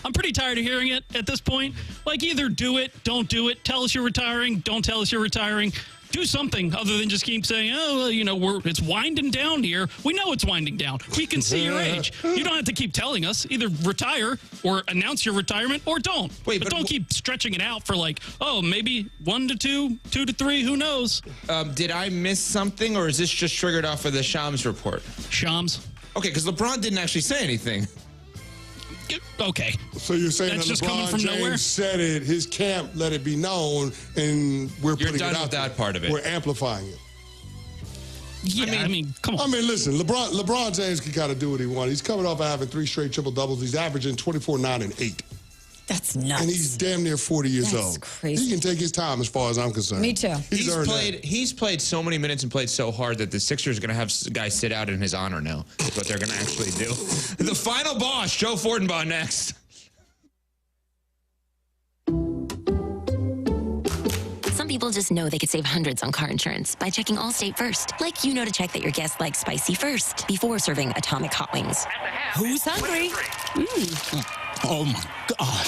I'm pretty tired of hearing it at this point. Like, either do it, don't do it, tell us you're retiring, don't tell us you're retiring. Do something other than just keep saying, oh, well, you know, it's winding down here. We know it's winding down. We can see your age. You don't have to keep telling us. Either retire or announce your retirement or don't. But don't keep stretching it out for like, oh, maybe 1 to 2, 2 to 3, who knows? Did I miss something, or is this just triggered off of the Shams report? Shams. Okay, because LeBron didn't actually say anything. Okay. So you're saying that's that just coming LeBron from James nowhere? said it, his camp let it be known, and we're putting it out with that part of it. We're amplifying it. Yeah, I mean, come on. I mean, listen, LeBron James can kind of do what he wants. He's coming off of having 3 straight triple-doubles. He's averaging 24, 9, and 8. That's nuts. And he's damn near 40 years old. That's crazy. He can take his time as far as I'm concerned. Me too. He's played so many minutes and played so hard that the Sixers are going to have guys sit out in his honor now. That's what they're going to actually do. The final boss, Joe Fortenbaugh, next. Some people just know they could save hundreds on car insurance by checking Allstate first. Like you know to check that your guests like spicy first before serving atomic hot wings. Who's hungry? Oh, my God.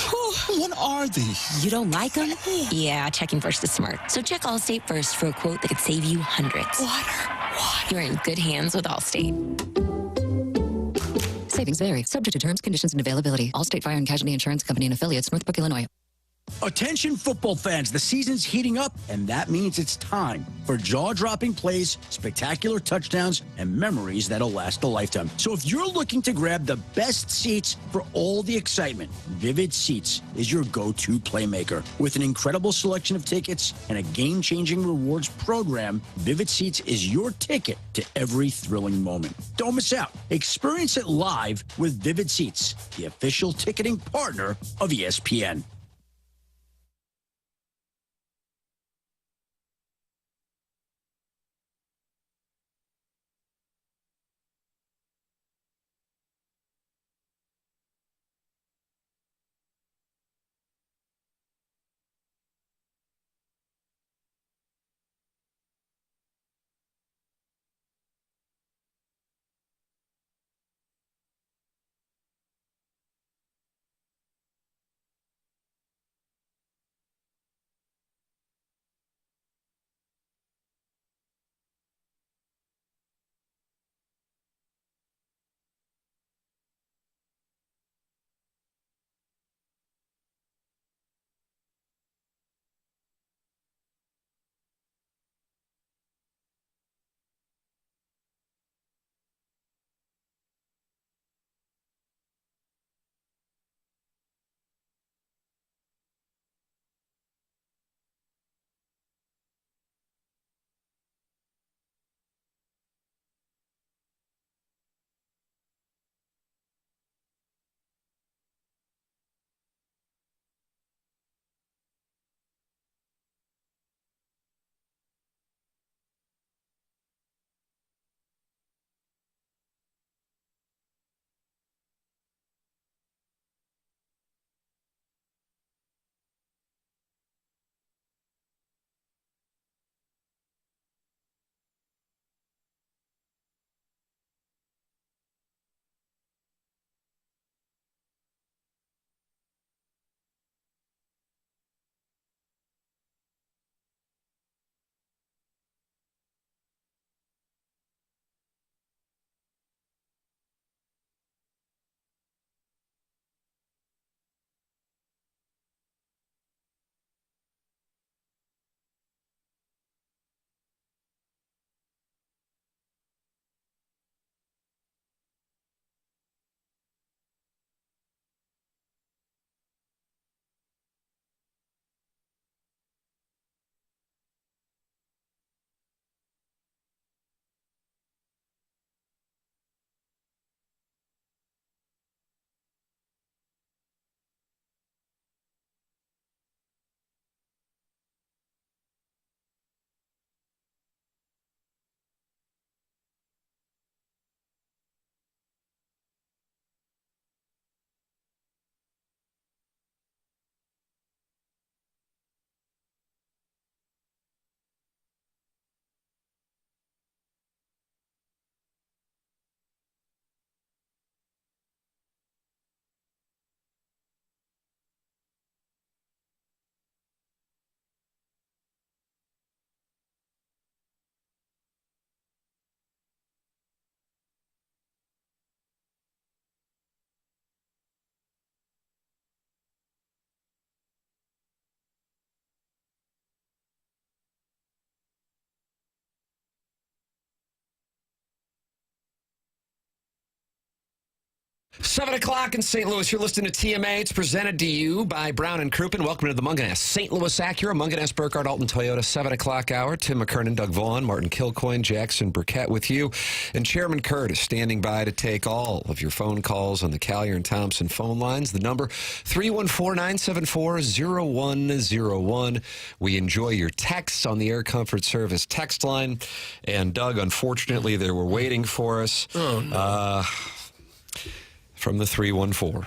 What are these? You don't like them? Yeah, checking first is smart. So check Allstate first for a quote that could save you hundreds. Water. You're in good hands with Allstate. Savings vary. Subject to terms, conditions, and availability. Allstate Fire and Casualty Insurance Company and Affiliates, Northbrook, Illinois. Attention football fans, the season's heating up, and that means it's time for jaw-dropping plays, spectacular touchdowns, and memories that'll last a lifetime. So if you're looking to grab the best seats for all the excitement, Vivid Seats is your go-to playmaker. With an incredible selection of tickets and a game-changing rewards program, Vivid Seats is your ticket to every thrilling moment. Don't miss out. Experience it live with Vivid Seats, the official ticketing partner of ESPN. 7 o'clock in St. Louis. You're listening to TMA. It's presented to you by Brown and Crouppen. Welcome to the Munganess St. Louis Acura, Munganess Burkhardt Alton Toyota, 7 o'clock hour. Tim McKernan, Doug Vaughn, Martin Kilcoyne, Jackson Burkett with you. And Chairman Kurt is standing by to take all of your phone calls on the Collier and Thompson phone lines. The number 314-974-0101. We enjoy your texts on the Air Comfort Service text line. And Doug, unfortunately, they were waiting for us. Oh, no. From the 314.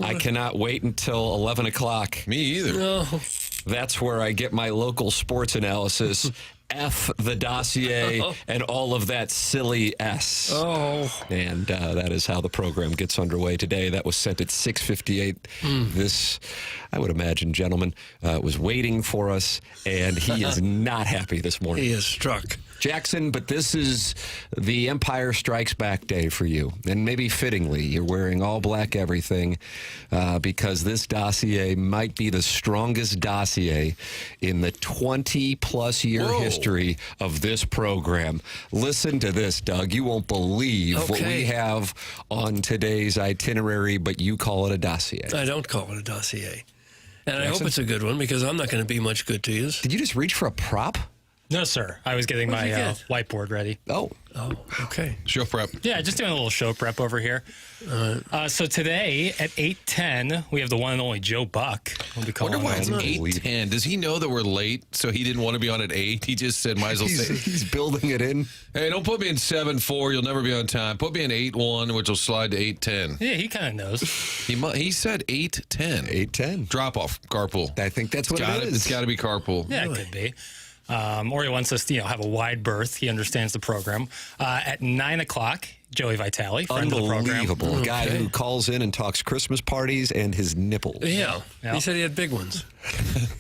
I cannot wait until 11 o'clock. Me either. No. That's where I get my local sports analysis. F the dossier and all of that silly S. Oh. And that is how the program gets underway today. That was sent at 6:58. This, I would imagine, gentleman, was waiting for us, and he is not happy this morning. He is struck. Jackson, but this is the Empire Strikes Back day for you. And maybe fittingly, you're wearing all black everything because this dossier might be the strongest dossier in the 20-plus year history of this program. Listen to this, Doug. You won't believe what we have on today's itinerary, but you call it a dossier. I don't call it a dossier. And Jackson? I hope it's a good one because I'm not going to be much good to you. Did you just reach for a prop? No, sir. I was getting my whiteboard ready. Oh, okay. Show prep. Yeah, just doing a little show prep over here. So today at 8:10, we have the one and only Joe Buck. We'll be calling wonder why it's him. 8:10. Does he know that we're late, so he didn't want to be on at 8? He just said, might as well say. He's building it in. Hey, don't put me in 7-4. You'll never be on time. Put me in 8-1, which will slide to 8:10. Yeah, he kind of knows. He said 8:10. 8:10. Drop off. Carpool. I think that's what it is. It's got to be carpool. Yeah, it could be. Or he wants us to, have a wide berth. He understands the program. At 9 o'clock, Joey Vitali, friend of the program. Unbelievable. A guy who calls in and talks Christmas parties and his nipples. Yeah. He said he had big ones.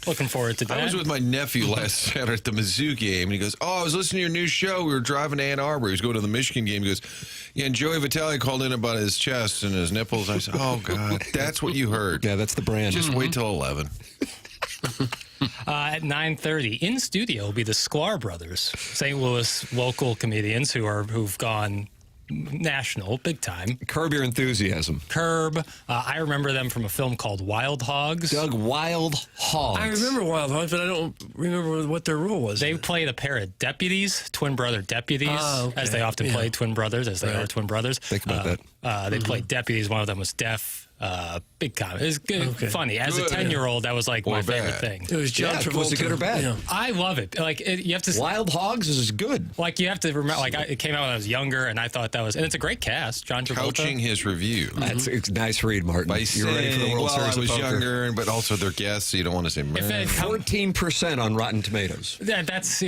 Looking forward to that. I was with my nephew last Saturday at the Mizzou game, and he goes, I was listening to your new show. We were driving to Ann Arbor. He was going to the Michigan game. He goes, yeah, and Joey Vitali called in about his chest and his nipples. I said, oh, God, that's what you heard. Yeah, that's the brand. Just wait till 11. At 9:30, in studio will be the Sklar Brothers, St. Louis local comedians who've gone national, big time. Curb Your Enthusiasm. Curb. I remember them from a film called Wild Hogs. Doug, Wild Hogs. I remember Wild Hogs, but I don't remember what their role was. They played a pair of deputies, twin brother deputies, as they often play twin brothers, as they are twin brothers. Think about that. They played deputies. One of them was deaf. Big comedy. It was good, funny. As a 10-year-old, that was like my favorite thing. It was John Travolta. Was it good or bad? Yeah. I love it. Like you have to. Wild Hogs is good. Like you have to remember. Like it came out when I was younger, and I thought that was. And it's a great cast. John Travolta. Couching his review. That's a nice read, Martin. By You're ready for the World Series I was of Poker. younger, but also they're guests, so you don't want to say, man. 14% on Rotten Tomatoes. That's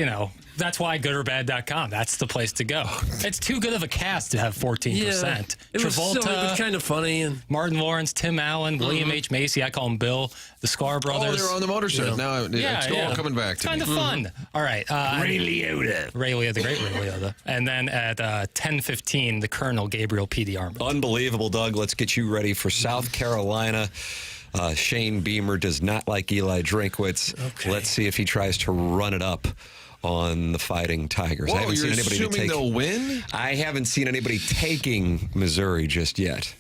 that's why goodorbad.com. That's the place to go. It's too good of a cast to have 14%. Yeah, it was silly, but kind of funny. And Martin Lawrence, Tim Allen, William H. Macy. I call him Bill. The Sklar Brothers. Oh, they were on the motorcycle. Now it's all coming back to kind of fun. All right. Ray Liotta. Ray Liotta, the great Ray Liotta. And then at 10:15, the Colonel Gabriel P. DeArman. Unbelievable, Doug. Let's get you ready for South Carolina. Shane Beamer does not like Eli Drinkwitz. Okay. Let's see if he tries to run it up on the Fighting Tigers. Whoa, I haven't you're seen anybody assuming they'll win? I haven't seen anybody taking Missouri just yet.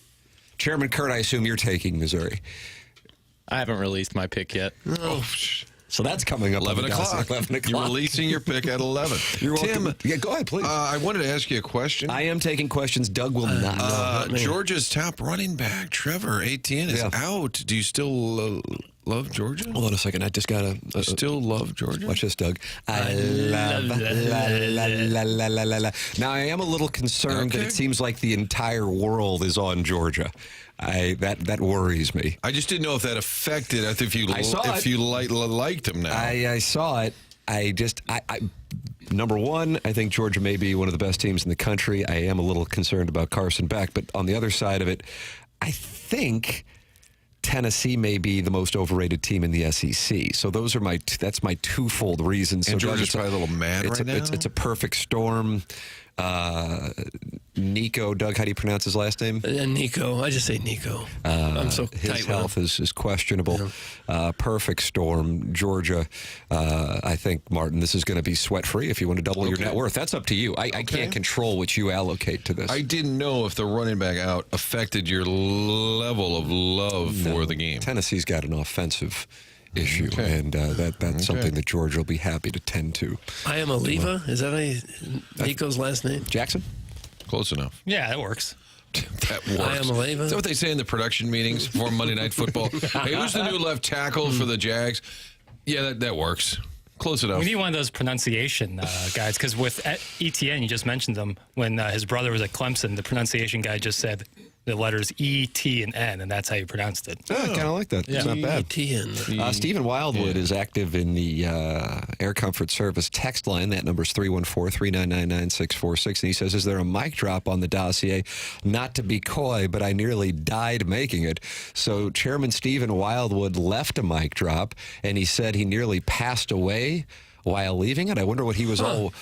Chairman Kurt, I assume you're taking Missouri. I haven't released my pick yet. Oh, so that's coming up 11 o'clock. 11 o'clock. You're releasing your pick at 11. You're Tim, welcome. Yeah, go ahead, please. I wanted to ask you a question. I am taking questions. Doug will not. Georgia's top running back, Trevor Etienne, is out. Do you still love Georgia? Hold on a second. I just got to... still love Georgia? Watch this, Doug. I love... La. Now, I am a little concerned that it seems like the entire world is on Georgia. That worries me. I just didn't know if that affected if you liked him now. I saw it. Number one, I think Georgia may be one of the best teams in the country. I am a little concerned about Carson Beck, but on the other side of it, I think Tennessee may be the most overrated team in the SEC. So that's my twofold reason. And so Georgia's probably a little mad right now. It's a perfect storm. Nico. Doug, how do you pronounce his last name? Nico. I just say Nico. I'm so his tight health is questionable. Yeah. Perfect storm, Georgia. I think, Martin, this is going to be sweat-free if you want to double your net worth. That's up to you. I can't control what you allocate to this. I didn't know if the running back out affected your level of love for the game. Tennessee's got an offensive issue, and that's something that Georgia will be happy to tend to. I am Oliva. Is that Nico's last name? Jackson? Close enough. Yeah, that works. That works. I am Oliva. Is that what they say in the production meetings before Monday Night Football? Hey, who's the new left tackle for the Jags? Yeah, that works. Close enough. We need one of those pronunciation guys, because with ETN, you just mentioned them, when his brother was at Clemson, the pronunciation guy just said the letters E, T, and N, and that's how you pronounced it. I kind of like that. Yeah. It's not bad. ETN. Stephen Wildwood is active in the Air Comfort Service text line. That number is 314-399-9646. And he says, is there a mic drop on the dossier? Not to be coy, but I nearly died making it. So Chairman Stephen Wildwood left a mic drop, and he said he nearly passed away while leaving it. I wonder what he was all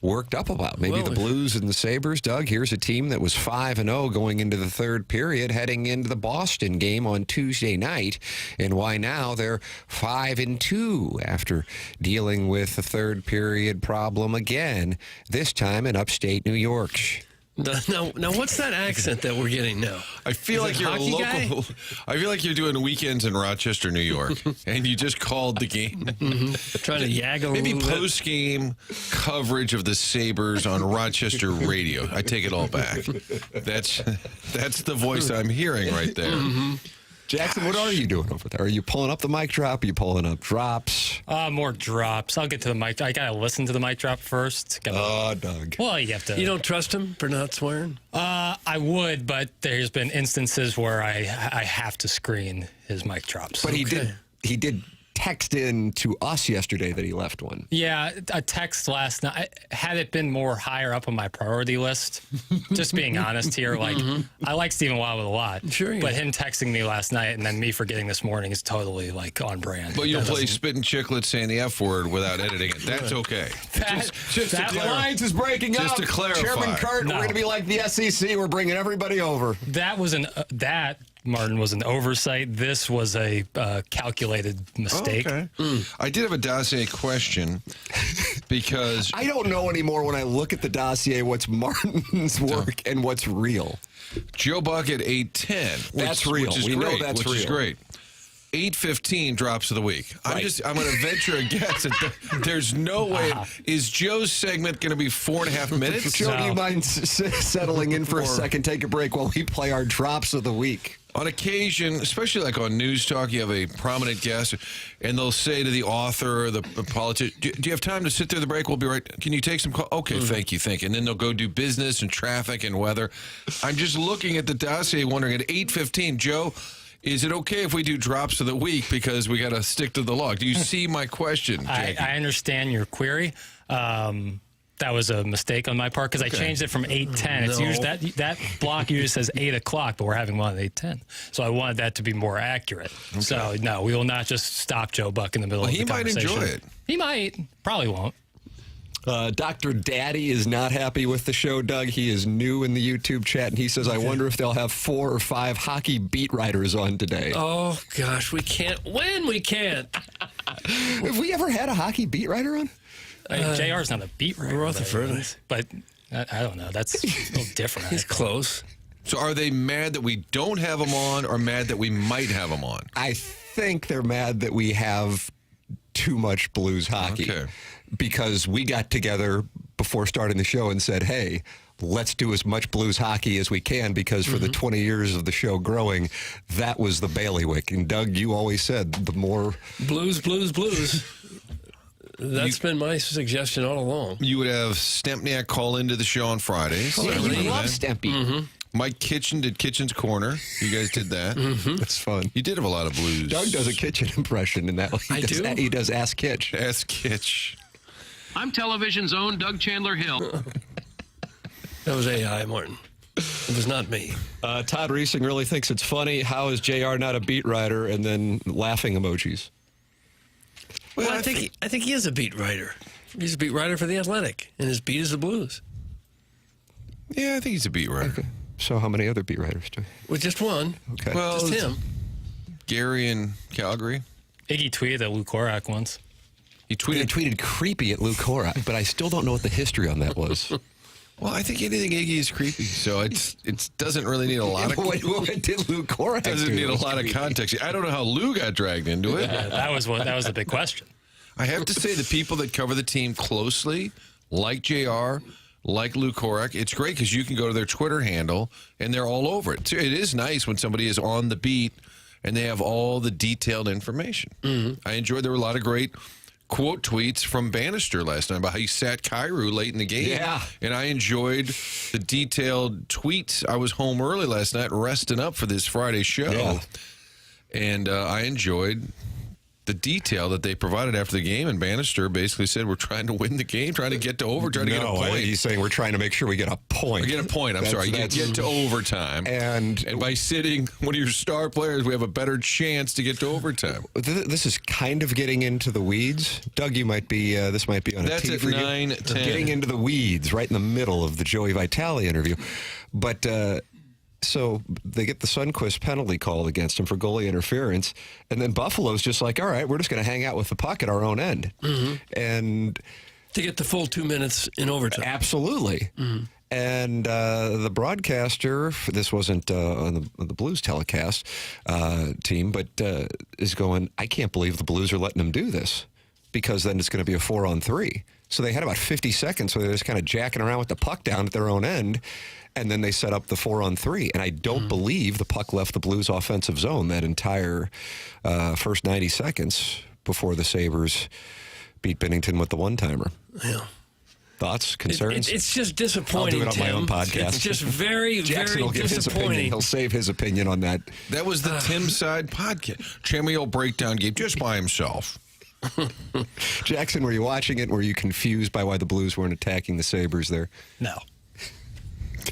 worked up about. Maybe the Blues and the Sabres. Doug, here's a team that was 5-0 going into the third period, heading into the Boston game on Tuesday night, and why now they're 5-2 after dealing with a third period problem again, this time in upstate New York. Now, what's that accent that we're getting now? I feel like you're a local. Guy? I feel like you're doing weekends in Rochester, New York, and you just called the game. Trying to yag a maybe little post game coverage of the Sabres on Rochester radio. I take it all back. That's the voice I'm hearing right there. Jackson, what are you doing over there? Are you pulling up the mic drop? Are you pulling up drops? More drops. I'll get to the mic. I got to listen to the mic drop first. Doug. Well, you have to. You don't trust him for not swearing? I would, but there's been instances where I have to screen his mic drops. But he did text in to us yesterday that he left one. Yeah, a text last night. Had it been more higher up on my priority list, just being honest here, like I like Stephen Wildwood a lot. Sure, but him texting me last night and then me forgetting this morning is totally like on brand. But you'll play spitting chicklets saying the F word without editing it. That's okay. Just that alliance is breaking just up. To clarify. Chairman Kurt, we're going to be like the SEC. We're bringing everybody over. That was Martin, was an oversight. This was a calculated mistake. Okay. I did have a dossier question because I don't know anymore when I look at the dossier what's Martin's work and what's real. Joe Buck at 8:10. That's real. We know that's real. Which is great. 8:15 drops of the the week. Right. I'm going to venture a guess that there's no way. Is Joe's segment going to be 4.5 minutes? Joe, do you mind settling in for a second? Take a break while we play our drops of the week. On occasion, especially like on News Talk, you have a prominent guest, and they'll say to the author or the politician, do you have time to sit through the break? We'll be right. Can you take some call? Okay, thank you. And then they'll go do business and traffic and weather. I'm just looking at the dossier, wondering at 8:15, Joe, is it okay if we do drops of the week because we got to stick to the log? Do you see my question, I understand your query. That was a mistake on my part because I changed it from 8:10. It's usually that block usually says 8 o'clock, but we're having one at 8:10. So I wanted that to be more accurate. Okay. So no, we will not just stop Joe Buck in the middle of the conversation. He might enjoy it. He might. Probably won't. Dr. Daddy is not happy with the show, Doug. He is new in the YouTube chat, and he says, I wonder if they'll have 4 or 5 hockey beat writers on today. Oh, gosh, we can't win. We can't. Have we ever had a hockey beat writer on? JR's not a beat writer. Rutherford. But I don't know. That's a little different. He's close. So are they mad that we don't have him on or mad that we might have him on? I think they're mad that we have too much Blues hockey. Okay. Because we got together before starting the show and said, hey, let's do as much Blues hockey as we can because for the 20 years of the show growing, that was the bailiwick. And Doug, you always said the more... Blues. That's been my suggestion all along. You would have Stempniak call into the show on Fridays. Yeah, you love Stempy. Mike Kitchen did Kitchen's Corner. You guys did that. That's fun. You did have a lot of Blues. Doug does a Kitchen impression in that. He does Ask Kitch. Ask Kitch. I'm television's own Doug Chandler Hill. That was AI, Martin. It was not me. Todd Reesing really thinks it's funny. How is JR not a beat writer? And then laughing emojis. Well, I think he is a beat writer. He's a beat writer for The Athletic, and his beat is the Blues. Yeah, I think he's a beat writer. Okay. So how many other beat writers do? Well, just one. Okay. Well, Just him. Gary in Calgary. Iggy tweeted at Lou Korak once. He tweeted creepy at Lou Korak, but I still don't know what the history on that was. Well, I think anything Iggy is creepy, so it doesn't really need a lot of. What did Lou Korak doesn't do? need a lot of context. I don't know how Lou got dragged into it. That was the big question. I have to say, the people that cover the team closely, like JR, like Lou Korak, it's great because you can go to their Twitter handle and they're all over it. So it is nice when somebody is on the beat and they have all the detailed information. I enjoyed. There were a lot of great quote tweets from Bannister last night about how he sat Cairo late in the game. Yeah. And I enjoyed the detailed tweets. I was home early last night resting up for this Friday show. Yeah. And I enjoyed the detail that they provided after the game. And Bannister basically said, we're trying to win the game, trying to get to overtime, to get a point. He's saying we're trying to make sure we get a point. We get a point. I'm sorry. You get to overtime. And by sitting one of your star players, we have a better chance to get to overtime. This is kind of getting into the weeds. Doug, you might be, this might be on That's a tee at for you. 9:10. Getting into the weeds right in the middle of the Joey Vitali interview. But, so they get the Sundquist penalty called against him for goalie interference, and then Buffalo's just like, all right, we're just going to hang out with the puck at our own end. And to get the full 2 minutes in overtime. Absolutely. And the broadcaster, this wasn't on the Blues telecast team, but is going, I can't believe the Blues are letting them do this, because then it's going to be a 4-on-3. So they had about 50 seconds where they're just kind of jacking around with the puck down at their own end, and then they set up the 4-on-3. And I don't believe the puck left the Blues' offensive zone that entire first 90 seconds before the Sabres beat Binnington with the one-timer. Yeah. Thoughts, concerns? It's just disappointing. I'll do it on my own podcast. It's just very, Jackson very will give his opinion. disappointing. He'll save his opinion on that. That was the Tim Side podcast. Chammy will break down game just by himself. Jackson, were you watching it? Were you confused by why the Blues weren't attacking the Sabres there? No.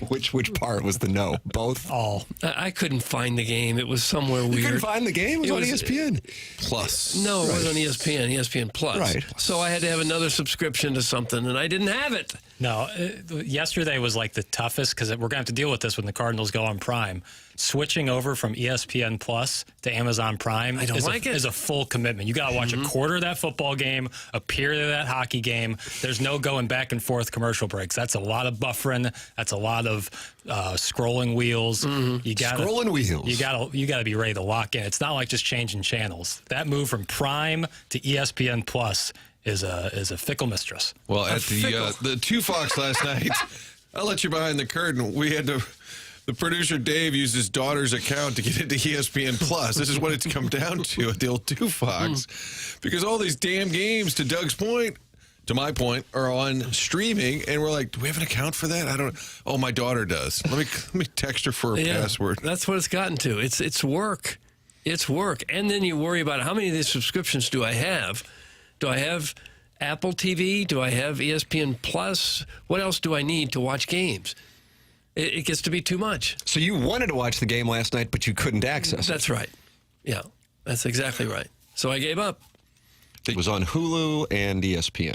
Which part was the no? Both? All. I couldn't find the game. It was somewhere weird. You couldn't find the game? It was on ESPN. Plus. No, it was on ESPN Plus. Right. So I had to have another subscription to something, and I didn't have it. No, yesterday was like the toughest because we're going to have to deal with this when the Cardinals go on Prime. Switching over from ESPN Plus to Amazon Prime is a full commitment. You got to watch a quarter of that football game, a period of that hockey game. There's no going back and forth commercial breaks. That's a lot of buffering. That's a lot of scrolling wheels. You got Scrolling wheels. You got to be ready to lock in. It's not like just changing channels. That move from Prime to ESPN Plus is a fickle mistress. Well, at the 2 Fox last night, I'll let you behind the curtain. We had to. The producer, Dave, used his daughter's account to get into ESPN Plus. This is what it's come down to at the old 2 Fox. Because all these damn games, to Doug's point, to my point, are on streaming. And we're like, do we have an account for that? I don't. Oh, my daughter does. Let me text her for a password. That's what it's gotten to. It's work. It's work. And then you worry about how many of these subscriptions do I have? Do I have Apple TV? Do I have ESPN Plus? What else do I need to watch games? It gets to be too much. So you wanted to watch the game last night, but you couldn't access it. That's right. Yeah, that's exactly right. So I gave up. It was on Hulu and ESPN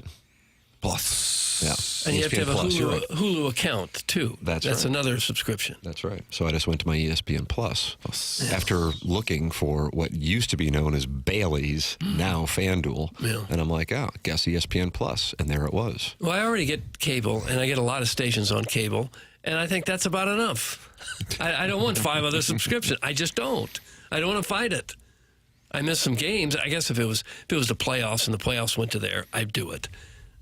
Plus. Yeah. And you have to have a Plus, you're right. Hulu account, too. That's right. another subscription. That's right. So I just went to my ESPN Plus. After looking for what used to be known as Bailey's, now FanDuel. Yeah. And I'm like, oh, guess ESPN Plus. And there it was. Well, I already get cable, and I get a lot of stations on cable, and I think that's about enough. I don't want 5 other subscriptions. I just don't. I don't want to fight it. I miss some games. I guess if it was the playoffs and the playoffs went to there, I'd do it.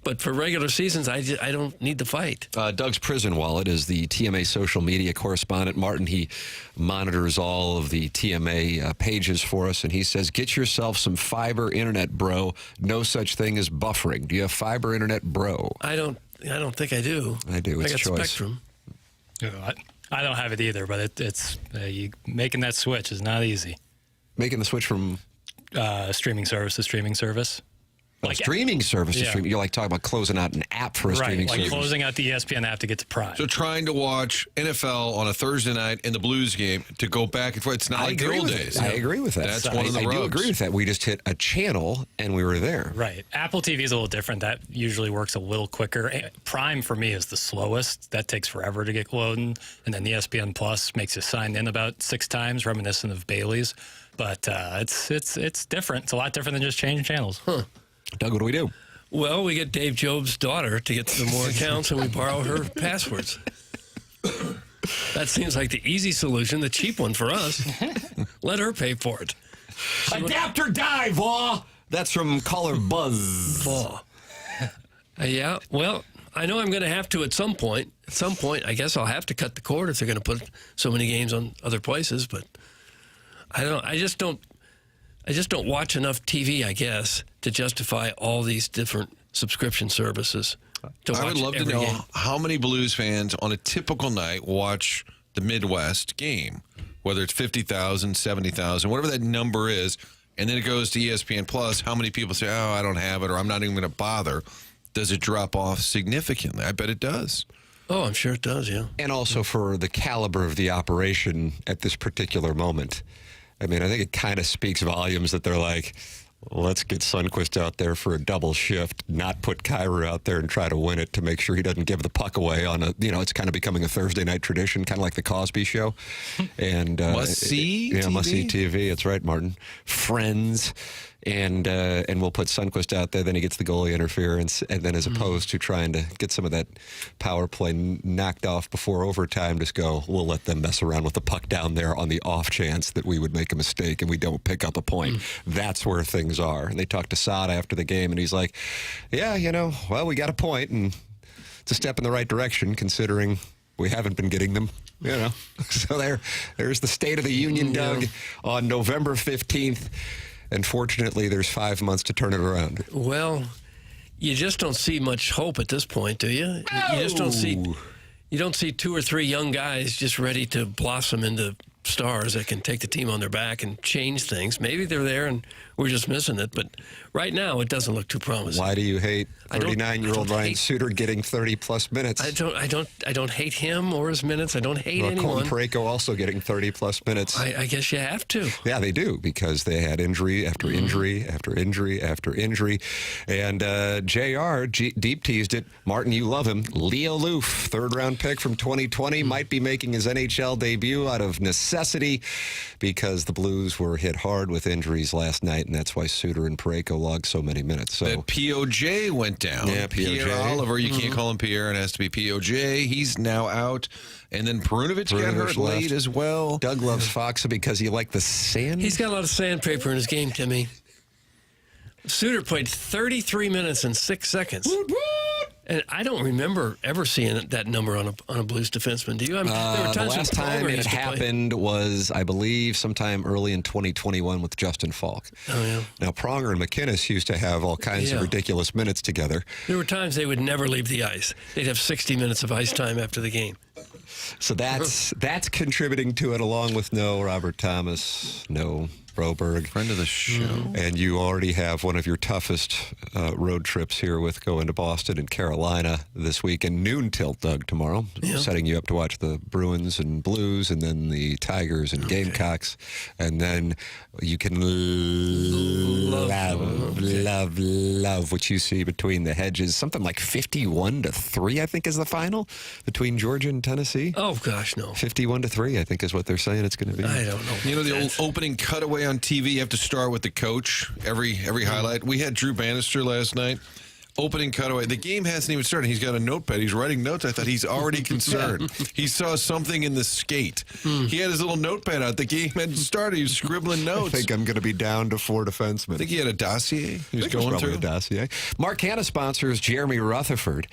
But for regular seasons, I don't need the fight. Doug's prison wallet is the TMA social media correspondent. Martin, he monitors all of the TMA pages for us, and he says, get yourself some fiber internet, bro. No such thing as buffering. Do you have fiber internet, bro? I don't think I do. I do. It's I got choice. Spectrum. I don't have it either, but it's making that switch is not easy. Making the switch from streaming service to streaming service. Streaming service. You're like talking about closing out an app for a streaming service. Like closing out the ESPN app to get to Prime. So trying to watch NFL on a Thursday night in the Blues game to go back and forth. It's not like the old days. I agree with that. That's one of the rubs. I do agree with that. We just hit a channel and we were there. Right. Apple TV is a little different. That usually works a little quicker. Prime for me is the slowest. That takes forever to get loading. And then ESPN Plus makes you sign in about 6 times, reminiscent of Bailey's. But it's different. It's a lot different than just changing channels. Huh. Doug, what do we do? Well, we get Dave Job's daughter to get some more accounts and we borrow her passwords. That seems like the easy solution, the cheap one for us. Let her pay for it. Adapt or die, Vaughn. That's from caller Buzz. Vaughn. Yeah, well, I know I'm going to have to at some point. At some point, I guess I'll have to cut the cord if they're going to put so many games on other places. But I just don't watch enough TV, I guess, to justify all these different subscription services. I would love to know how many Blues fans on a typical night watch the Midwest game, whether it's 50,000, 70,000, whatever that number is, and then it goes to ESPN Plus. How many people say, "Oh, I don't have it," or "I'm not even going to bother"? Does it drop off significantly? I bet it does. Oh, I'm sure it does, yeah. And also for the caliber of the operation at this particular moment. I mean, I think it kind of speaks volumes that they're like, let's get Sundquist out there for a double shift, not put Kyra out there and try to win it to make sure he doesn't give the puck away on it's kind of becoming a Thursday night tradition, kind of like the Cosby Show. And must-see TV? Must-see TV. That's right, Martin. Friends. And we'll put Sundquist out there. Then he gets the goalie interference. And then as opposed to trying to get some of that power play knocked off before overtime, just go, we'll let them mess around with the puck down there on the off chance that we would make a mistake and we don't pick up a point. That's where things are. And they talked to Sada after the game, and he's like, yeah, we got a point, and it's a step in the right direction considering we haven't been getting them. So there's the State of the Union, Doug, on November 15th. And fortunately, there's 5 months to turn it around. Well, you just don't see much hope at this point, do you? No. You just don't see. You don't see 2 or 3 young guys just ready to blossom into stars that can take the team on their back and change things. Maybe they're there and we're just missing it. But right now, it doesn't look too promising. Why do you hate 39-year-old Ryan Suter getting 30-plus minutes? I don't hate him or his minutes. I don't hate anyone. Parayko also getting 30-plus minutes. I guess you have to. Yeah, they do, because they had injury after injury after injury after injury. And JR deep teased it. Martin, you love him. Leo Loof, third-round pick from 2020, might be making his NHL debut out of necessity because the Blues were hit hard with injuries last night, and that's why Suter and Parayko logged so many minutes. So that POJ went down. Yeah, POJ. Pierre Oliver, you can't call him Pierre, it has to be POJ. He's now out. And then Perunovic got hurt late as well. Doug loves Foxa because he liked the sand. He's got a lot of sandpaper in his game, Timmy. Suter played 33 minutes and 6 seconds. And I don't remember ever seeing that number on a Blues defenseman. Do you? I mean, there were times the last time it happened was, I believe, sometime early in 2021 with Justin Falk. Oh, yeah. Now, Pronger and McKinnis used to have all kinds of ridiculous minutes together. There were times they would never leave the ice. They'd have 60 minutes of ice time after the game. So that's contributing to it, along with no Robert Thomas, no Broberg. Friend of the show. And you already have one of your toughest road trips here with going to Boston and Carolina this week, and noon tilt, Doug, tomorrow. Yeah. Setting you up to watch the Bruins and Blues, and then the Tigers and Gamecocks. And then you can love what you see between the hedges. Something like 51-3, I think, is the final between Georgia and Tennessee. Oh, gosh, no. 51-3, I think, is what they're saying it's going to be. I don't know. You know, the old opening cutaway on TV, you have to start with the coach every highlight. We had Drew Bannister last night. Opening cutaway. The game hasn't even started. He's got a notepad. He's writing notes. I thought he's already concerned. He saw something in the skate. He had his little notepad out. The game hadn't started. He was scribbling notes. I think I'm going to be down to 4 defensemen. I think he had a dossier. He was going through a dossier. Mark Hanna sponsors Jeremy Rutherford.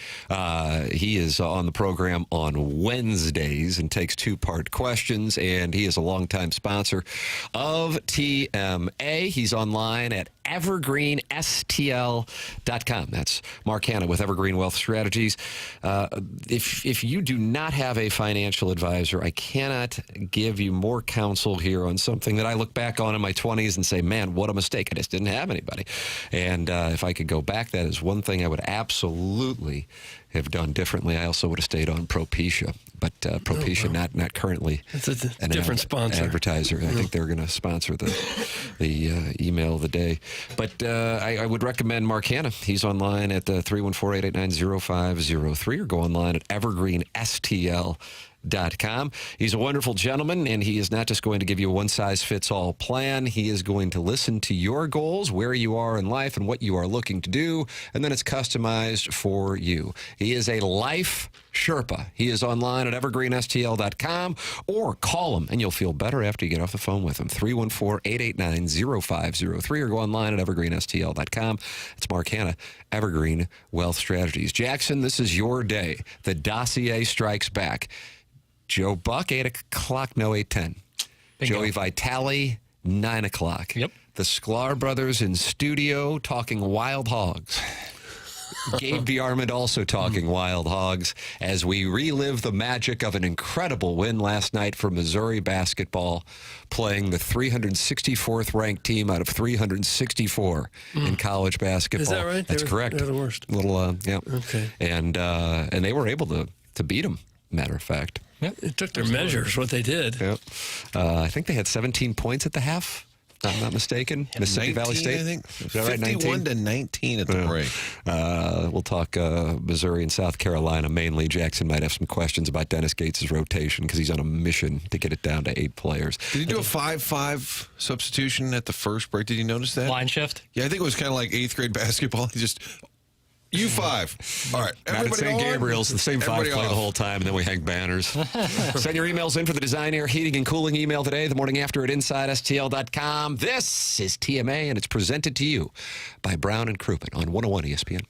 He is on the program on Wednesdays and takes 2-part questions, and he is a longtime sponsor of TMA. He's online at evergreenstl.com. That's That's Mark Hanna with Evergreen Wealth Strategies. If you do not have a financial advisor, I cannot give you more counsel here on something that I look back on in my 20s and say, man, what a mistake. I just didn't have anybody. And if I could go back, that is one thing I would absolutely have done differently. I also would have stayed on Propecia, but Propecia not currently it's a different sponsor. Advertiser. I think they're going to sponsor the email of the day. But I would recommend Mark Hanna. He's online at 314-889-0503 or go online at evergreenstl.com. He's a wonderful gentleman, and he is not just going to give you a one-size-fits-all plan. He is going to listen to your goals, where you are in life, and what you are looking to do, and then it's customized for you. He is a life Sherpa. He is online at evergreenstl.com, or call him, and you'll feel better after you get off the phone with him. 314-889-0503, or go online at evergreenstl.com. It's Mark Hanna, Evergreen Wealth Strategies. Jackson, this is your day. The dossier strikes back. Joe Buck, 8 o'clock, no, 8:10. Joey Vitali, 9 o'clock. Yep. The Sklar Brothers in studio talking wild hogs. Gabe DeArman also talking wild hogs as we relive the magic of an incredible win last night for Missouri basketball, playing the 364th ranked team out of 364 in college basketball. Is that right? That's correct. They're the worst. Yeah. Okay. And they were able to beat them, matter of fact. Yep. It took their measures, what they did. Yep. I think they had 17 points at the half. If I'm not mistaken. Mississippi Valley State. I think. Is that right? 51 to 19 at the break. We'll talk Missouri and South Carolina mainly. Jackson might have some questions about Dennis Gates' rotation because he's on a mission to get it down to 8 players. Did he do a 5-5 substitution at the first break? Did you notice that? Line shift? Yeah, I think it was kind of like 8th grade basketball. He just... You 5. All right. Matt at St. Gabriel's, the same 5 play the whole time, and then we hang banners. Send your emails in for the Design, Air, Heating, and Cooling email today, the morning after at InsideSTL.com. This is TMA, and it's presented to you by Brown and Crouppen on 101 ESPN.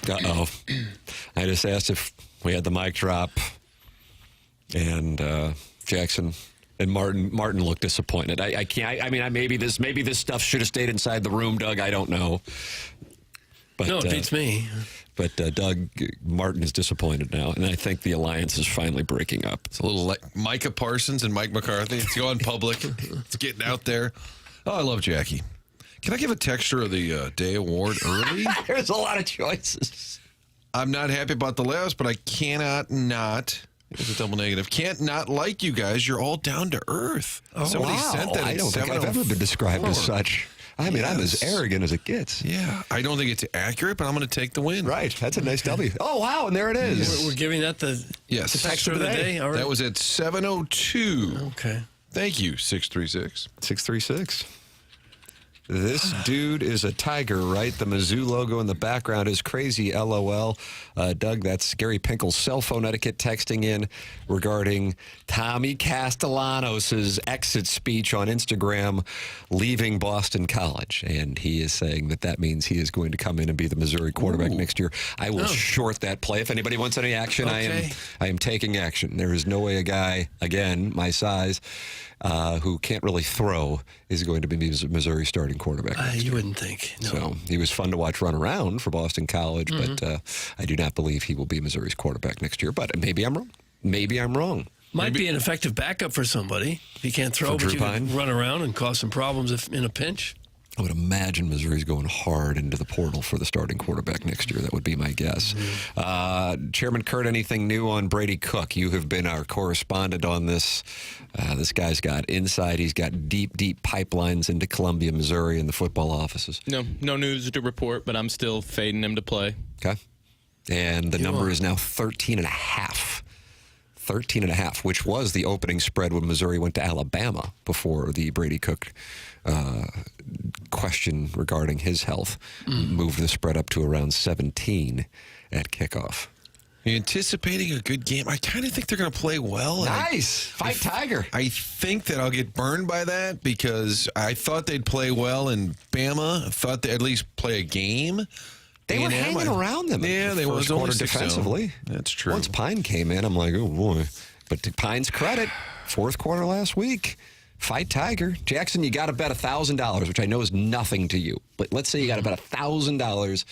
Uh-oh. I just asked if we had the mic drop, and Jackson and Martin looked disappointed. I can't. I mean, maybe this stuff should have stayed inside the room, Doug. I don't know. But, no, it beats me. But Doug, Martin is disappointed now, and I think the alliance is finally breaking up. It's a little like Micah Parsons and Mike McCarthy. It's going public. It's getting out there. Oh, I love Jackie. Can I give a texture of the day award early? There's a lot of choices. I'm not happy about the layoffs, but I cannot not. It's a double negative. Can't not like you guys. You're all down to earth. Oh, Somebody wow. sent that. I don't think I've ever been described as such. I mean, I'm as arrogant as it gets. Yeah, I don't think it's accurate, but I'm going to take the win. Right, that's a nice W. Oh, wow, and there it is. We're giving that the text of the day. All right. That was at 7:02. Okay. Thank you, 636. 636. This dude is a tiger, right? The Mizzou logo in the background is crazy, LOL. Doug, that's Gary Pinkel's cell phone etiquette texting in regarding Tommy Castellanos' exit speech on Instagram leaving Boston College. And he is saying that means he is going to come in and be the Missouri quarterback next year. I will short that play. If anybody wants any action, I am taking action. There is no way a guy, again, my size, who can't really throw is going to be Missouri starting quarterback. You wouldn't think. No. So he was fun to watch run around for Boston College, but I do not believe he will be Missouri's quarterback next year. But maybe I'm wrong. Maybe I'm wrong. Might be an effective backup for somebody. If you can't throw, but you can run around and cause some problems if in a pinch. I would imagine Missouri's going hard into the portal for the starting quarterback next year. That would be my guess. Chairman Kurt, anything new on Brady Cook? You have been our correspondent on this. This guy's got insight. He's got deep, deep pipelines into Columbia, Missouri, and the football offices. No news to report, but I'm still fading him to play. Okay. And the number is now 13.5. 13.5, which was the opening spread when Missouri went to Alabama before the Brady Cook question regarding his health moved the spread up to around 17 at kickoff. You're anticipating a good game. I kind of think they're going to play well. Nice. Fight Tiger. I think that I'll get burned by that because I thought they'd play well in Bama. I thought they'd at least play a game. They were hanging around them. Yeah, they first was quarter defensively. That's true. Once Pine came in, I'm like, oh boy. But to Pine's credit, fourth quarter last week, fight Tiger. Jackson, you got to bet $1,000, which I know is nothing to you. But let's say you got to bet $1,000.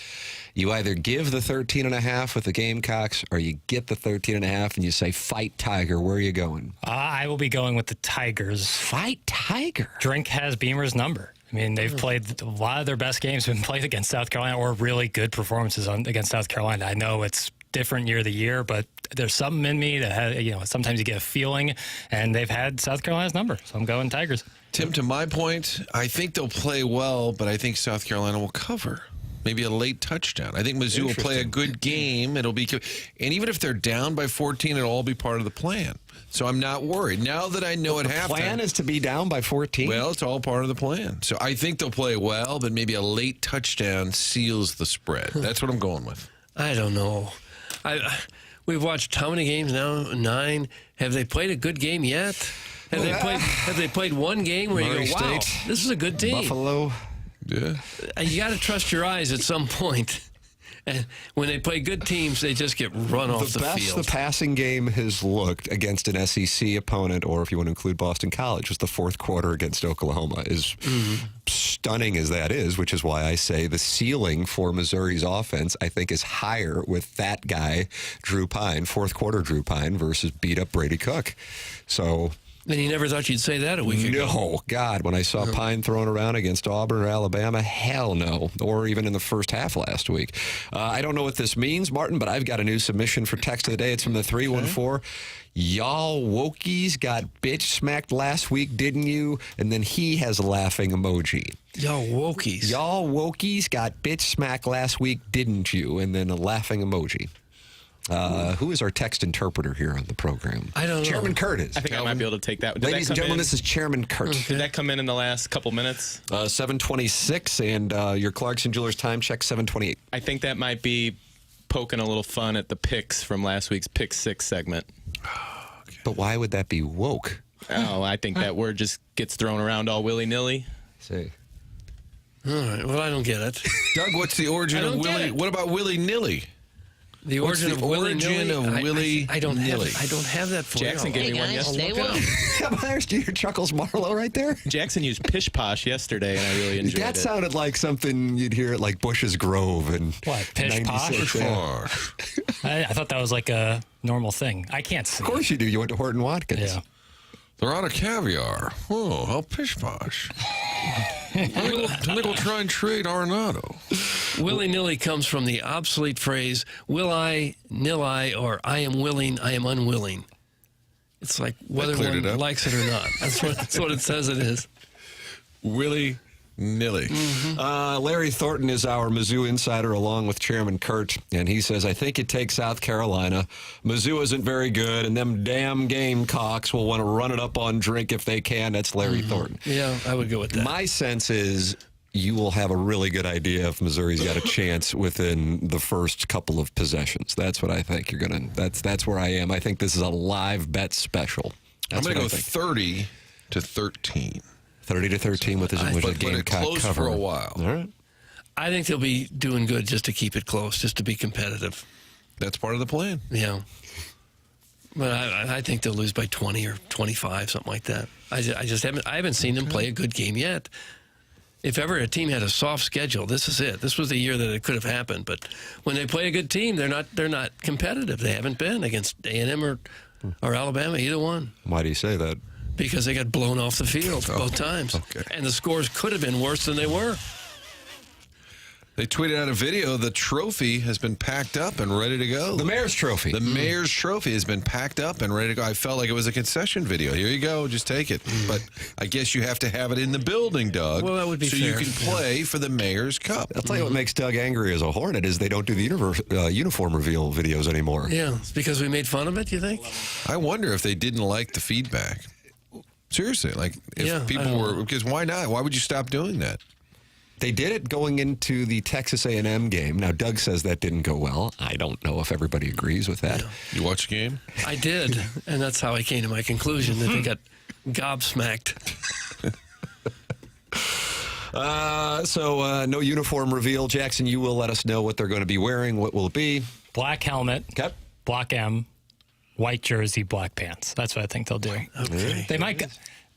You either give the 13.5 with the Gamecocks, or you get the 13.5 and you say fight Tiger. Where are you going? I will be going with the Tigers. Fight Tiger. Drink has Beamer's number. I mean, they've played a lot of their best games have been played against South Carolina, or really good performances against South Carolina. I know it's different year to year, but there's something in me that has, sometimes you get a feeling, and they've had South Carolina's number, so I'm going Tigers. Tim, to my point, I think they'll play well, but I think South Carolina will cover. Maybe a late touchdown. I think Mizzou will play a good game. And even if they're down by 14, it'll all be part of the plan. So I'm not worried. Now that I know at halftime. The plan is to be down by 14? Well, it's all part of the plan. So I think they'll play well, but maybe a late touchdown seals the spread. That's what I'm going with. I don't know. We've watched how many games now? 9. Have they played a good game yet? Have they played one game where Murray you go, wow, State, this is a good team? Buffalo. Yeah. You got to trust your eyes at some point. And when they play good teams, they just get run off the best field. The passing game has looked against an SEC opponent, or if you want to include Boston College, was the fourth quarter against Oklahoma. Is stunning as that is, which is why I say the ceiling for Missouri's offense, I think, is higher with that guy, Drew Pine, fourth quarter Drew Pine, versus beat up Brady Cook. So. And you never thought you'd say that a week ago. No, God, when I saw Pine thrown around against Auburn or Alabama, hell no. Or even in the first half last week. I don't know what this means, Martin, but I've got a new submission for text of the day. It's from the 314. Y'all wokies got bitch smacked last week, didn't you? And then he has a laughing emoji. Y'all wokies. Y'all wokies got bitch smacked last week, didn't you? And then a laughing emoji. Who is our text interpreter here on the program? I don't know. Chairman Kurt is. I think I might be able to take that. Ladies and gentlemen, this is Chairman Kurt. Did that come in the last couple minutes? 7:26, and your Clarkson Jewelers time check 7:28. I think that might be poking a little fun at the picks from last week's Pick 6 segment. But why would that be woke? Oh, I think that word just gets thrown around all willy-nilly. See. All right, well, I don't get it. Doug, what's the origin of Willy? What about willy-nilly? The origin of willy-nilly? I don't have it. I don't have that for Jackson you. gave me one yesterday. Myers, do you hear Chuckles Marlowe right there? Jackson used pish posh yesterday, and I really enjoyed it. That sounded like something you'd hear at like Bush's Grove and what, pish posh? Yeah. I thought that was like a normal thing. I can't see. Of course you do. You went to Horton Watkins. Yeah. They're out of caviar. Oh, how pish posh. I think we'll try and trade Arenado. Willy-nilly comes from the obsolete phrase, will I, nil I, or I am willing, I am unwilling. It's like whether one likes it or not. That's what it says it is. Willy Nilly. Larry Thornton is our Mizzou insider along with Chairman Kurt, and he says, I think it takes South Carolina. Mizzou isn't very good, and them damn Gamecocks will want to run it up on Drink if they can. That's Larry Thornton. Yeah, I would go with that. My sense is you will have a really good idea if Missouri's got a chance within the first couple of possessions. That's what I think you're going to. That's where I am. I think this is a live bet special. I'm going to go 30-13. 30-13 with the Gamecock close cover. for a while. All right. I think they'll be doing good just to keep it close, just to be competitive. That's part of the plan. Yeah. But I think they'll lose by 20 or 25, something like that. I haven't seen them play a good game yet. If ever a team had a soft schedule, this is it. This was the year that it could have happened. But when they play a good team, they're not competitive. They haven't been against A&M or Alabama, either one. Why do you say that? Because they got blown off the field both times. Okay. And the scores could have been worse than they were. They tweeted out a video. The trophy has been packed up and ready to go. The Mayor's Trophy. The Mayor's Trophy has been packed up and ready to go. I felt like it was a concession video. Here you go. Just take it. But I guess you have to have it in the building, Doug. Well, that would be so fair. you can play for the Mayor's Cup. I'll tell you what makes Doug angry as a Hornet is they don't do the uniform reveal videos anymore. Yeah, it's because we made fun of it, you think? I wonder if they didn't like the feedback. Seriously, like if people were, because why not? Why would you stop doing that? They did it going into the Texas A&M game. Now, Doug says that didn't go well. I don't know if everybody agrees with that. Yeah. You watch the game? I did, and that's how I came to my conclusion that they got gobsmacked. So no uniform reveal. Jackson, you will let us know what they're going to be wearing. What will it be? Black helmet, Okay. block M, white jersey, black pants. That's what I think they'll do. Okay. They might.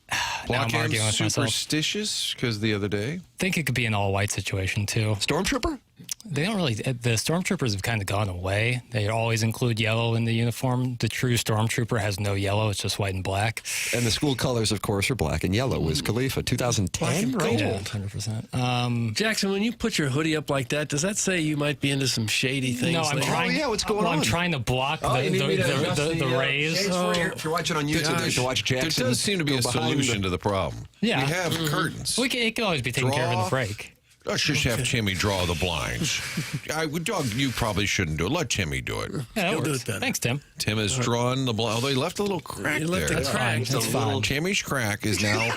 Now Block I'm arguing M's with myself. superstitious because the other day. I think it could be an all-white situation, too. Stormtrooper? They don't really. The stormtroopers have kind of gone away. They always include yellow in the uniform. The true stormtrooper has no yellow. It's just white and black. And the school colors, of course, are black and yellow. Wiz Khalifa, 2010, Black right? and Yeah, gold. 100%. Jackson, when you put your hoodie up like that, does that say you might be into some shady things? No, I'm later? trying. Oh, yeah, what's going on? I'm trying to block the rays. If you're watching on YouTube, to watch Jackson. There does seem to be a go behind solution to the problem. Yeah. We have curtains. It can always be taken care of in the break. Let's just have Timmy draw the blinds. Doug, you probably shouldn't do it. Let Timmy do it. Yeah, that He'll do works. it better. Thanks, Tim. Tim has drawn the blind. Although he left a little crack He left there. a crack. That's fine. Timmy's crack is now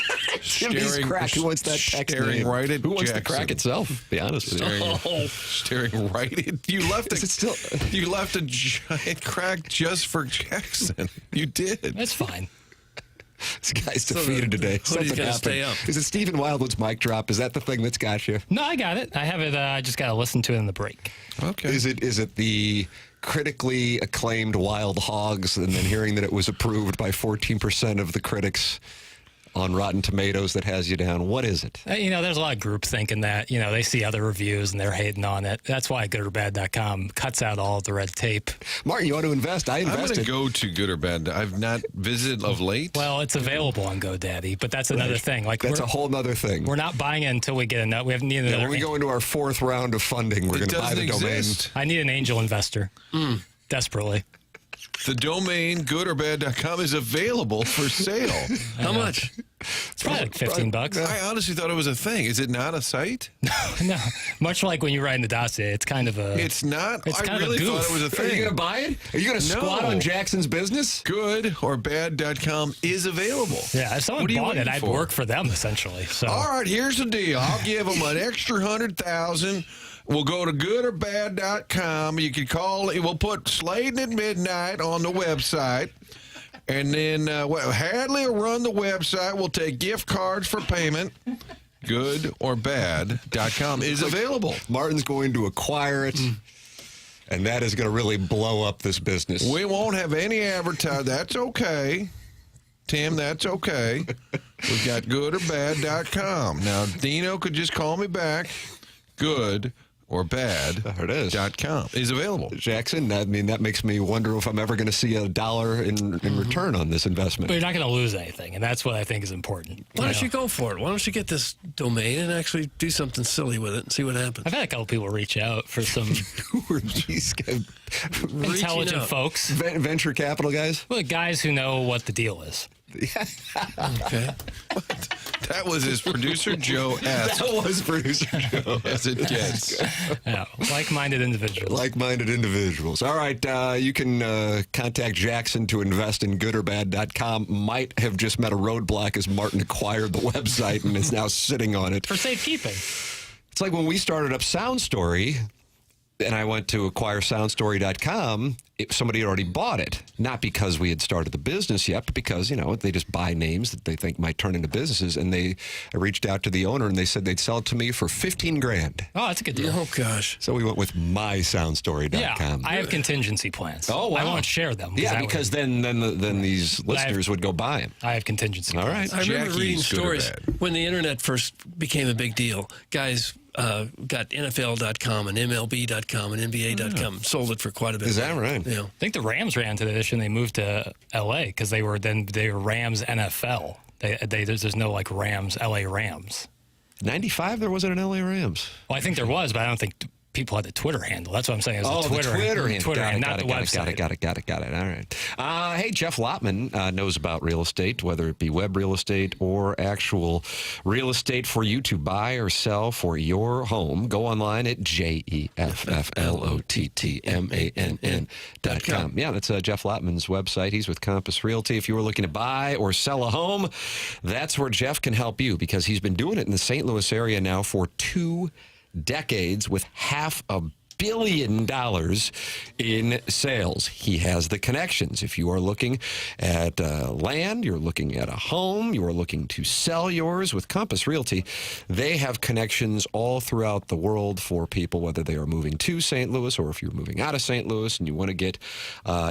Timmy's staring, crack. Who wants that text staring name? right at Who wants Jackson. the crack itself? Be honest with you. Staring right at you. Left Is it still? you left a giant crack just for Jackson. You did. That's fine. This guy's So defeated the today. hoodie's Something gonna happened. stay up. Is it Stephen Wildwood's mic drop? Is that the thing that's got you? No, I got it. I have it. I just got to listen to it in the break. Okay. Is it the critically acclaimed Wild Hogs and then hearing that it was approved by 14% of the critics on Rotten Tomatoes that has you down? What is it? There's a lot of groups thinking that, they see other reviews and they're hating on it. That's why goodorbad.com cuts out all of the red tape. Martin, you ought to invest. I I'm going invested. to go to Good or Bad. I've not visited of late. Well, it's available on GoDaddy, but that's another thing. Like That's a whole nother thing. We're not buying it until we get enough. We need another. When we go into our fourth round of funding, we're going to buy the domain. I need an angel investor desperately. The domain goodorbad.com is available for sale. How much? It's probably like $15. I honestly thought it was a thing. Is it not a site? No, much like when you write in the dossier, it's kind of a. It's not. It's I kind of a really goof. thought it was a Are thing. you going to buy it? Are you going to squat on Jackson's business? Goodorbad.com is available. Yeah, if someone What are you bought it, waiting I'd for? work for them essentially. So. All right, here's the deal. I'll give them an extra $100,000. We'll go to goodorbad.com. You can call. We'll put Sladen at Midnight on the website. And then Hadley will run the website. We'll take gift cards for payment. Goodorbad.com is available. Martin's going to acquire it, and that is going to really blow up this business. We won't have any advertising. That's okay. Tim, that's okay. We've got goodorbad.com. Now, Dino could just call me back. Goodorbad.com is available. Jackson, I mean, that makes me wonder if I'm ever going to see $1 in return on this investment. But you're not going to lose anything, and that's what I think is important. Why don't you go for it? Why don't you get this domain and actually do something silly with it and see what happens? I've had a couple people reach out for some Who are these guys? intelligent folks. Venture capital guys? Well, guys who know what the deal is. Okay. That was his producer Joe S. That was producer Joe. As it gets. Yeah, like-minded individuals. Like-minded individuals. All right, you can contact Jackson to invest in goodorbad.com. Might have just met a roadblock as Martin acquired the website and is now sitting on it. For safekeeping. It's like when we started up Sound Story, and I went to acquire soundstory.com, somebody had already bought it. Not because we had started the business yet, but because, they just buy names that they think might turn into businesses. And I reached out to the owner, and they said they'd sell it to me for $15,000. Oh, that's a good deal. Oh, gosh. So we went with mysoundstory.com. Yeah, I have contingency plans. Oh, wow. I won't share them. Yeah, because then these listeners would go buy them. I have contingency All plans. right. I remember Jackie's reading good or stories bad? when the internet first became a big deal. Guys got NFL.com and MLB.com and NBA.com, sold it for quite a bit. Is that right? Yeah. I think the Rams ran to this and they moved to L.A. because they were Rams NFL. There's no like Rams, L.A. Rams. 95, there wasn't an LA Rams. Well, I think there was, but I don't think people had the Twitter handle. That's what I'm saying. Oh, the Twitter handle. Not the website. Got it. All right. Hey, Jeff Lotman knows about real estate, whether it be web real estate or actual real estate for you to buy or sell for your home. Go online at JEFFLOTTMANN.com. Yeah, that's Jeff Lotman's website. He's with Compass Realty. If you were looking to buy or sell a home, that's where Jeff can help you because he's been doing it in the St. Louis area now for 2 decades with $500 million in sales. He has the connections. If you are looking at land, you're looking at a home, you are looking to sell yours with Compass Realty, they have connections all throughout the world for people, whether they are moving to St. Louis or if you're moving out of St. Louis and you want to get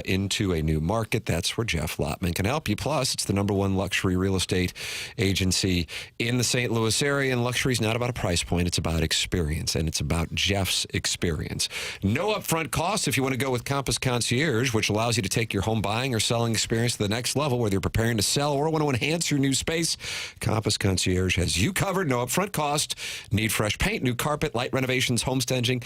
into a new market, that's where Jeff Lotman can help you. Plus, it's the #1 luxury real estate agency in the St. Louis area, and luxury is not about a price point, it's about experience, and it's about Jeff's experience. No upfront costs if you want to go with Compass Concierge, which allows you to take your home buying or selling experience to the next level, whether you're preparing to sell or want to enhance your new space. Compass Concierge has you covered. No upfront cost. Need fresh paint, new carpet, light renovations, home staging.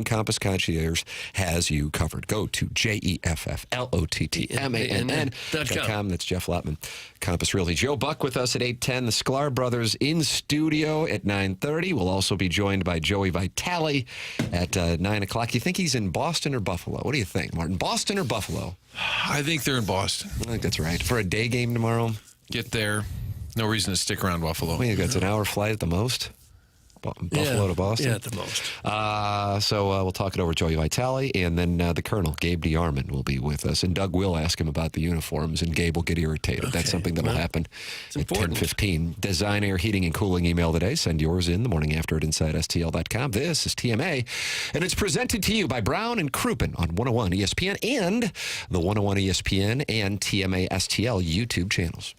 Compass Concierge has you covered. Go to JEFFLOTTMANN.com. That's Jeff Lotman, Compass Realty. Joe Buck with us at 8:10. The Sklar Brothers in studio at 9:30. We'll also be joined by Joey Vitali at 9 o'clock. You think he's in Boston or Buffalo? What do you think, Martin? Boston or Buffalo? I think they're in Boston. I think that's right. For a day game tomorrow? Get there. No reason to stick around Buffalo. I think that's an hour flight at the most. Buffalo to Boston? Yeah, at the most. So we'll talk it over with Joey Vitali, and then the Colonel, Gabe DeArman, will be with us. And Doug will ask him about the uniforms, and Gabe will get irritated. Okay. That's something that will happen at 10:15. Design, Air, Heating, and Cooling email today. Send yours in the morning after at InsideSTL.com. This is TMA, and it's presented to you by Brown and Crouppen on 101 ESPN and the 101 ESPN and TMA STL YouTube channels.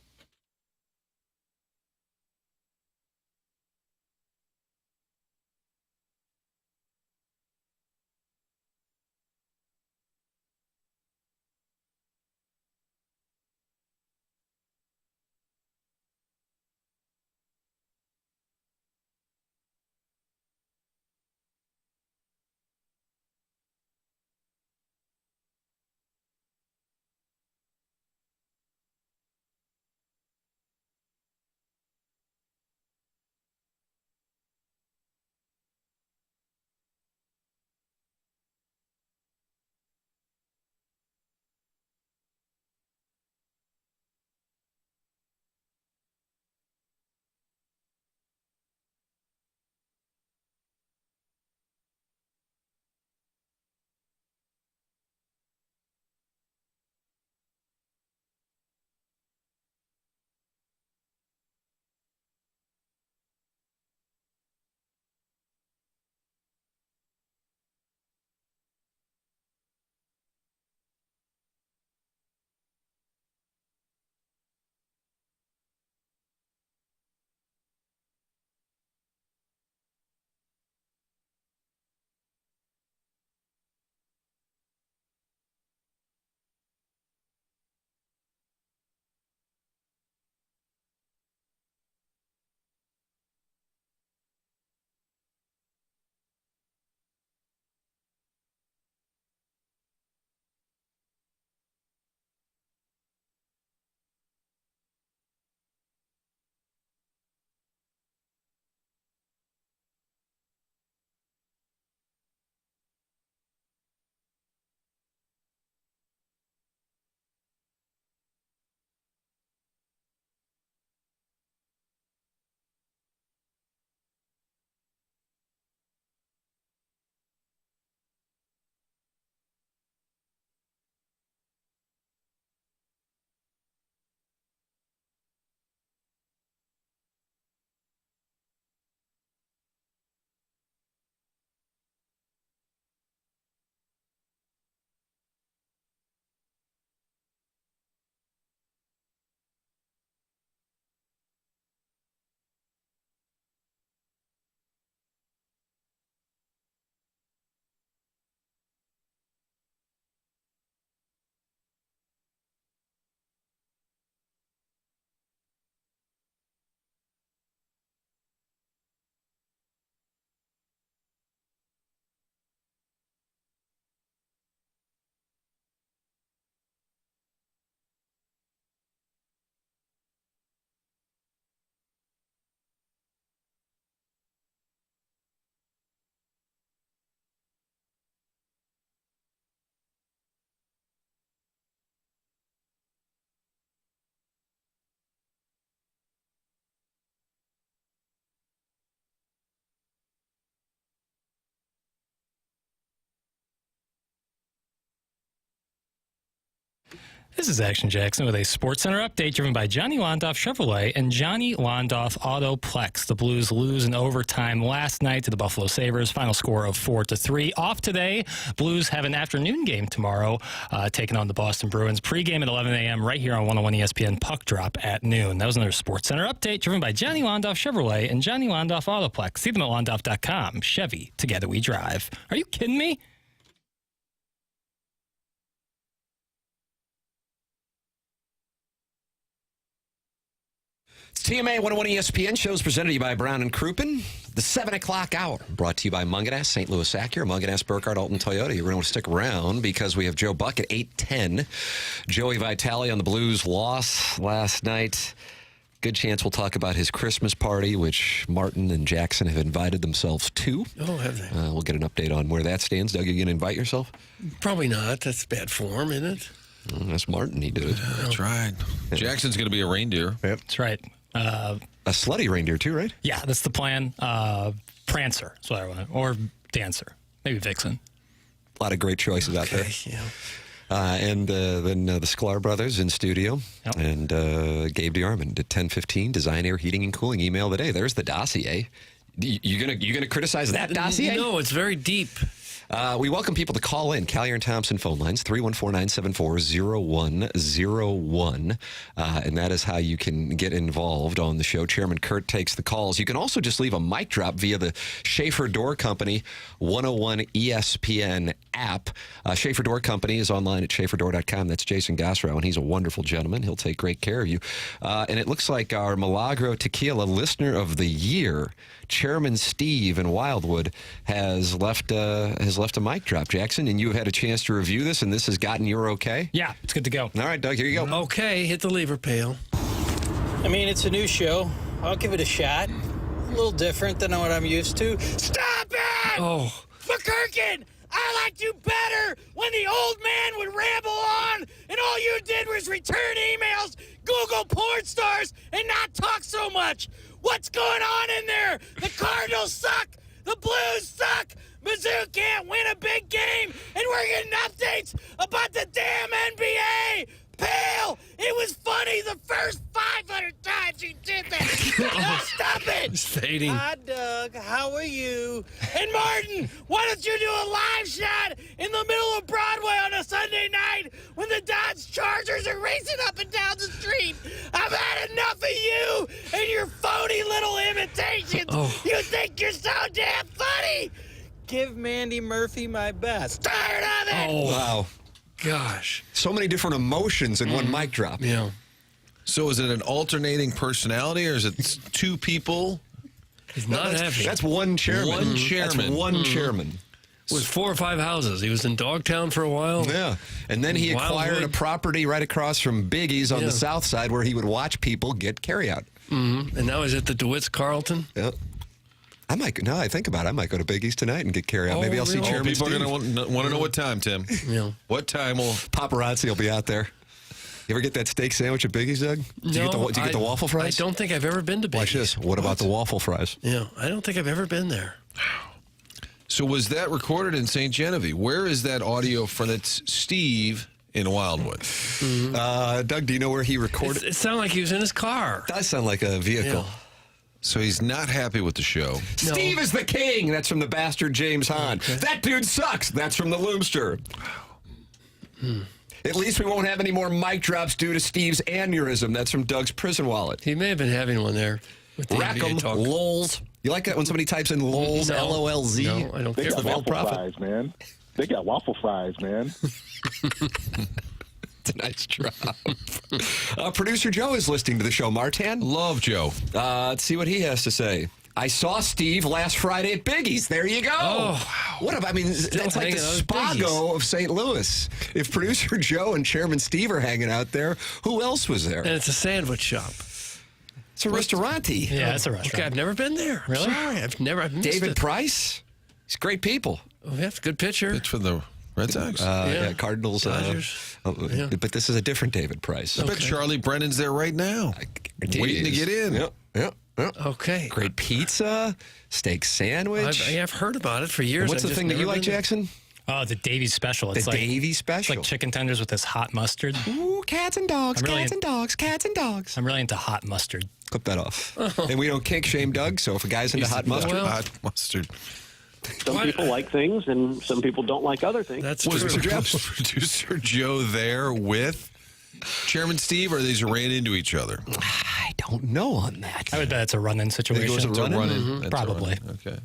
This is Action Jackson with a Sports Center update driven by Johnny Londoff Chevrolet and Johnny Londoff Autoplex. The Blues lose in overtime last night to the Buffalo Sabres. Final score of 4-3. Off today. Blues have an afternoon game tomorrow, taking on the Boston Bruins. Pre-game at 11 a.m. right here on 101 ESPN. Puck drop at noon. That was another Sports Center update driven by Johnny Londoff Chevrolet and Johnny Londoff Autoplex. See them at londoff.com. Chevy, together we drive. Are you kidding me? It's TMA 101 ESPN shows presented to you by Brown and Crouppen. The 7 o'clock hour brought to you by Munganess, St. Louis Acura, Munganess, Burkhardt, Alton Toyota. You're going to stick around because we have Joe Buck at 8:10. Joey Vitali on the Blues loss last night. Good chance we'll talk about his Christmas party, which Martin and Jackson have invited themselves to. Oh, have they? We'll get an update on where that stands. Doug, you going to invite yourself? Probably not. That's bad form, isn't it? That's Martin. He did it. That's right. Jackson's going to be a reindeer. Yep. That's right. A slutty reindeer, too, right? Yeah, that's the plan. Prancer, that's what I want. Or Dancer. Maybe Vixen. A lot of great choices out there. Yeah. And then the Sklar Brothers in studio. Yep. And Gabe DeArman at 10:15, Design, Air, Heating, and Cooling. Email today. There's the dossier. You gonna criticize that dossier? No, it's very deep. We welcome people to call in. Callier and Thompson phone lines, 314-974-0101. And that is how you can get involved on the show. Chairman Kurt takes the calls. You can also just leave a mic drop via the Schaefer Door Company 101 ESPN app. Schaefer Door Company is online at schaeferdoor.com. That's Jason Gosrow, and he's a wonderful gentleman. He'll take great care of you. And it looks like our Milagro Tequila Listener of the Year, Chairman Steve in Wildwood, has left a mic drop, Jackson, and you've had a chance to review this, and this has gotten your okay? Yeah, it's good to go. All right, Doug, here you go. Okay, hit the lever pail. I mean, it's a new show. I'll give it a shot. A little different than what I'm used to. Stop it! Oh. McKernan! I liked you better when the old man would ramble on and all you did was return emails, Google porn stars, and not talk so much. What's going on in there? The Cardinals suck. The Blues suck. Mizzou can't win a big game, and we're getting updates about the damn NBA. Pale! It was funny the first 500 times you did that. Now stop it! It's fading. Hi, Doug. How are you? And Martin, why don't you do a live shot in the middle of Broadway on a Sunday night when the Dodge Chargers are racing up and down the street? I've had enough of you and your phony little imitations. Oh. You think you're so damn funny? Give Mandy Murphy my best. Tired of it! Oh, wow. Gosh. So many different emotions in one mic drop. Yeah. So is it an alternating personality, or is it two people? He's not happy. That's one chairman. One chairman. That's one chairman. It was 4 or 5 houses. He was in Dogtown for a while. Yeah. And then he acquired Wildwood. a property right across from Biggie's on the south side where he would watch people get carryout. Mm-hmm. And now he's at the DeWitt's Carlton. Yep. Now I think about it, I might go to Biggie's tonight and get carryout. Maybe I'll see Chairman People Steve. are going to want to know what time, Tim. Yeah. What time will... Paparazzi will be out there. You ever get that steak sandwich at Biggie's, Doug? Did you get the waffle fries? I don't think I've ever been to Biggie's. Watch this. What about the waffle fries? Yeah, I don't think I've ever been there. So was that recorded in St. Genevieve? Where is that audio from? It's Steve in Wildwood. Mm-hmm. Doug, do you know where he recorded? It sounded like he was in his car. It does sound like a vehicle. Yeah. So he's not happy with the show. No. Steve is the king. That's from the bastard James Hahn. Okay. That dude sucks. That's from the Loomster. At least we won't have any more mic drops due to Steve's aneurysm. That's from Doug's prison wallet. He may have been having one there. Rackham, lols. You like that when somebody types in lols, No. L-O-L-Z? No, I don't They care. got waffle fries, man. They got waffle fries, man. It's a nice drop. Producer Joe is listening to the show. Martin? Love Joe. Let's see what he has to say. I saw Steve last Friday at Biggie's. There you go. Oh, what about? I mean, that's like the Spago of St. Louis. If producer Joe and Chairman Steve are hanging out there, who else was there? And it's a sandwich shop. It's a restaurant-y. Yeah, it's a restaurant. Okay, I've never been there. Really? Sorry, I've missed David it. Price? He's great people. Oh, that's a good picture. It's for the Red Sox. Yeah, Cardinals. Dodgers. But this is a different David Price. I bet Charlie Brennan's there right now. Waiting to get in. Yep. Okay. Great pizza, steak sandwich. I've heard about it for years. And what's the thing that you like, Jackson? Oh, the Davies special. It's the Davies special. It's like chicken tenders with this hot mustard. Ooh, cats and dogs, cats and dogs, cats and dogs. I'm really into hot mustard. Clip that off. And we don't kink shame Doug, so if a guy's into hot mustard, hot mustard. Some people like things, and some people don't like other things. That's Was true. producer Joe there with Chairman Steve, or they just ran into each other? I don't know on that. I would bet it's a run-in situation. It's a run-in? That's Probably. a run-in. Okay.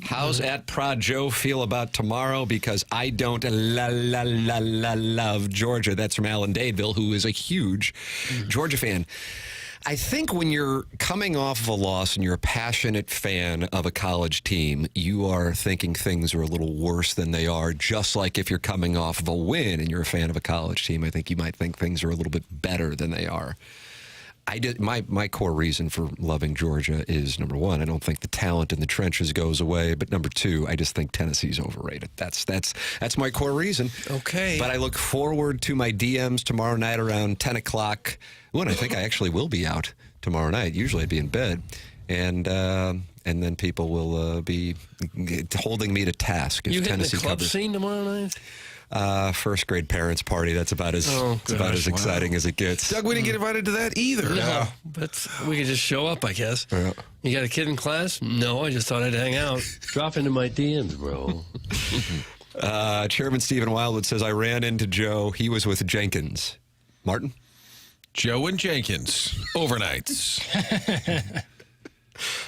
How's at Prod Joe feel about tomorrow? Because I don't love Georgia. That's from Alan Dadeville, who is a huge Georgia fan. I think when you're coming off of a loss and you're a passionate fan of a college team, you are thinking things are a little worse than they are, just like if you're coming off of a win and you're a fan of a college team. I think you might think things are a little bit better than they are. My core reason for loving Georgia is, number one, I don't think the talent in the trenches goes away, but number two, I just think Tennessee's overrated. That's my core reason. Okay. But I look forward to my DMs tomorrow night around 10 o'clock. Well, and I think I actually will be out tomorrow night. Usually I'd be in bed. And then people will be holding me to task if You hitting Tennessee the club covers. scene tomorrow night? First grade parents party. That's about as exciting as it gets. Doug, we didn't get invited to that either. No, but we could just show up, I guess. Yeah. You got a kid in class? No, I just thought I'd hang out. Drop into my DMs, bro. Chairman Stephen Wildwood says, I ran into Joe. He was with Jenkins. Martin? Joe and Jenkins, overnights.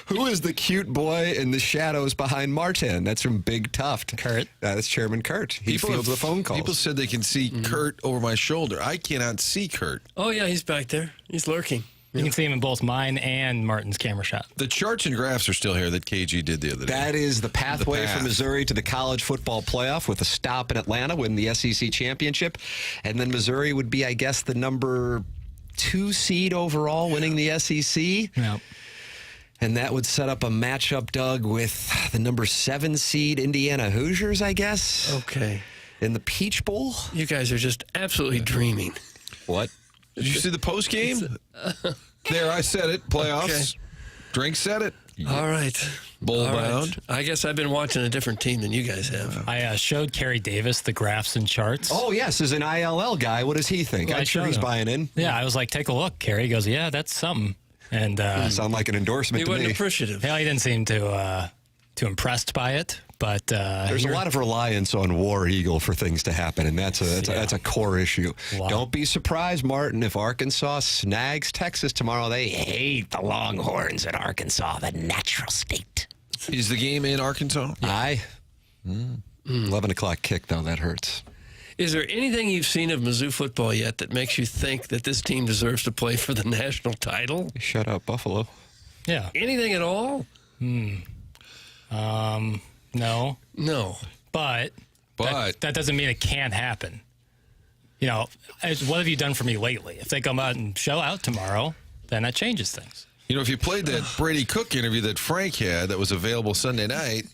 Who is the cute boy in the shadows behind Martin? That's from Big Tuft. Kurt. That's Chairman Kurt. He fields the phone calls. People said they can see Kurt over my shoulder. I cannot see Kurt. Oh, yeah, he's back there. He's lurking. You can see him in both mine and Martin's camera shot. The charts and graphs are still here that KG did the other day. That is the pathway The path. from Missouri to the college football playoff with a stop in Atlanta, win the SEC championship. And then Missouri would be, I guess, the number 2 seed overall, winning the SEC. Yeah. And that would set up a matchup, Doug, with the number 7 seed Indiana Hoosiers, I guess. Okay. In the Peach Bowl. You guys are just absolutely dreaming. What? Did you see the post game? There, I said it. Playoffs. Okay. Drink said it. All right. Bowl All bound. right. I guess I've been watching a different team than you guys have. I showed Kerry Davis the graphs and charts. Oh, yes, as an ILL guy, what does he think? Well, I'm sure he's buying in. Yeah, I was like, take a look, Kerry. He goes, yeah, that's something. And sound like an endorsement He to wasn't me. appreciative. Yeah, he didn't seem too impressed by it. But there's a lot of reliance on War Eagle for things to happen, and that's a core issue. Wow. Don't be surprised, Martin, if Arkansas snags Texas tomorrow. They hate the Longhorns at Arkansas, the natural state. Is the game in Arkansas? Aye. 11 o'clock kick, though. That hurts. Is there anything you've seen of Mizzou football yet that makes you think that this team deserves to play for the national title? Shut up, Buffalo. Yeah. Anything at all? No. No. But that doesn't mean it can't happen. You know, what have you done for me lately? If they come out and show out tomorrow, then that changes things. You know, if you played that Brady Cook interview that Frank had that was available Sunday night,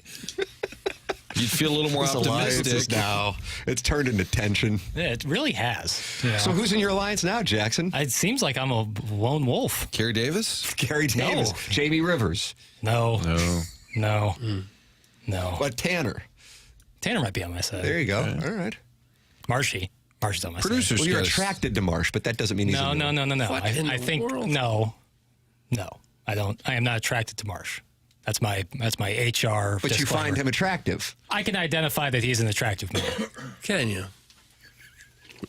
you'd feel a little more optimistic. Now it's turned into tension. Yeah, it really has. You know? So who's in your alliance now, Jackson? It seems like I'm a lone wolf. Kerry Davis? Kerry Davis. No. Jamie Rivers. No. But Tanner. Tanner might be on my side. There you go. All right. Marshy's on my Producers. Well, you're attracted to Marsh, but that doesn't mean he's side. No. What in I the think world? no, I don't. I am not attracted to Marsh. That's my HR. But you disclaimer. find him attractive. I can identify that he's an attractive man. Can you?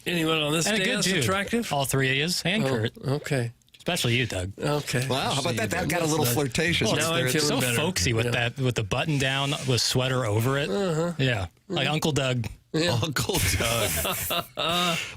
Anyone on this And a day good else dude. attractive? All three of yous and Kurt. Okay. Especially you, Doug. Okay. Wow, how about that? That got a little flirtatious. Well, Now I'm it's feeling so better. folksy with that, with the button down, with sweater over it. Yeah, like Uncle Doug. Uncle Doug.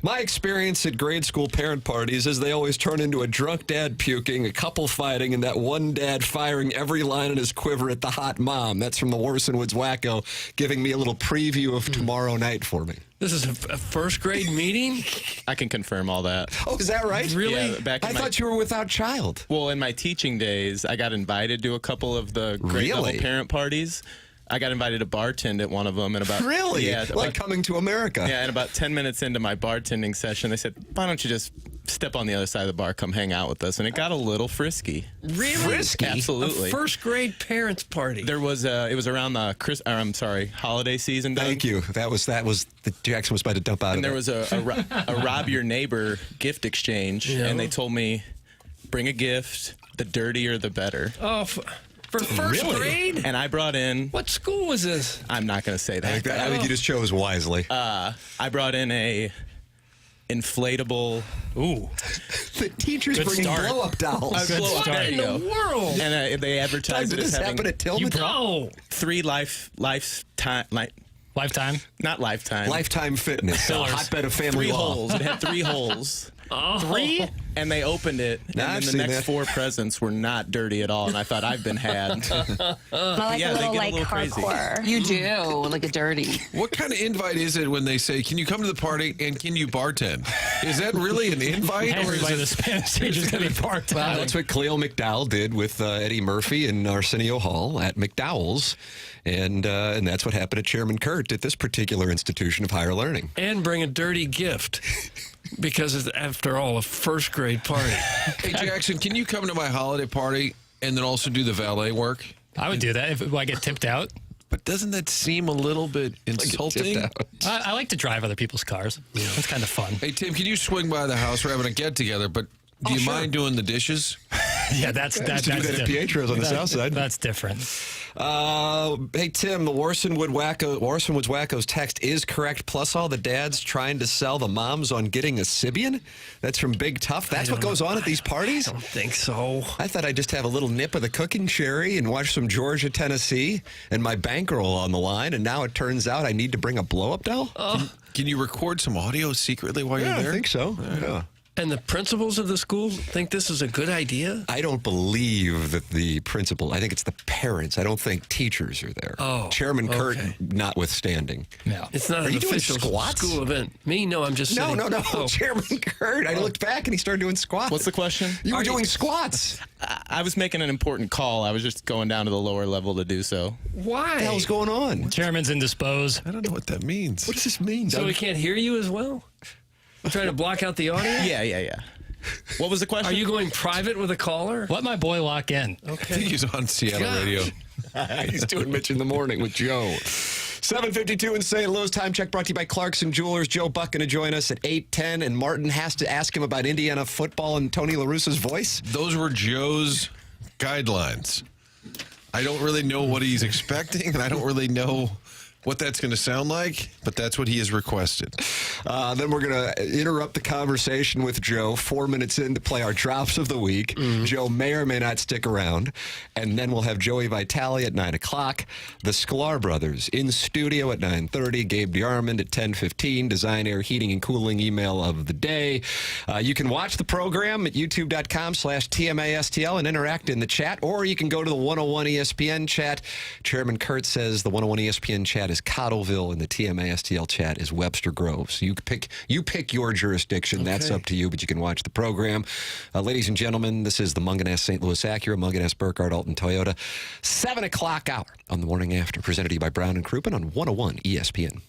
My experience at grade school parent parties is they always turn into a drunk dad puking, a couple fighting, and that one dad firing every line in his quiver at the hot mom. That's from the Warson Woods Wacko, giving me a little preview of tomorrow night for me. This is a first grade meeting? I can confirm all that. Oh, is that right? Really? Yeah, back in I thought you were without child. Well, in my teaching days, I got invited to a couple of the grade level Really? parent parties. I got invited to bartend at one of them, and about Really? yeah, Like coming to America. Yeah, and about 10 minutes into my bartending session, they said, "Why don't you just step on the other side of the bar, come hang out with us?" And it got a little frisky. Really? Frisky? Absolutely. A first grade parents party. There was it was around the holiday season. Doug. Thank you. That was the Jackson was about to dump out. And of there was a rob your neighbor gift exchange, and they told me, bring a gift. The dirtier, the better. Oh. For first grade? And I brought in... What school was this? I'm not going to say that. I think you just chose wisely. I brought in a inflatable... Ooh. The teacher's bringing blow-up dolls. Good start. What in the world? And they advertised it as having... Did this happen at Tillman? No. 3 lifetime... Lifetime? Not lifetime. Lifetime Fitness. A hotbed of family 3 law. holes. It had 3 holes. Oh. 3? And they opened it, and I've then the seen next that. 4 presents were not dirty at all, and I thought, I've been had. I like Yeah, a they little get a like little crazy. hardcore. You do, like a dirty. What kind of invite is it when they say, "Can you come to the party and can you bartend"? Is that really an invite, or is Everybody in the it? Spanish stage is going to be part time. Well, that's what Cleo McDowell did with Eddie Murphy and Arsenio Hall at McDowell's, and that's what happened at Chairman Kurt at this particular institution of higher learning. And bring a dirty gift. Because it's, after all, a first grade party. Hey, Jackson, can you come to my holiday party and then also do the valet work? I would do that if I get tipped out. But doesn't that seem a little bit insulting? I like to drive other people's cars. It's kind of fun. Hey, Tim, can you swing by the house? We're having a get-together, but do you mind doing the dishes? Yeah, that's at Pietro's on the south side. That's different. Hey, Tim, the Warsonwood Wackos text is correct, plus all the dads trying to sell the moms on getting a Sibian. That's from Big Tough. That's what goes on at these parties? I don't think so. I thought I'd just have a little nip of the cooking cherry and watch some Georgia, Tennessee, and my bankroll on the line, and now it turns out I need to bring a blow-up doll? Can you record some audio secretly while you're there? I think so. Yeah. And the principals of the school think this is a good idea? I don't believe that the principal, I think it's the parents. I don't think teachers are there. Oh, Chairman Kurt okay. notwithstanding. No. It's not Are an you doing official squats? school event. Me? No, I'm just sitting. No. Oh. Chairman Kurt. I looked back and he started doing squats. What's the question? You were doing squats. I was making an important call. I was just going down to the lower level to do so. Why? What the hell's going on? Chairman's indisposed. I don't know what that means. What does this mean? So Doug? we can't hear you as well? I'm trying to block out the audio? Yeah. What was the question? Are you going private with a caller? Let my boy lock in. I think he's on Seattle radio. He's doing Mitch in the Morning with Joe. 7:52 in St. Louis. Time check brought to you by Clarkson Jewelers. Joe Buck going to join us at 8:10, and Martin has to ask him about Indiana football and Tony La Russa's voice. Those were Joe's guidelines. I don't really know what he's expecting, and I don't really know what that's going to sound like, but that's what he has requested. Then we're going to interrupt the conversation with Joe 4 minutes in to play our drops of the week. Joe may or may not stick around. And then we'll have Joey Vitali at 9 o'clock. The Sklar Brothers in studio at 9:30. Gabe DeArman at 10:15. Design, Air, Heating, and Cooling email of the day. You can watch the program at youtube.com/TMASTL and interact in the chat, or you can go to the 101 ESPN chat. Chairman Kurt says the 101 ESPN chat is Cottleville and the TMASTL chat is Webster Groves. You pick your jurisdiction. Okay. That's up to you, but you can watch the program. Ladies and gentlemen, this is the Munganess St. Louis Acura, Munganess Burkhardt Alton Toyota. 7 o'clock hour on the Morning After, presented to you by Brown and Crouppen on 101 ESPN.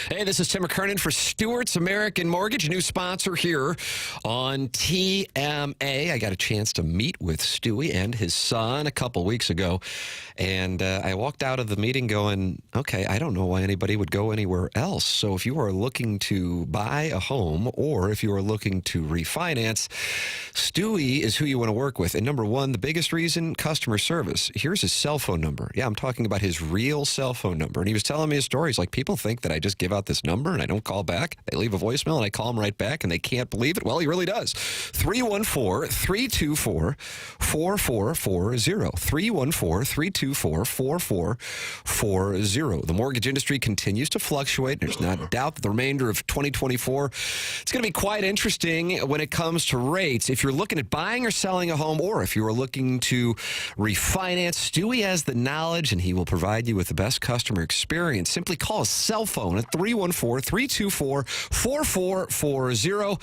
Hey, this is Tim McKernan for Stewart's American Mortgage, a new sponsor here on TMA. I got a chance to meet with Stewie and his son a couple weeks ago, and I walked out of the meeting going, okay, I don't know why anybody would go anywhere else. So if you are looking to buy a home or if you are looking to refinance, Stewie is who you want to work with. And number one, the biggest reason, customer service. Here's his cell phone number. Yeah, I'm talking about his real cell phone number. And he was telling me his stories. Like, people think that I just give out about this number and I don't call back. They leave a voicemail and I call them right back and they can't believe it. Well, he really does. 314-324-4440. 314-324-4440. The mortgage industry continues to fluctuate. There's not a doubt that the remainder of 2024, it's going to be quite interesting when it comes to rates. If you're looking at buying or selling a home, or if you are looking to refinance, Stewie has the knowledge and he will provide you with the best customer experience. Simply call his cell phone at 314-324-4440.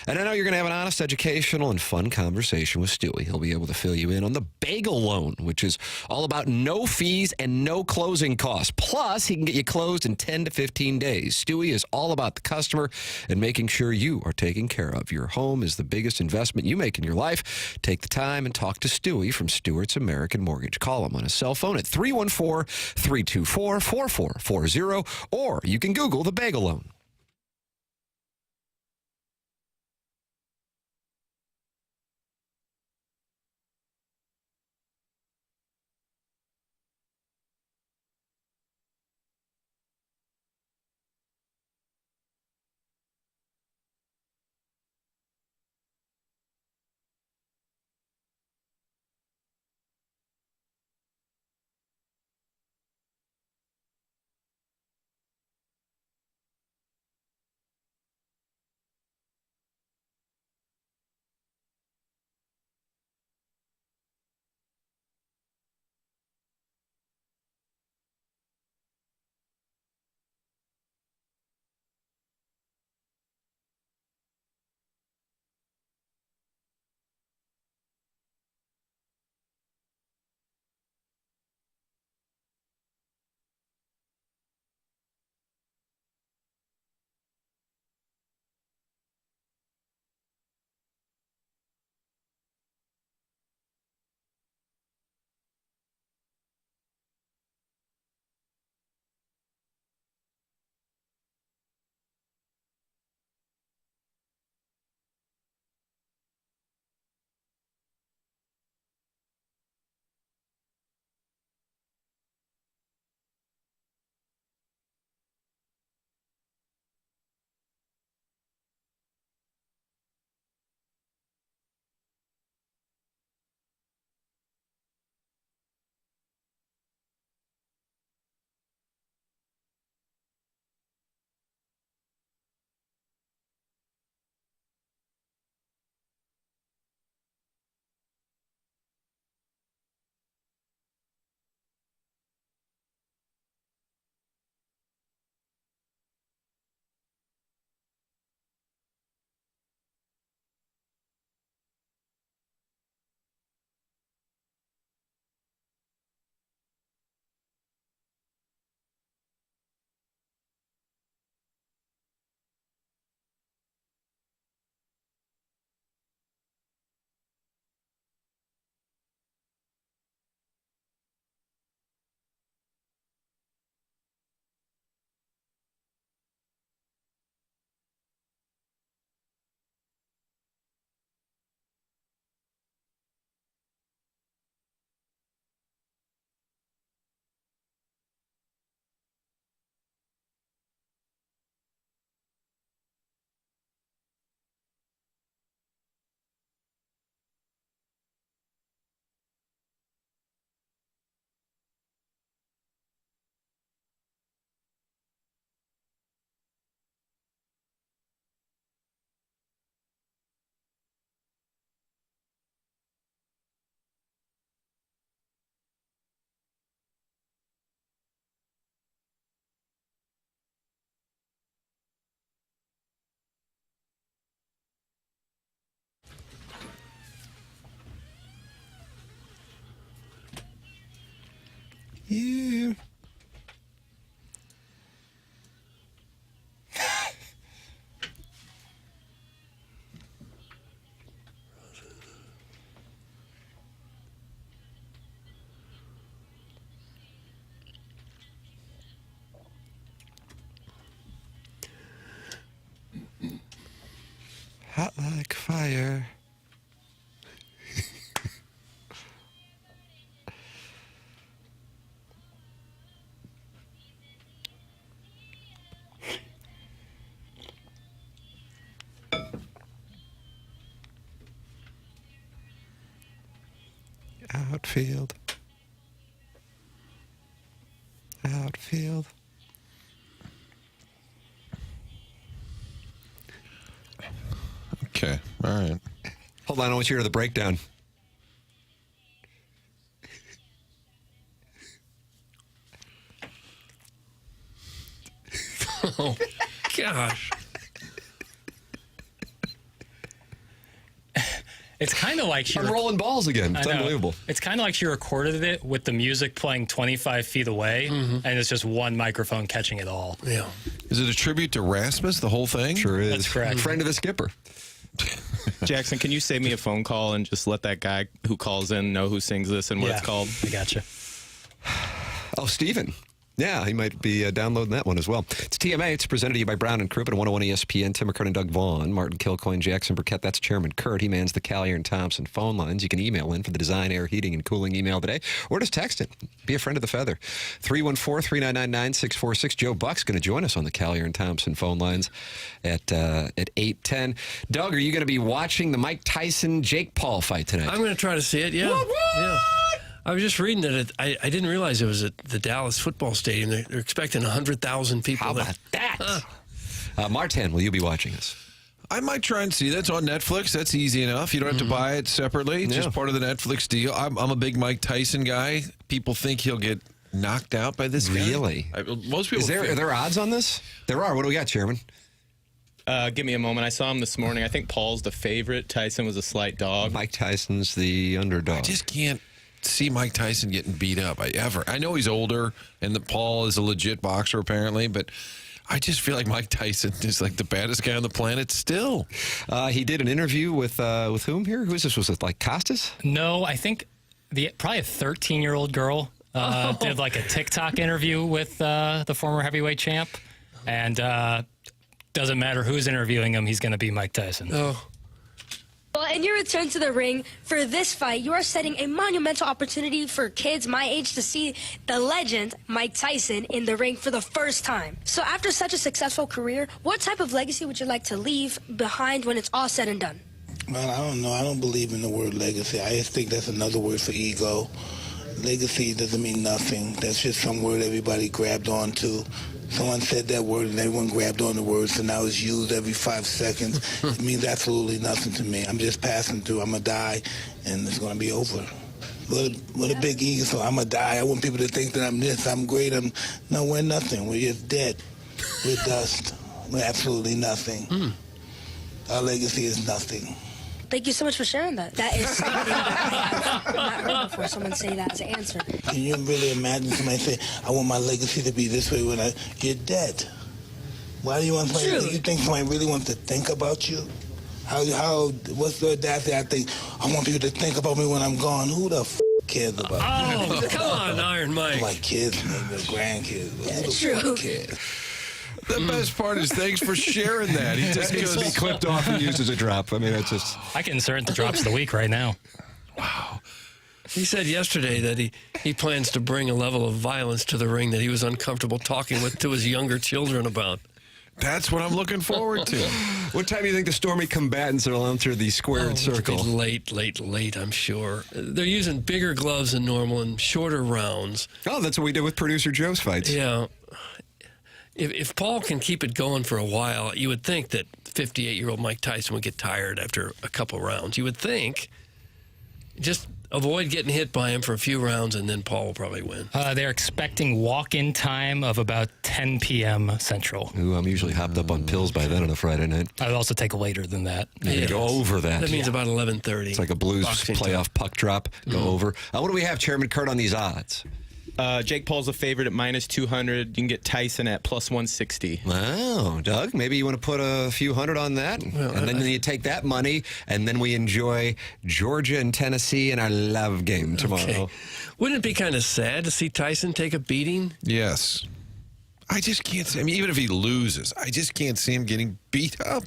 And I know you're going to have an honest, educational, and fun conversation with Stewie. He'll be able to fill you in on the bagel loan, which is all about no fees and no closing costs. Plus, he can get you closed in 10 to 15 days. Stewie is all about the customer and making sure you are taken care of. Your home is the biggest investment you make in your life. Take the time and talk to Stewie from Stewart's American Mortgage. Call him on his cell phone at 314-324-4440, or you can Google the bagel loan. Yeah. Hot like fire. Outfield. Outfield. Okay. All right. Hold on. I want you to hear the breakdown. Oh, gosh. It's kind of like she I'm rolling balls again. It's unbelievable. It's kind of like she recorded it with the music playing 25 feet away, and it's just one microphone catching it all. Yeah. Is it a tribute to Rasmus, the whole thing? Sure is. That's correct. Friend of the skipper. Jackson, can you save me a phone call and just let that guy who calls in know who sings this and what it's called? I gotcha. Oh, Steven. Yeah, he might be downloading that one as well. It's TMA. It's presented to you by Brown and Crouppen at 101 ESPN. Tim McKernan, Doug Vaughn, Martin Kilcoyne, Jackson Burkett. That's Chairman Kurt. He mans the Callier and Thompson phone lines. You can email in for the design, air, heating, and cooling email today, or just text it. Be a friend of the feather. 314-399-9646. Joe Buck's going to join us on the Callier and Thompson phone lines at 8:10. Doug, are you going to be watching the Mike Tyson Jake Paul fight tonight? I'm going to try to see it. Yeah. What? Yeah. I was just reading that I didn't realize it was at the Dallas football stadium. They're expecting 100,000 people. How about that? Martin, will you be watching us? I might try and see that. It's on Netflix. That's easy enough. You don't have to buy it separately. It's just part of the Netflix deal. I'm a big Mike Tyson guy. People think he'll get knocked out by this guy. Really? Most people Are there odds on this? There are. What do we got, Chairman? Give me a moment. I saw him this morning. I think Paul's the favorite. Tyson was a slight dog. Mike Tyson's the underdog. I just can't see Mike Tyson getting beat up. I know he's older and that Paul is a legit boxer apparently, but I just feel like Mike Tyson is like the baddest guy on the planet still. He did an interview with whom here? Who is this? Was it like Costas? No, I think probably a 13-year-old girl did like a TikTok interview with the former heavyweight champ, and doesn't matter who's interviewing him, he's going to be Mike Tyson. Oh. Well, in your return to the ring for this fight, you are setting a monumental opportunity for kids my age to see the legend Mike Tyson in the ring for the first time. So after such a successful career, what type of legacy would you like to leave behind when it's all said and done? Well, I don't know. I don't believe in the word legacy. I just think that's another word for ego. Legacy doesn't mean nothing. That's just some word everybody grabbed onto. Someone said that word and everyone grabbed on the word, so now it's used every 5 seconds. It means absolutely nothing to me. I'm just passing through. I'm going to die, and it's going to be over. What a big ego. So I'm going to die. I want people to think that I'm this, I'm great. No, we're nothing. We're just dead. We're dust. We're absolutely nothing. Our legacy is nothing. Thank you so much for sharing that. That is something that I have not heard before someone say that as an answer. Can you really imagine somebody say, I want my legacy to be this way when you're dead? Why do you want somebody, you think somebody really wants to think about you? What's the audacity? I think, I want people to think about me when I'm gone. Who the cares about me? Oh, come on, Iron Mike. My kids, maybe grandkids. Who cares? The best part is thanks for sharing that. He just needs to be clipped off and used as a drop. I mean, it's just... I can insert the drops of the week right now. Wow. He said yesterday that he plans to bring a level of violence to the ring that he was uncomfortable talking to his younger children about. That's what I'm looking forward to. What time do you think the stormy combatants will enter the squared circle? Late, I'm sure. They're using bigger gloves than normal and shorter rounds. Oh, that's what we did with producer Joe's fights. Yeah. If Paul can keep it going for a while, you would think that 58-year-old Mike Tyson would get tired after a couple rounds. You would think. Just avoid getting hit by him for a few rounds, and then Paul will probably win. They're expecting walk-in time of about 10 p.m. Central. Ooh, I'm usually hopped up on pills by then on a Friday night. I would also take later than that. You go over that. That means about 11:30. It's like a Blues playoff puck drop. Go over. What do we have, Chairman Kurt, on these odds? Jake Paul's a favorite at -200. You can get Tyson at +160. Wow, Doug, maybe you want to put a few hundred on that? Well, and then you take that money, and then we enjoy Georgia and Tennessee in our love game tomorrow. Okay. Wouldn't it be kind of sad to see Tyson take a beating? Yes. I just can't see. I mean, even if he loses, I just can't see him getting beat up.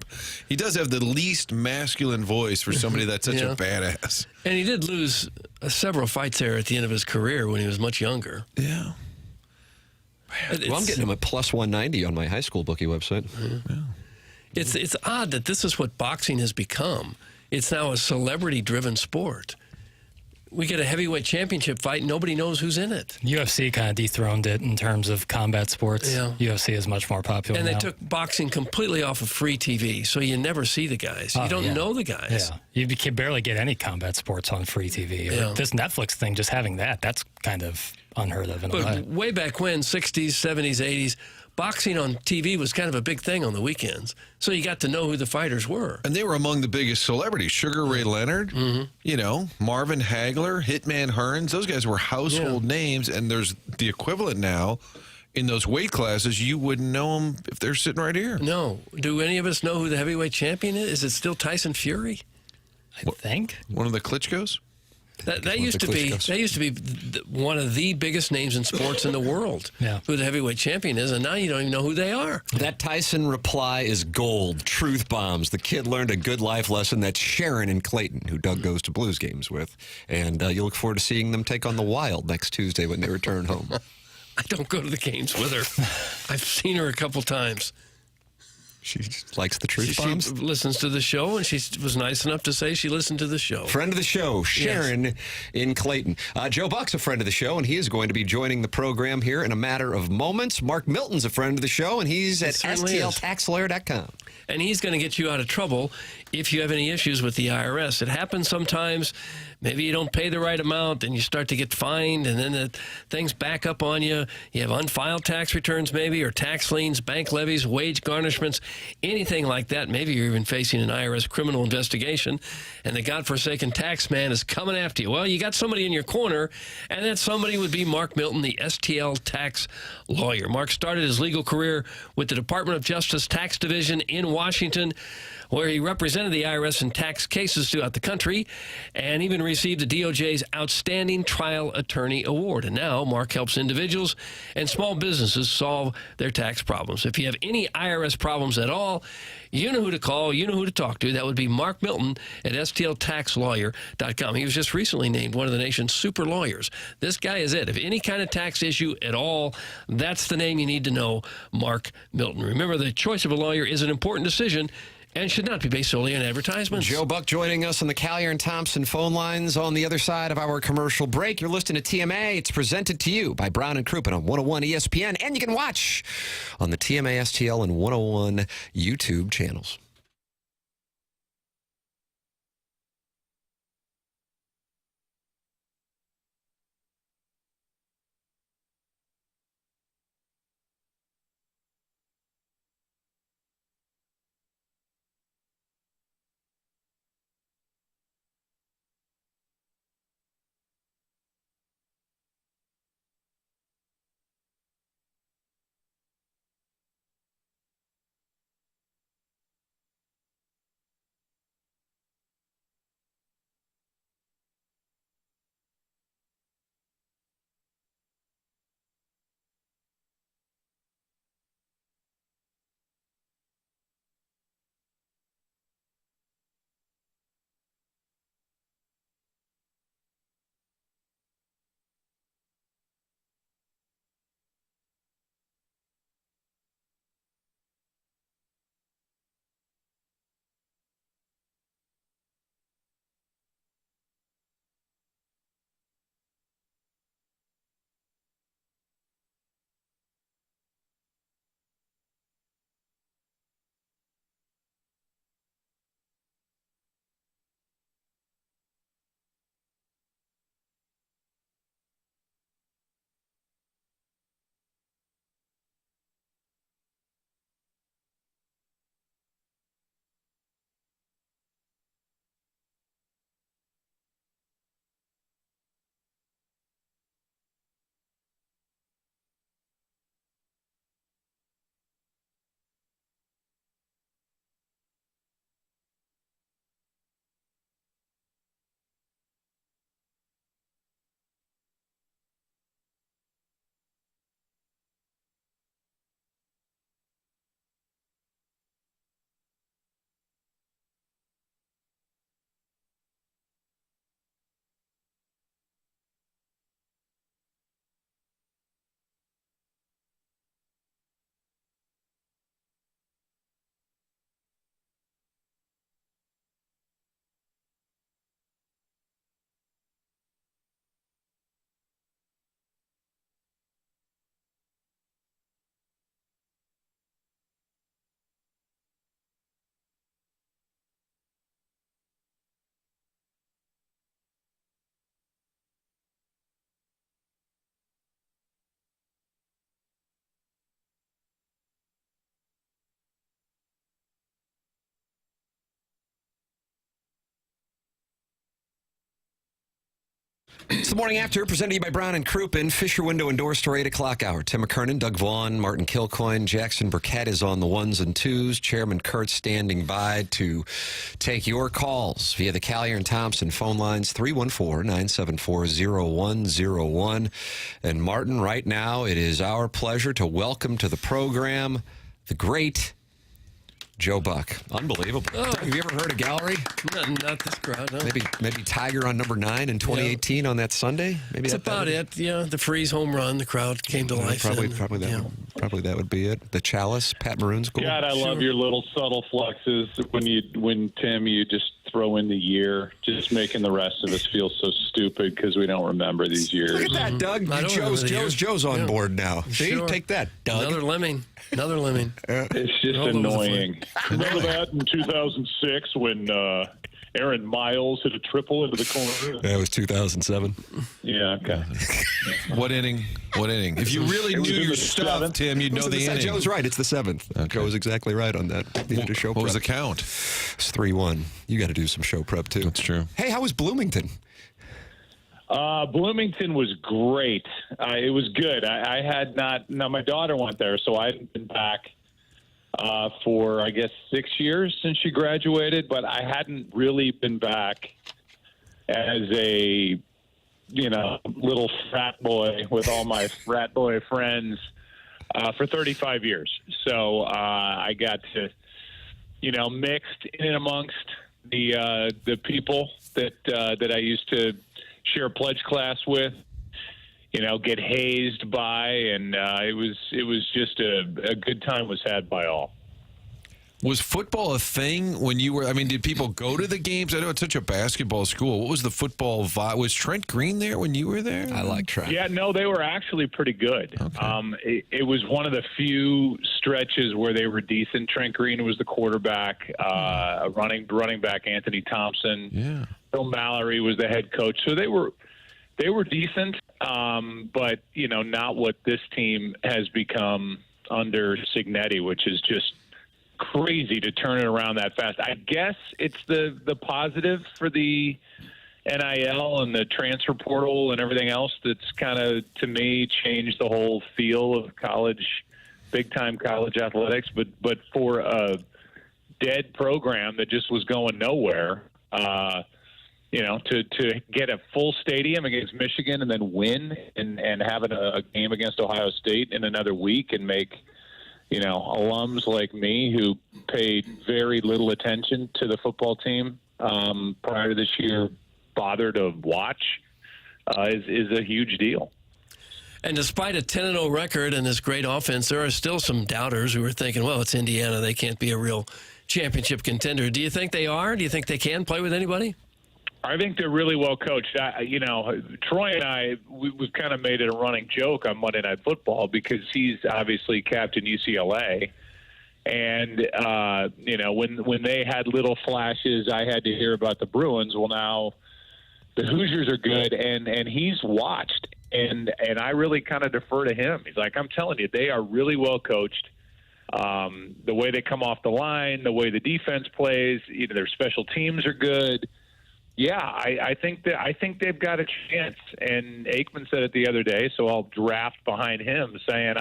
He does have the least masculine voice for somebody that's such a badass. And he did lose several fights there at the end of his career when he was much younger. Yeah. Well, I'm getting him at +190 on my high school bookie website. Yeah. It's odd that this is what boxing has become. It's now a celebrity-driven sport. we get a heavyweight championship fight, nobody knows who's in it. UFC kind of dethroned it in terms of combat sports. Yeah. UFC is much more popular And now. they took boxing completely off of free TV, so you never see the guys. You don't know the guys. Yeah, you can barely get any combat sports on free TV. Yeah. This Netflix thing, just having that's kind of unheard of in a way. But way back when, 60s, 70s, 80s, boxing on TV was kind of a big thing on the weekends. So you got to know who the fighters were. And they were among the biggest celebrities. Sugar Ray Leonard, Marvin Hagler, Hitman Hearns. Those guys were household names. And there's the equivalent now in those weight classes. You wouldn't know them if they're sitting right here. No. Do any of us know who the heavyweight champion is? Is it still Tyson Fury? I think. One of the Klitschkos? That used to be one of the biggest names in sports in the world. Yeah. Who the heavyweight champion is, and now you don't even know who they are. That Tyson reply is gold. Truth bombs. The kid learned a good life lesson. That's Sharon in Clayton, who Doug goes to Blues games with, and you look forward to seeing them take on the Wild next Tuesday when they return home. I don't go to the games with her. I've seen her a couple times. She likes the truth bombs. She listens to the show, and she was nice enough to say she listened to the show. Friend of the show, Sharon in Clayton. Joe Buck's a friend of the show, and he is going to be joining the program here in a matter of moments. Mark Milton's a friend of the show, and he's at STLTaxLawyer.com. And he's going to get you out of trouble if you have any issues with the IRS. It happens sometimes. Maybe you don't pay the right amount, and you start to get fined, and then things back up on you. You have unfiled tax returns maybe, or tax liens, bank levies, wage garnishments, anything like that. Maybe you're even facing an IRS criminal investigation, and the godforsaken tax man is coming after you. Well, you got somebody in your corner, and that somebody would be Mark Milton, the STL tax lawyer. Mark started his legal career with the Department of Justice Tax Division in Washington, where he represented the IRS in tax cases throughout the country and even received the DOJ's Outstanding Trial Attorney Award. And now Mark helps individuals and small businesses solve their tax problems. If you have any IRS problems at all, you know who to call, you know who to talk to. That would be Mark Milton at STLTaxLawyer.com. He was just recently named one of the nation's super lawyers. This guy is it. If any kind of tax issue at all, that's the name you need to know, Mark Milton. Remember, the choice of a lawyer is an important decision and should not be based solely on advertisements. Joe Buck joining us on the Collier and Thompson phone lines on the other side of our commercial break. You're listening to TMA. It's presented to you by Brown and Crouppen on 101 ESPN, and you can watch on the TMA, STL, and 101 YouTube channels. It's the Morning After, presented to you by Brown and Crouppen. Fisher Window and Door Store, 8 o'clock hour. Tim McKernan, Doug Vaughn, Martin Kilcoyne, Jackson Burkett is on the ones and twos. Chairman Kurt standing by to take your calls via the Callier and Thompson phone lines, 314-974-0101. And Martin, right now, it is our pleasure to welcome to the program the great Joe Buck. Unbelievable. Oh. Have you ever heard a gallery? Not this crowd, no. Maybe Tiger on number 9 in 2018 on that Sunday? Maybe that's about it. Yeah, the Freeze home run, the crowd came to life. Probably that would be it. The Chalice, Pat Maroon's goal. God, I love your little subtle flexes when Tim, you just throw in the year, just making the rest of us feel so stupid because we don't remember these years. Look at that, Doug. Joe's on board now. See, sure. Take that, Doug. Another lemming. It's just annoying. Remember that in 2006 when Aaron Miles hit a triple into the corner? That was 2007. Yeah, okay. What inning? If you really knew your stuff, Tim, you'd know the inning. Joe's right. It's the 7th. Okay. Joe was exactly right on that. What was the count? It's 3-1. You got to do some show prep, too. That's true. Hey, how was Bloomington? Bloomington was great. It was good. I had not. Now, my daughter went there, so I hadn't been back for, I guess, 6 years since she graduated, but I hadn't really been back as a, little frat boy with all my frat boy friends for 35 years. So I got to, mixed in and amongst the people that I used to share pledge class with, get hazed by, and it was just a good time was had by all. Was football a thing when you were? I mean, did people go to the games? I know it's such a basketball school. What was the football vibe? Was Trent Green there when you were there? I like Trent. Yeah, no, they were actually pretty good. Okay. It was one of the few stretches where they were decent. Trent Green was the quarterback. Running back Anthony Thompson. Yeah. Bill Mallory was the head coach. So they were decent, but not what this team has become under Signetti, which is just crazy to turn it around that fast. I guess it's the positive for the NIL and the transfer portal and everything else that's kind of, to me, changed the whole feel of college, big-time college athletics. But for a dead program that just was going nowhere, to get a full stadium against Michigan and then win and have a game against Ohio State in another week and make, alums like me who paid very little attention to the football team prior to this year bother to watch is a huge deal. And despite a 10-0 record and this great offense, there are still some doubters who are thinking, well, it's Indiana. They can't be a real championship contender. Do you think they are? Do you think they can play with anybody? I think they're really well coached. Troy and I, we've kind of made it a running joke on Monday Night Football because he's obviously captain UCLA. And, when they had little flashes, I had to hear about the Bruins. Well, now the Hoosiers are good, and he's watched. And I really kind of defer to him. He's like, I'm telling you, they are really well coached. The way they come off the line, the way the defense plays, their special teams are good. Yeah, I think they've got a chance. And Aikman said it the other day, so I'll draft behind him, saying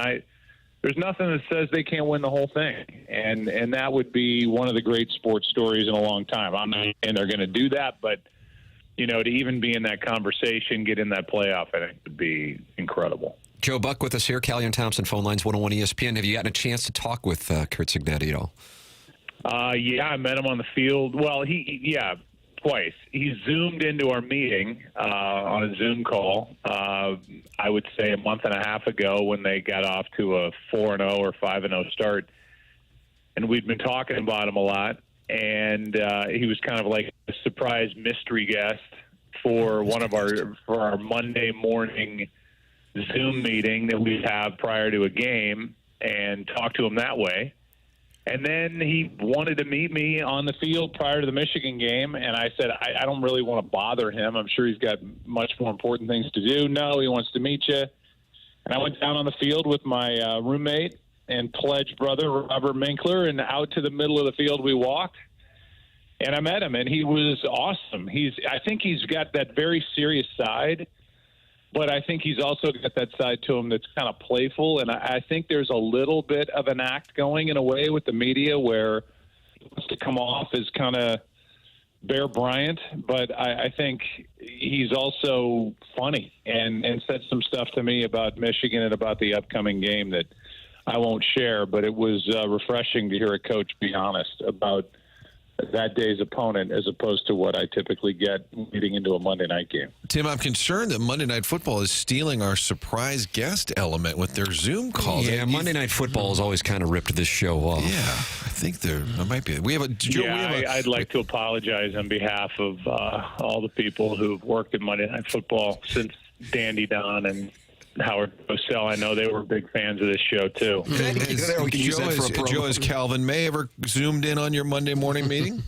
there's nothing that says they can't win the whole thing, and that would be one of the great sports stories in a long time. I'm not saying they're going to do that, but to even be in that conversation, get in that playoff, I think would be incredible. Joe Buck with us here, Callier and Thompson phone lines 101 ESPN. Have you gotten a chance to talk with Kurt Signetti at all? Yeah, I met him on the field. Well, twice. He Zoomed into our meeting on a Zoom call, I would say a month and a half ago when they got off to a 4-0 or 5-0 start. And we'd been talking about him a lot. And he was kind of like a surprise mystery guest for our Monday morning Zoom meeting that we have prior to a game, and talk to him that way. And then he wanted to meet me on the field prior to the Michigan game, and I said, I don't really want to bother him. I'm sure he's got much more important things to do. No, he wants to meet you. And I went down on the field with my roommate and pledge brother, Robert Minkler, and out to the middle of the field we walked. And I met him, and he was awesome. I think he's got that very serious side but I think he's also got that side to him that's kind of playful, and I think there's a little bit of an act going in a way with the media where he wants to come off as kind of Bear Bryant, but I think he's also funny and said some stuff to me about Michigan and about the upcoming game that I won't share, but it was refreshing to hear a coach be honest about that day's opponent as opposed to what I typically get leading into a Monday night game. Tim, I'm concerned that Monday Night Football is stealing our surprise guest element with their Zoom calls. Yeah, Monday Night Football has always kind of ripped this show off. Yeah, I think there might be. We have a. Joe, I'd like to apologize on behalf of all the people who've worked at Monday Night Football since Dandy Don and Howard Cosell. I know they were big fans of this show, too. Joe, has Calvin May ever zoomed in on your Monday morning meeting?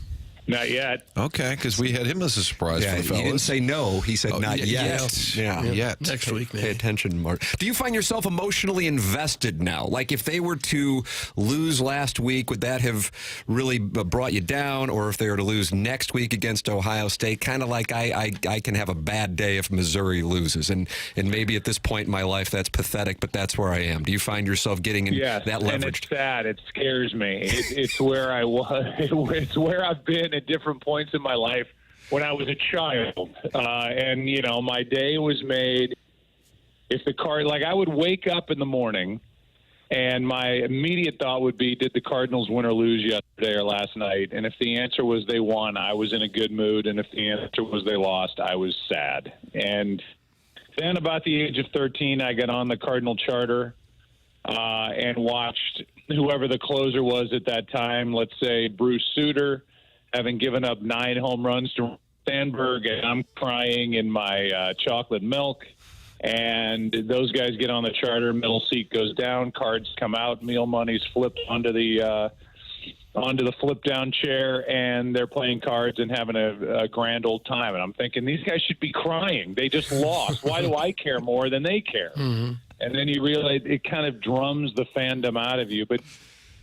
Not yet. Okay, because we had him as a surprise for the fellas. He didn't say no. He said not yet. Yeah, yet. Next week, Pay attention, Mark. Do you find yourself emotionally invested now? Like if they were to lose last week, would that have really brought you down? Or if they were to lose next week against Ohio State, kind of like I can have a bad day if Missouri loses. And maybe at this point in my life, that's pathetic, but that's where I am. Do you find yourself getting in that leverage? And it's sad. It scares me. It's where I was. It's where I've been at different points in my life when I was a child. And, you know, my day was made if the I would wake up in the morning and my immediate thought would be, did the Cardinals win or lose yesterday or last night? And if the answer was they won, I was in a good mood. And if the answer was they lost, I was sad. And then about the age of 13, I got on the Cardinal charter and watched whoever the closer was at that time, let's say Bruce Sutter, having given up 9 home runs to Sandberg, and I'm crying in my chocolate milk. And those guys get on the charter, middle seat goes down, cards come out, meal money's flipped onto the flip down chair, and they're playing cards and having a grand old time. And I'm thinking, these guys should be crying. They just lost. Why do I care more than they care? Mm-hmm. And then you realize it kind of drums the fandom out of you. But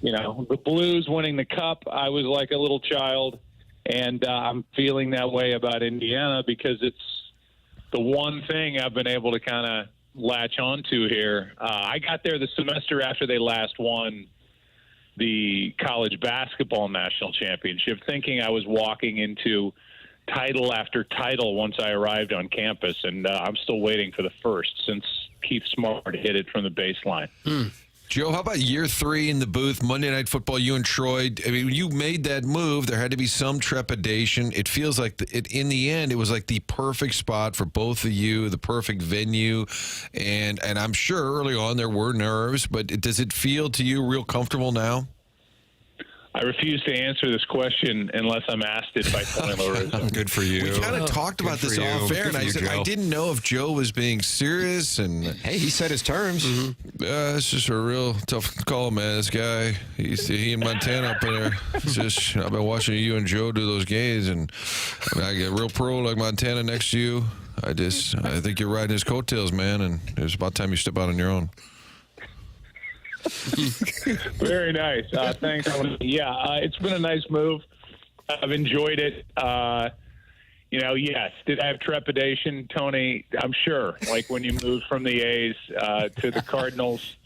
you know, the Blues winning the Cup, I was like a little child, and I'm feeling that way about Indiana because it's the one thing I've been able to kind of latch onto here. I got there the semester after they last won the college basketball national championship, thinking I was walking into title after title once I arrived on campus, and I'm still waiting for the first since Keith Smart hit it from the baseline. Joe, how about year 3 in the booth, Monday Night Football, you and Troy? I mean, when you made that move, there had to be some trepidation. It feels like, in the end, it was like the perfect spot for both of you, the perfect venue. And I'm sure early on there were nerves, but does it feel to you real comfortable now? I refuse to answer this question unless I'm asked it by Tony LaRusso. Good for you. We kind of talked about this off air, and I said I didn't know if Joe was being serious. And hey, he set his terms. Mm-hmm. It's just a real tough call, man. This guy, he in Montana up there. It's just I've been watching you and Joe do those games, and I get real pro like Montana next to you. I think you're riding his coattails, man, and it's about time you step out on your own. Very nice. Thanks. Yeah, it's been a nice move. I've enjoyed it. Yes. Did I have trepidation, Tony? I'm sure. Like when you moved from the A's to the Cardinals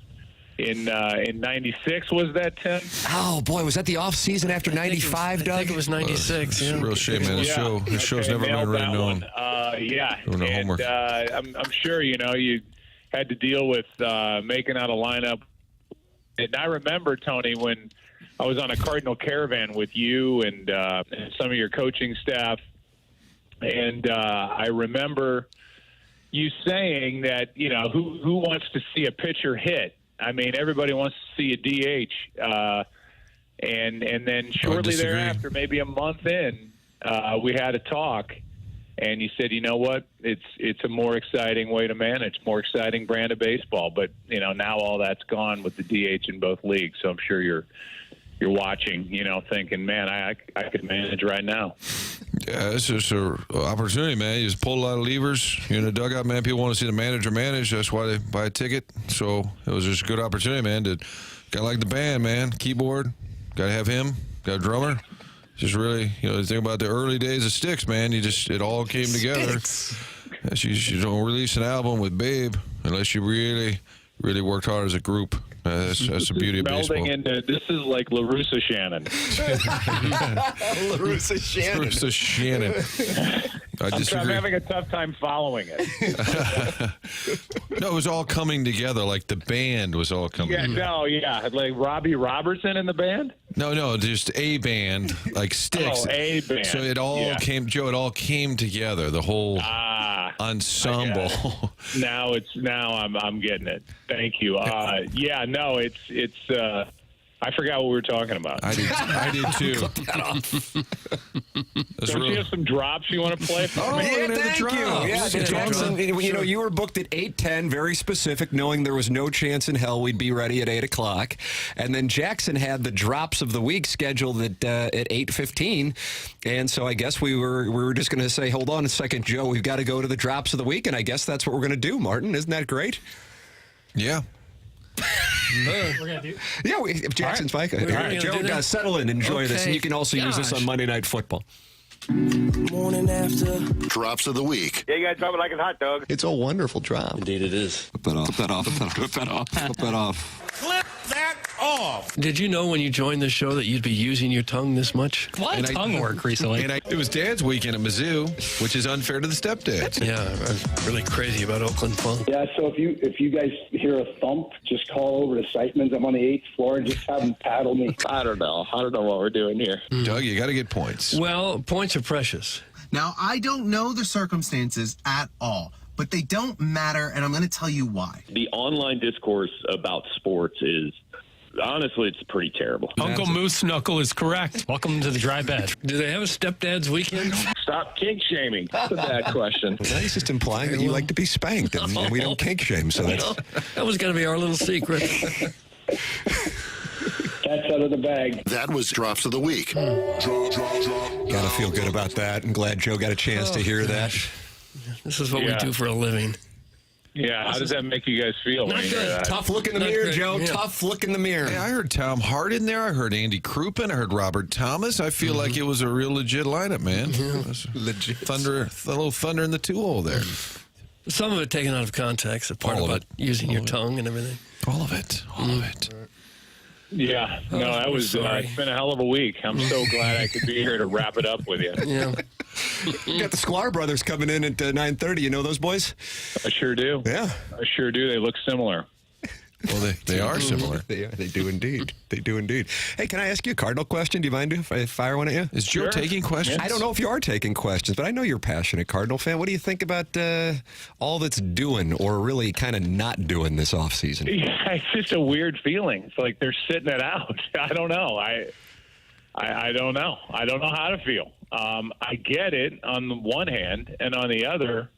in '96, was that, Tim? Oh boy, was that the off season after '95, Doug? I think it was '96. It's a real shame, man. The show's never been really known. Homework. I'm sure you had to deal with making out a lineup. And I remember, Tony, when I was on a Cardinal caravan with you and some of your coaching staff, and I remember you saying that, who wants to see a pitcher hit? I mean, everybody wants to see a DH. And then shortly thereafter, maybe a month in, we had a talk. And you said, you know what? It's a more exciting way to manage, more exciting brand of baseball. But now all that's gone with the DH in both leagues. So I'm sure you're watching, thinking, man, I could manage right now. Yeah, it's just an opportunity, man. You just pull a lot of levers. You're in the dugout, man. People want to see the manager manage. That's why they buy a ticket. So it was just a good opportunity, man. Got like the band, man. Keyboard, got to have him. Got a drummer. Just really, the thing about the early days of Sticks, man, it all came together. You don't release an album with Babe unless you really, really worked hard as a group. That's the beauty of baseball. Melding into this is like LaRussa Shannon. LaRussa Shannon. LaRussa Shannon. I I'm disagree. having a tough time following it. No, it was all coming together. Like the band was all coming together. Like Robbie Robertson in the band. No, just a band, like Sticks. Oh, a band. So it all came, Joe. It all came together. The whole ensemble. Now I'm getting it. Thank you. It's. I forgot what we were talking about. I did too. Don't you have some drops you want to play for me? Thank you. Yeah, Jackson, you were booked at 8:10, very specific, knowing there was no chance in hell we'd be ready at 8 o'clock. And then Jackson had the drops of the week scheduled at 8:15. And so I guess we were just going to say, hold on a second, Joe, we've got to go to the drops of the week. And I guess that's what we're going to do, Martin. Isn't that great? Yeah. We're gonna do. Yeah, if Jackson's fine. All right, Joe, settle in, enjoy this, and you can also use this on Monday Night Football. Morning after. Drops of the week. Yeah, you guys drop it like a hot dog. It's a wonderful drop. Indeed it is. Flip that off. Flip that off. Flip that off. Flip that off. Flip that off. Did you know when you joined the show that you'd be using your tongue this much? A lot of tongue work recently. It was Dad's weekend at Mizzou, which is unfair to the stepdads. Yeah, I'm really crazy about Oakland funk. Yeah, so if you guys hear a thump, just call over to Siteman's. I'm on the 8th floor and just have them paddle me. I don't know what we're doing here. Doug, you got to get points. Well, points are precious. Now, I don't know the circumstances at all, but they don't matter, and I'm going to tell you why. The online discourse about sports is, honestly, it's pretty terrible. Uncle Moose Knuckle is correct. Welcome to the dry bed. Do they have a stepdad's weekend? Stop kink shaming. That's a bad question. Well, he's just implying that you like to be spanked, and we don't kink shame, so that's... That was going to be our little secret. Cat's out of the bag. That was Drops of the Week. Got to feel good about that. I'm glad Joe got a chance to hear that. This is what we do for a living. Yeah, how does that make you guys feel? Not good. Tough look in the mirror, Joe. Yeah. Tough look in the mirror. Hey, I heard Tom Hart in there. I heard Andy Crouppen. I heard Robert Thomas. I feel like it was a real legit lineup, man. Legit. A little thunder in the two-hole there. Some of it taken out of context, the part about using your tongue and everything. All of it. All of it. Yeah, no, that was it's been a hell of a week. I'm so glad I could be here to wrap it up with you. Yeah. You got the Sklar Brothers coming in at 9:30. You know those boys? I sure do. Yeah. I sure do. They look similar. Well, they are similar. They do indeed. They do indeed. Hey, can I ask you a Cardinal question? Do you mind if I fire one at you? Is Joe taking questions? I don't know if you are taking questions, but I know you're a passionate Cardinal fan. What do you think about all that's doing or really kind of not doing this offseason? Yeah, it's just a weird feeling. It's like they're sitting it out. I don't know. I don't know. I don't know how to feel. I get it on the one hand, and on the other,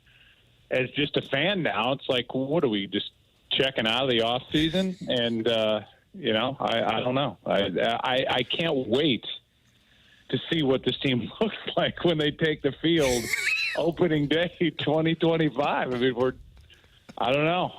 as just a fan now, it's like, what are we just checking out of the off season? And I don't know. I can't wait to see what this team looks like when they take the field opening day 2025. I mean, I don't know.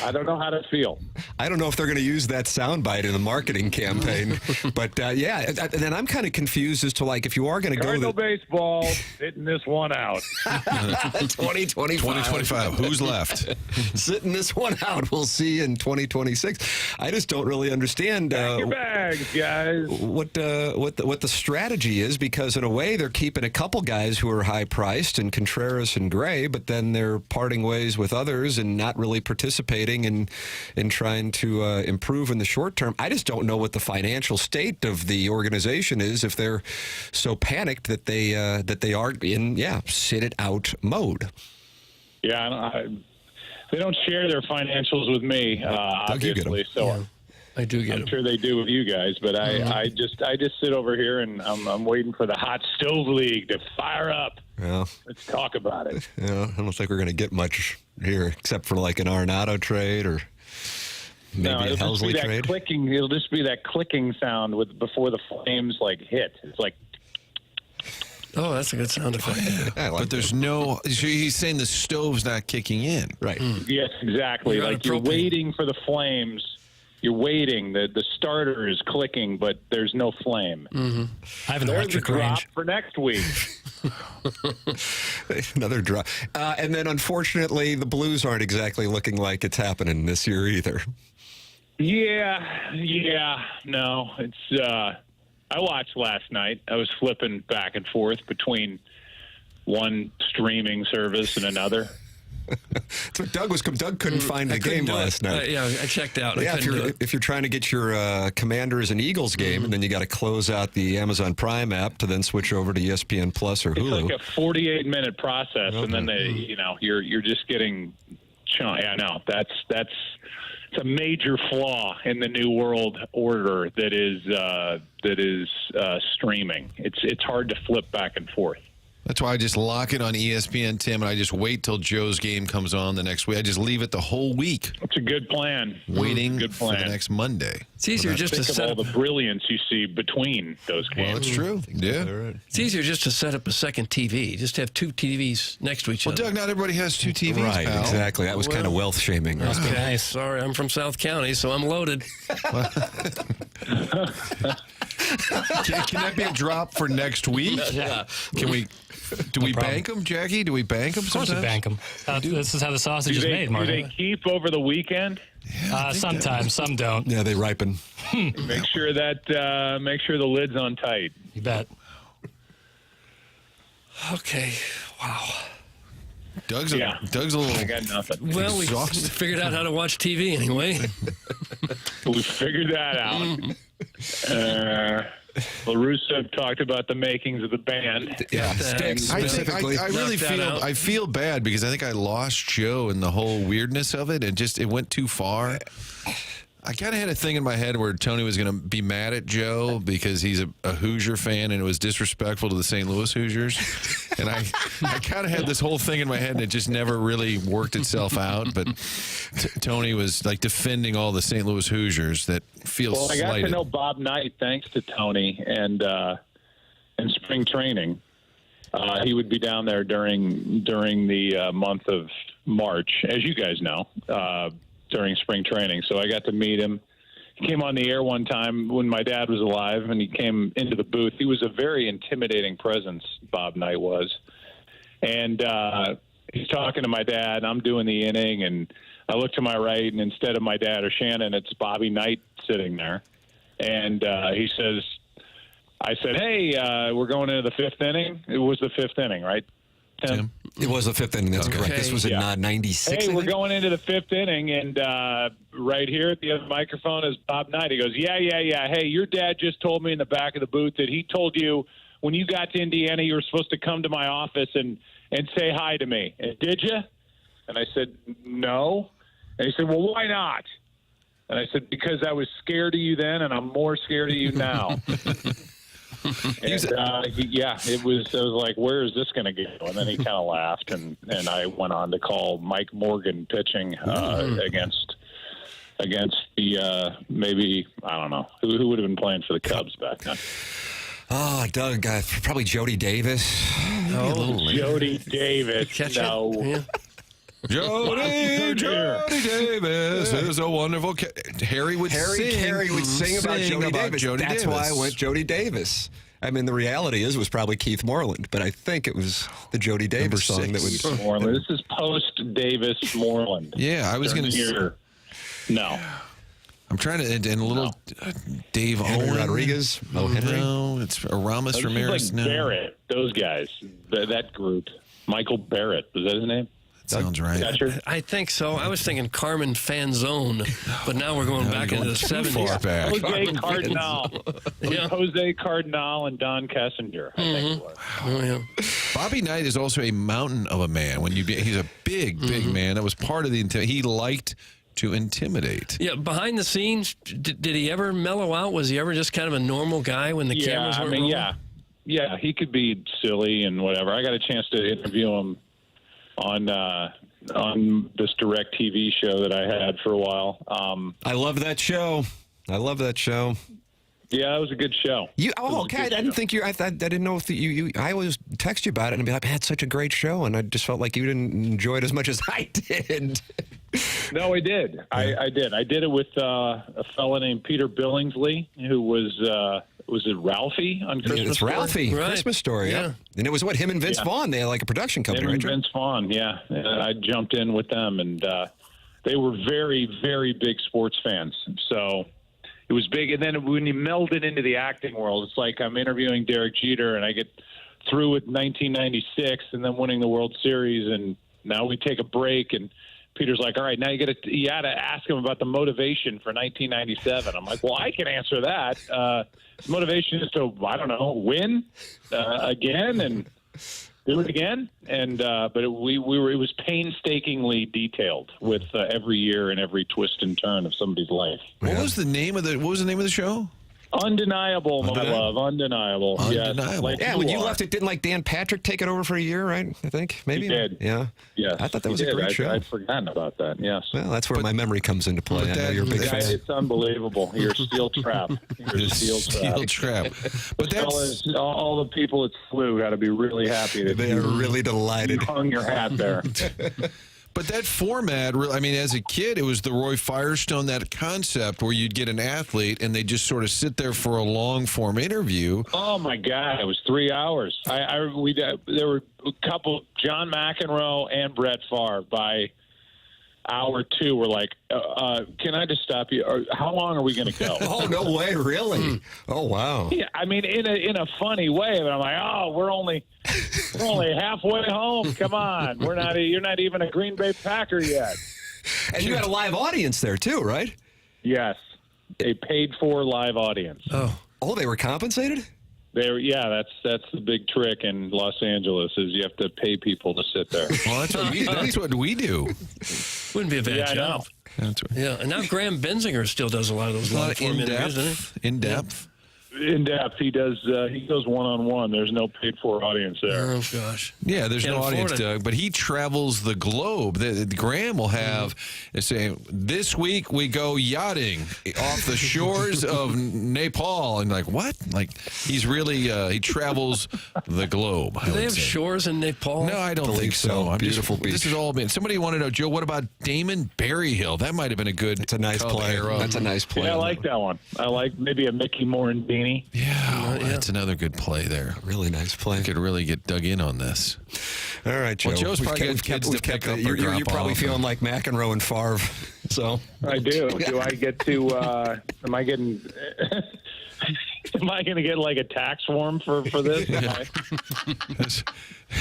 I don't know how to feel. I don't know if they're going to use that soundbite in the marketing campaign, but then I'm kind of confused as to if you are going to go. Cardinal baseball sitting this one out. 2025. Who's left? Sitting this one out. We'll see in 2026. I just don't really understand. Pack your bags, guys. What the strategy is, because in a way they're keeping a couple guys who are high priced and Contreras and Gray, but then they're parting ways with others and not really participating in trying to improve in the short term. I just don't know what the financial state of the organization is if they're so panicked that they are in sit it out mode. Yeah, they don't share their financials with me, obviously. So I do get I'm them. sure they do with you guys, but I just sit over here and I'm waiting for the hot stove league to fire up. Yeah. Let's talk about it. Yeah, I don't think we're going to get much here except for an Arenado trade or maybe a Helsley trade. It'll just be that clicking sound before the Flames hit. It's like. Oh, that's a good sound effect. But there's no. He's saying the stove's not kicking in, right? Yes, exactly. You're waiting for the Flames. You're waiting. The starter is clicking, but there's no flame. Mm-hmm. I have an electric drop range for next week. Another draw. And then, unfortunately, the Blues aren't exactly looking like it's happening this year either. Yeah. No, it's. I watched last night. I was flipping back and forth between one streaming service and another. That's what Doug couldn't find the game last night. Yeah, I checked out. Yeah, if you're trying to get your Commanders and Eagles game, and then you got to close out the Amazon Prime app to then switch over to ESPN Plus or Hulu. It's like a 48-minute process, and then you're just getting. Yeah, no, that's it's a major flaw in the new world order that is streaming. It's hard to flip back and forth. That's why I just lock it on ESPN, Tim, and I just wait till Joe's game comes on the next week. I just leave it the whole week. It's a good plan. Waiting good plan. for the next Monday. It's easier just to set up all the brilliance you see between those games. Well, that's true. Yeah. It's easier just to set up a second TV. Just have two TVs next to each other. Well, Doug, not everybody has two TVs, Right, pal. exactly. That was kind of wealth shaming. Okay, sorry, I'm from South County, so I'm loaded. Can that be a drop for next week? Yeah. Do we bank them, Jackie? Do we bank them? Of course we bank them. This is how the sausage is made, Mark. Do they keep over the weekend? Sometimes, some don't. Yeah, they ripen. Make sure the lid's on tight. You bet. Okay. Wow. Doug's a little. I got nothing. Well, we figured out how to watch TV anyway. We figured that out. LaRusso talked about the makings of the band. Yeah, specifically. I really feel bad because I think I lost Joe in the whole weirdness of it, and it went too far. I kind of had a thing in my head where Tony was going to be mad at Joe because he's a Hoosier fan and it was disrespectful to the St. Louis Hoosiers. And I kind of had this whole thing in my head and it just never really worked itself out. But Tony was like defending all the St. Louis Hoosiers that feel slighted. I got to know Bob Knight thanks to Tony and spring training. He would be down there during the month of March, as you guys know. During spring training. So I got to meet him. He came on the air one time when my dad was alive, and he came into the booth. He was a very intimidating presence, Bob Knight was. And he's talking to my dad. I'm doing the inning, and I look to my right, and instead of my dad or Shannon, it's Bobby Knight sitting there. And he says, I said, hey, we're going into the fifth inning. It was the fifth inning, right, Tim? It was the fifth inning. That's correct. This was in 96. Hey, we're going into the fifth inning, and right here at the other microphone is Bob Knight. He goes, yeah. Hey, your dad just told me in the back of the booth that he told you when you got to Indiana you were supposed to come to my office and say hi to me. And did you? And I said, no. And he said, well, why not? And I said, because I was scared of you then, and I'm more scared of you now. And, it was. I was like, "Where is this going to go?" And then he kind of laughed, and I went on to call Mike Morgan pitching against the maybe I don't know who would have been playing for the Cubs back then. Oh, Doug, probably Jody Davis. Jody Davis. No. Yeah. Jody Davis is a wonderful. Harry would sing about Jody Davis. That's why I went Jody Davis. I mean, the reality is it was probably Keith Moreland, but I think it was the Jody Davis song that would. Moreland. This is post Davis Moreland. Yeah, I was going to. No. I'm trying to, and a little Dave Henry Owen. Rodriguez. Henry. No, it's Aramis Ramirez. Like Barrett, those guys, that group. Michael Barrett, was that his name? Sounds right. I think so. I was thinking Carmen Fanzone, but now we're going back into the 70s. Jose Cardinal. Jose Cardinal and Don Kessinger, I think it was. Oh, yeah. Bobby Knight is also a mountain of a man. He's a big man. That was part of the he liked to intimidate. Yeah, behind the scenes, did he ever mellow out? Was he ever just kind of a normal guy when the cameras were rolling? Yeah, he could be silly and whatever. I got a chance to interview him on this direct TV show that I had for a while. I love that show. Yeah, it was a good show. Okay. I didn't think I didn't know if you. I always text you about it and be like, I had such a great show, and I just felt like you didn't enjoy it as much as I did. No, I did. I did. I did it with a fella named Peter Billingsley, who was was it Ralphie on Christmas? It's Ralphie, Right. Christmas Story. Yeah. And it was him and Vince Vaughn. They had like a production company, Him right? and Joe? Vince Vaughn, yeah. I jumped in with them, and they were very, very big sports fans. So it was big. And then when you meld it into the acting world, it's like I'm interviewing Derek Jeter, and I get through with 1996 and then winning the World Series, and now we take a break, and Peter's like, all right, now you got to ask him about the motivation for 1997. I'm like, well, I can answer that. Motivation is to, I don't know, win again and do it again. And but it was painstakingly detailed with every year and every twist and turn of somebody's life. What was the name of the show? Undeniable, my love. Undeniable. Yes. Like when you left, it didn't like Dan Patrick take it over for a year, right? I think maybe. He did. Yeah. Yes. I thought that was a great show. I'd forgotten about that. Yes. Well, that's where my memory comes into play. I know you're a big fan. It's unbelievable. You're a steel trap. You're a steel trap. But that's all the people at SLU got to be really happy that they are really delighted. You hung your hat there. But that format, I mean, as a kid, it was the Roy Firestone, that concept where you'd get an athlete and they just sort of sit there for a long-form interview. Oh, my God. It was 3 hours. There were a couple, John McEnroe and Brett Favre, by hour 2 were like, can I just stop you? How long are we going to go? Oh, no way, really? Oh, wow. Yeah, I mean, in a funny way, but I'm like, oh, we're only halfway home. Come on, you're not even a Green Bay Packer yet. And you had a live audience there too, right? Yes, a paid-for live audience. Oh, they were compensated? That's the big trick in Los Angeles is you have to pay people to sit there. Well, that's what we do. Wouldn't be a bad job. That's right. Yeah, and now Graham Benzinger still does a lot of those long-form interviews, doesn't he? In depth. In depth, he does. He goes one-on-one. There's no paid-for audience there. Oh gosh. Yeah, there's Can't no audience, afford it. Doug. But he travels the globe. Graham will have saying, "This week we go yachting off the shores of Nepal," and like what? Like he's really he travels the globe. Do they have shores in Nepal? No, I don't think so. Beautiful beach. This is all been. Somebody wanted to know, Joe. What about Damon Berryhill? That might have been a good. It's a nice play. That's a nice play. Yeah, I like that one. I like maybe a Mickey Morandini. Yeah, that's another good play there. Really nice play. I could really get dug in on this. All right, Joe. Well, Joe's probably got kids to pick up. You're probably feeling like McEnroe and Favre. So I do. Do I get to? Am I getting? Am I going to get like a tax form for this?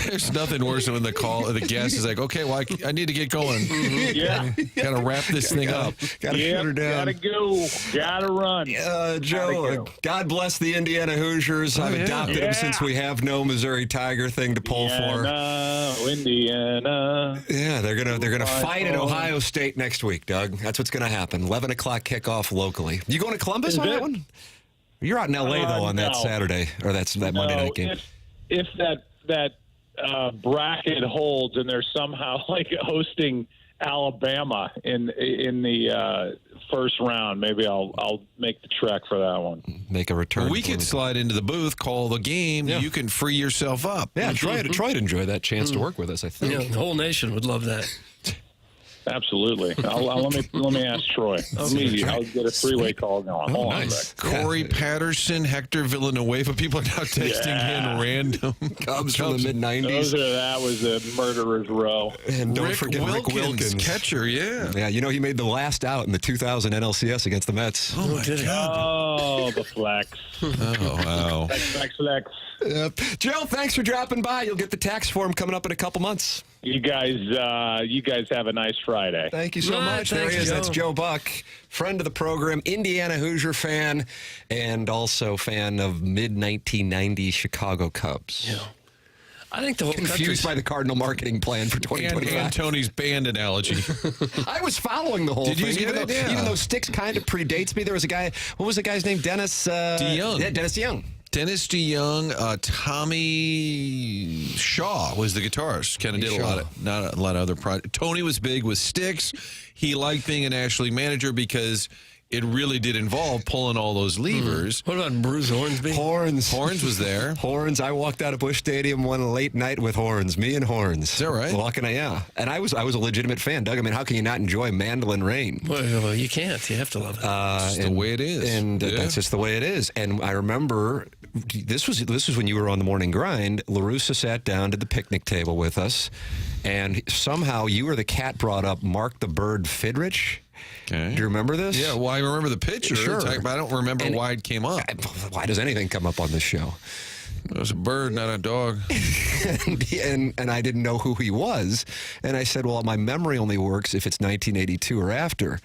There's nothing worse than when the guest is like, okay, well, I need to get going. Yeah. Got to wrap this thing up. Got to shut her down. Gotta go. Gotta run. Joe, God bless the Indiana Hoosiers. I've adopted them since we have no Missouri Tiger thing to pull for. Indiana. Yeah, they're gonna fight at Ohio State next week, Doug. That's what's gonna happen. 11 o'clock kickoff locally. You going to Columbus on that one? You're out in L.A. though on that Saturday or that Monday night game. If that bracket holds and they're somehow like hosting Alabama in the first round, maybe I'll make the trek for that one. Make a return. Well, we could slide into the booth, call the game. Yeah. You can free yourself up. Yeah, try to enjoy that chance to work with us. I think the whole nation would love that. Absolutely. Let me ask Troy. I'll get a three-way call going. Oh, nice. Corey Patterson, Hector Villanueva. People are now texting in random Cubs from the mid-90s. That was a murderer's row. And don't forget Rick Wilkins. Catcher, yeah. Yeah, he made the last out in the 2000 NLCS against the Mets. Oh, my God. Oh, the flex. Oh, wow. Flex. Yep. Joe, thanks for dropping by. You'll get the tax form coming up in a couple months. You guys have a nice Friday. Thank you so much. There he is. That's Joe Buck, friend of the program, Indiana Hoosier fan, and also fan of mid-1990s Chicago Cubs. Yeah. I think the whole confused by the Cardinal marketing plan for 2025. And Tony's band analogy. I was following the whole thing. Even though Styx kind of predates me, there was a guy. What was the guy's name? Dennis DeYoung. Yeah, Dennis DeYoung. Dennis DeYoung, Tommy Shaw was the guitarist. Kind of did not a lot of other projects. Tony was big with Styx. He liked being an National League manager because it really did involve pulling all those levers. What about Bruce Hornsby? Horns. Horns was there. Horns. I walked out of Busch Stadium one late night with Horns. Me and Horns. Is that right? Yeah. And I was a legitimate fan, Doug. I mean, how can you not enjoy Mandolin Rain? Well, you can't. You have to love it. It's the way it is. And that's just the way it is. And I remember this was when you were on the morning grind. LaRussa sat down to the picnic table with us, and somehow you or the cat brought up Mark the Bird Fidrich. Okay. Do you remember this? Yeah, well, I remember the picture. Sure. But I don't remember why it came up. Why does anything come up on this show? It was a bird, not a dog. and I didn't know who he was. And I said, well, my memory only works if it's 1982 or after.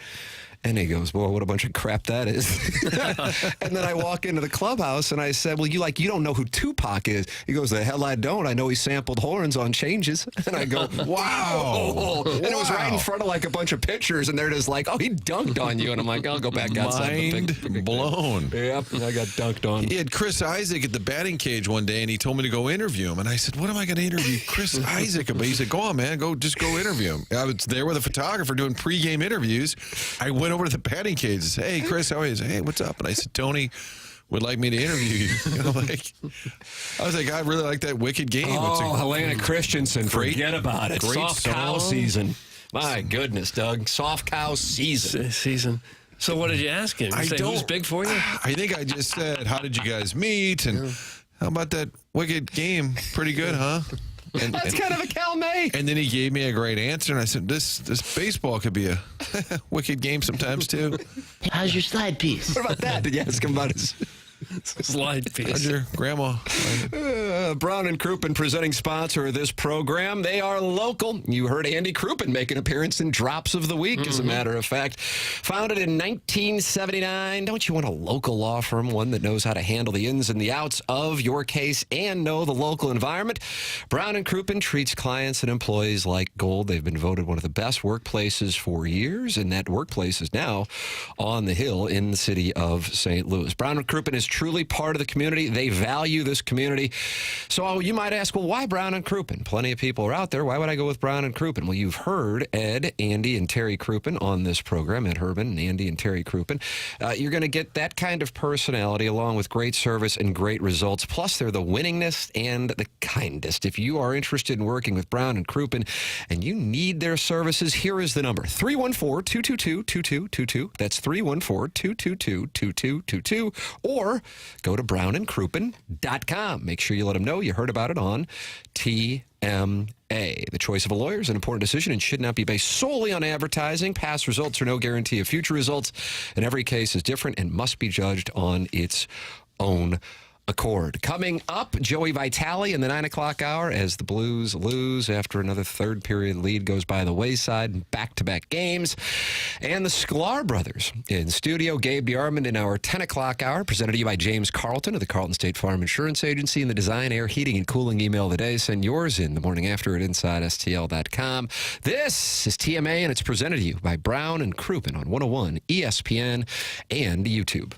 And he goes, well, what a bunch of crap that is. And then I walk into the clubhouse and I said, well, you don't know who Tupac is. He goes, the hell I don't. I know he sampled Horns on Changes. And I go, wow. And it was right in front of like a bunch of pictures. And they're just like, oh, he dunked on you. And I'm like, I'll go back outside. Mind blown. Yep, I got dunked on. He had Chris Isaac at the batting cage one day, and he told me to go interview him. And I said, what am I going to interview Chris Isaac about? He said, go on, man. Just go interview him. I was there with a photographer doing pregame interviews. I went over to the batting cage and said, hey, Chris, how are you? He said, hey, what's up? And I said, Tony would like me to interview you. I was like, I really like that Wicked game. Oh, Helena Christensen. Forget about it. Great Soft cow season. My goodness, Doug. Soft cow season. So what did you ask him? Who's big for you? I think I just said, how did you guys meet? And how about that Wicked game? Pretty good, huh? That's kind of a Cal May. And then he gave me a great answer, and I said, this baseball could be a wicked game sometimes, too. How's your slide piece? What about that? Did you ask him about his slide piece? How's your grandma? Brown and Crouppen, presenting sponsor of this program. They are local. You heard Andy Crouppen make an appearance in Drops of the Week, as a matter of fact. Founded in 1979. Don't you want a local law firm, one that knows how to handle the ins and the outs of your case and know the local environment? Brown and Crouppen treats clients and employees like gold. They've been voted one of the best workplaces for years, and that workplace is now on the Hill in the city of St. Louis. Brown and Crouppen is truly part of the community. They value this community. So you might ask, well, why Brown and Crouppen? Plenty of people are out there. Why would I go with Brown and Crouppen? Well, you've heard Ed, Andy, and Terry Crouppen on this program. Ed Herman and Andy and Terry Crouppen. You're going to get that kind of personality along with great service and great results. Plus, they're the winningest and the kindest. If you are interested in working with Brown and Crouppen and you need their services, here is the number: 314-222-2222. That's 314-222-2222. Or go to brownandcrouppen.com. Make sure you let them know you heard about it on TMA. The choice of a lawyer is an important decision and should not be based solely on advertising. Past results are no guarantee of future results, and every case is different and must be judged on its own accord. Coming up, Joey Vitali in the 9 o'clock hour as the Blues lose after another third period lead goes by the wayside, back-to-back games. And the Sklar Brothers in studio. Gabe DeArman in our 10 o'clock hour, presented to you by James Carlton of the Carlton State Farm Insurance Agency, and the Design, Air, Heating, and Cooling email of the day. Send yours in the morning after at InsideSTL.com. This is TMA, and it's presented to you by Brown and Crouppen on 101 ESPN and YouTube.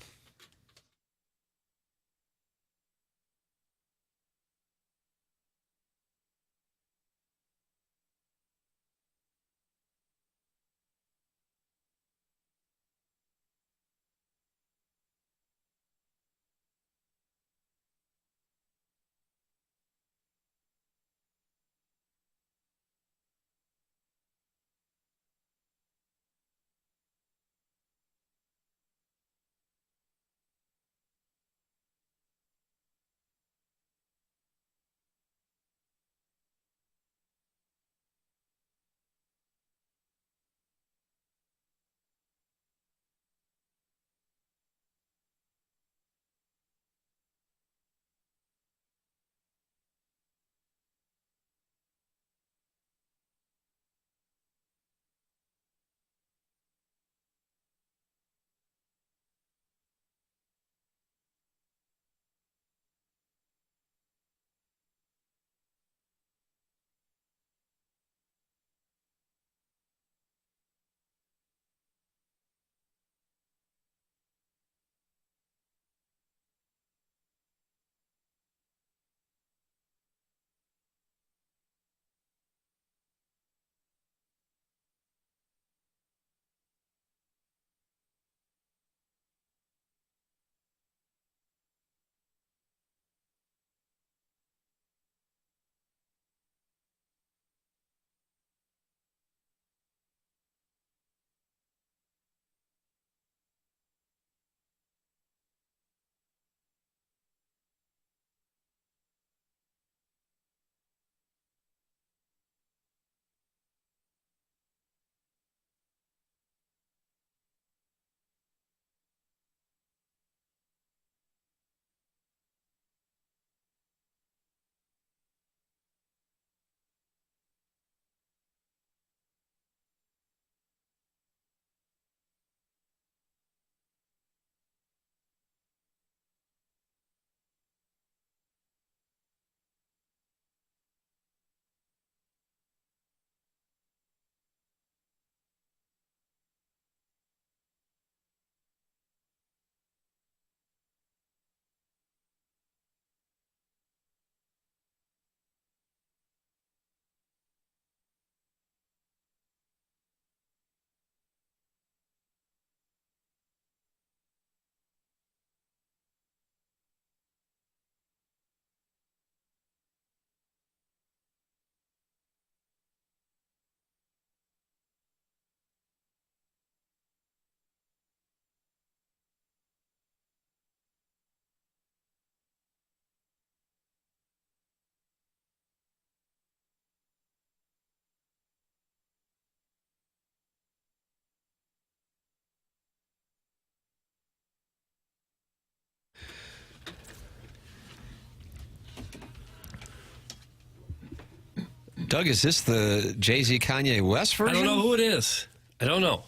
Doug, is this the Jay-Z Kanye West version? I don't know who it is. I don't know.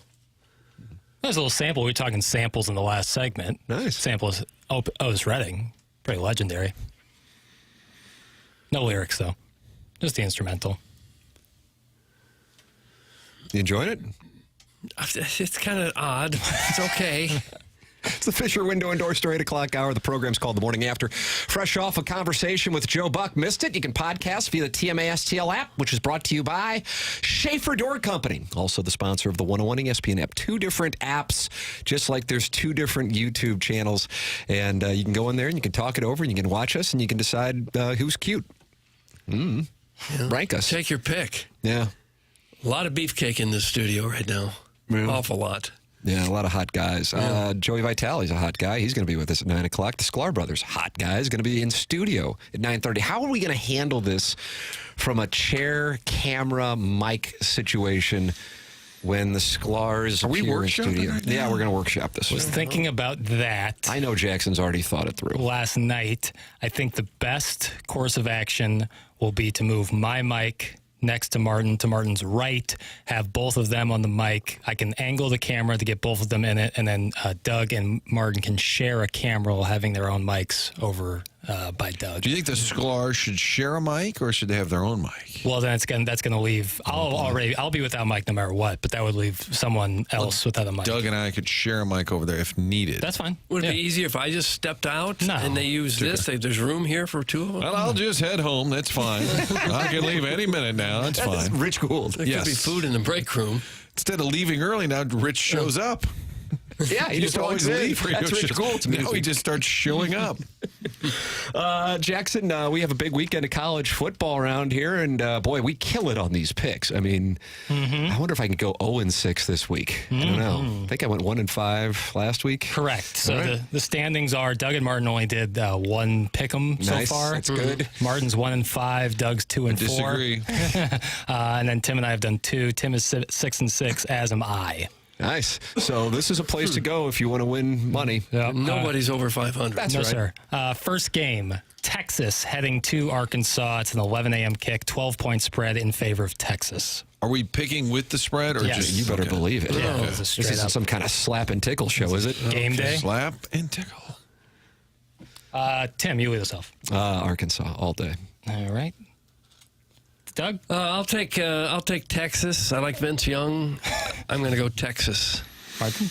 There's a little sample. We were talking samples in the last segment. Nice. Sample is Otis Redding. Pretty legendary. No lyrics, though. Just the instrumental. You enjoying it? It's kind of odd. It's okay. It's the Fisher Window and Door Store 8 o'clock hour. The program's called The Morning After. Fresh off a conversation with Joe Buck. Missed it? You can podcast via the TMA STL app, which is brought to you by Schaefer Door Company. Also the sponsor of the 101 ESPN app. 2 different apps, just like there's 2 different YouTube channels. And you can go in there and you can talk it over and you can watch us and you can decide who's cute. Rank us. Take your pick. Yeah. A lot of beefcake in this studio right now. Yeah. Awful lot. Yeah, a lot of hot guys. Yeah. Joey Vitali's a hot guy. He's going to be with us at 9 o'clock. The Sklar Brothers, hot guy, is going to be in studio at 9:30. How are we going to handle this from a chair, camera, mic situation when the Sklars appear in studio? Yeah, we're going to workshop this. Was thinking about that. I know Jackson's already thought it through. Last night, I think the best course of action will be to move my mic next to Martin's right, have both of them on the mic. I can angle the camera to get both of them in it, and then Doug and Martin can share a camera while having their own mics over by Doug. Do you think the Sklars should share a mic, or should they have their own mic? Well, then that's gonna leave. I'll be without a mic no matter what, but that would leave someone else without a mic. Doug and I could share a mic over there if needed. That's fine. Would it be easier if I just stepped out No. and they use this? There's room here for 2 of them? Well, I'll just head home. That's fine. I can leave any minute now. That's fine. Rich Gould. There could be food in the break room. Instead of leaving early, now Rich shows up. Yeah, he just always walks in. leave. That's Rich Gould's Now music. he just starts showing up. Jackson, we have a big weekend of college football around here, and boy, we kill it on these picks. I mean, I wonder if I can go 0-6 this week. I don't know. I think I went 1-5 last week. Correct. So All right. the standings are Doug and Martin only did 1 pick'em so Nice. far. That's good. Martin's 1-5. Doug's 2-4. Disagree. And then Tim and I have done 2. Tim is 6-6, as am I. Nice. So this is a place to go if you want to win money. Nobody's over 500. That's no, right. sir. First game, Texas heading to Arkansas. It's an 11 a.m. kick, 12-point spread in favor of Texas. Are we picking with the spread, or Yes. just You better believe it. Yeah, This it's straight isn't up. some kind of slap and tickle show, is it? Game day. slap and tickle? Tim, you lead us off. Arkansas all day. All right. Doug? I'll take Texas. I like Vince Young. I'm going to go Texas. Martin?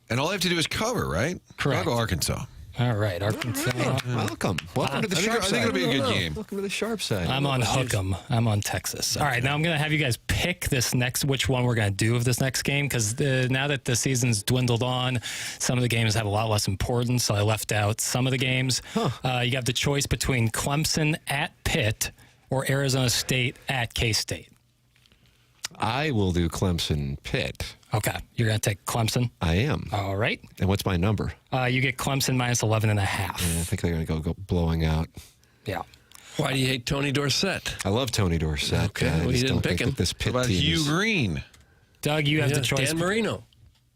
And all I have to do is cover, right? Correct. I'll go Arkansas. All right, Arkansas. Welcome. Welcome to the sharp I side. think it'll be a good game. Welcome to the sharp side. I'm on Hook'em. I'm on Texas. All right, now I'm going to have you guys pick which one we're going to do of this next game, because now that the season's dwindled on, some of the games have a lot less importance, so I left out some of the games. You have the choice between Clemson at Pitt or Arizona State at K-State. I will do Clemson Pitt. Okay, you're going to take Clemson? I am. All right. And what's my number? You get Clemson minus 11.5. I think they're going to go blowing out. Yeah. Why do you hate Tony Dorsett? I love Tony Dorsett. Okay, I well, you just didn't don't pick think him. that this Pitt What about team Hugh is- Green? Doug, you have the choice. Dan Marino.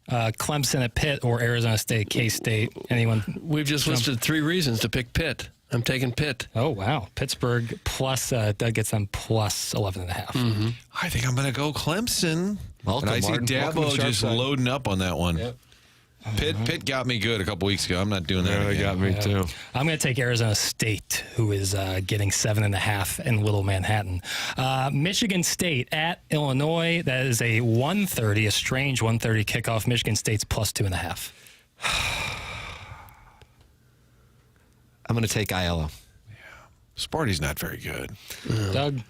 Clemson at Pitt or Arizona State, K-State. Anyone? We've just listed 3 reasons to pick Pitt. I'm taking Pitt. Oh, wow. Pittsburgh plus, Doug gets them plus 11.5. I think I'm going to go Clemson. Welcome, And I see Martin. Welcome to Dabo the sharp just side. loading up on that one. Yep. Pitt got me good a couple weeks ago. I'm not doing that. Yeah, they again. got me too. I'm going to take Arizona State, who is getting 7.5 in Little Manhattan. Michigan State at Illinois. That is a 1:30, a strange 1:30 kickoff. Michigan State's plus 2.5. I'm going to take Iowa. Sparty's not very good. Doug?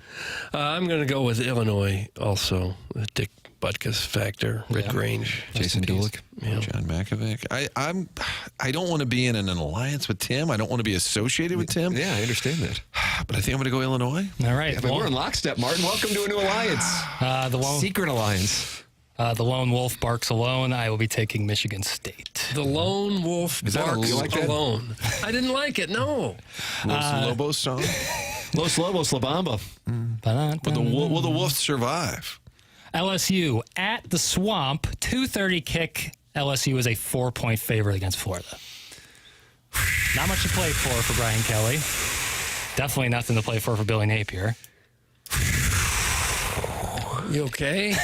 I'm going to go with Illinois also. The Dick Butkus factor, Red Grange. Jason Dulick. John Makovic. I don't want to be in an alliance with Tim. I don't want to be associated with Tim. Yeah, I understand that. But I think I'm going to go Illinois. All right. Yeah, but we're in lockstep, Martin. Welcome to a new alliance. Secret alliance. The lone wolf barks alone. I will be taking Michigan State. The lone wolf barks alone. I didn't like it, no. Los Lobos song? Los Lobos, La Bamba. Will the Wolves survive? LSU at the Swamp, 2:30 kick. LSU is a 4-point favorite against Florida. Not much to play for Brian Kelly. Definitely nothing to play for Billy Napier. You okay?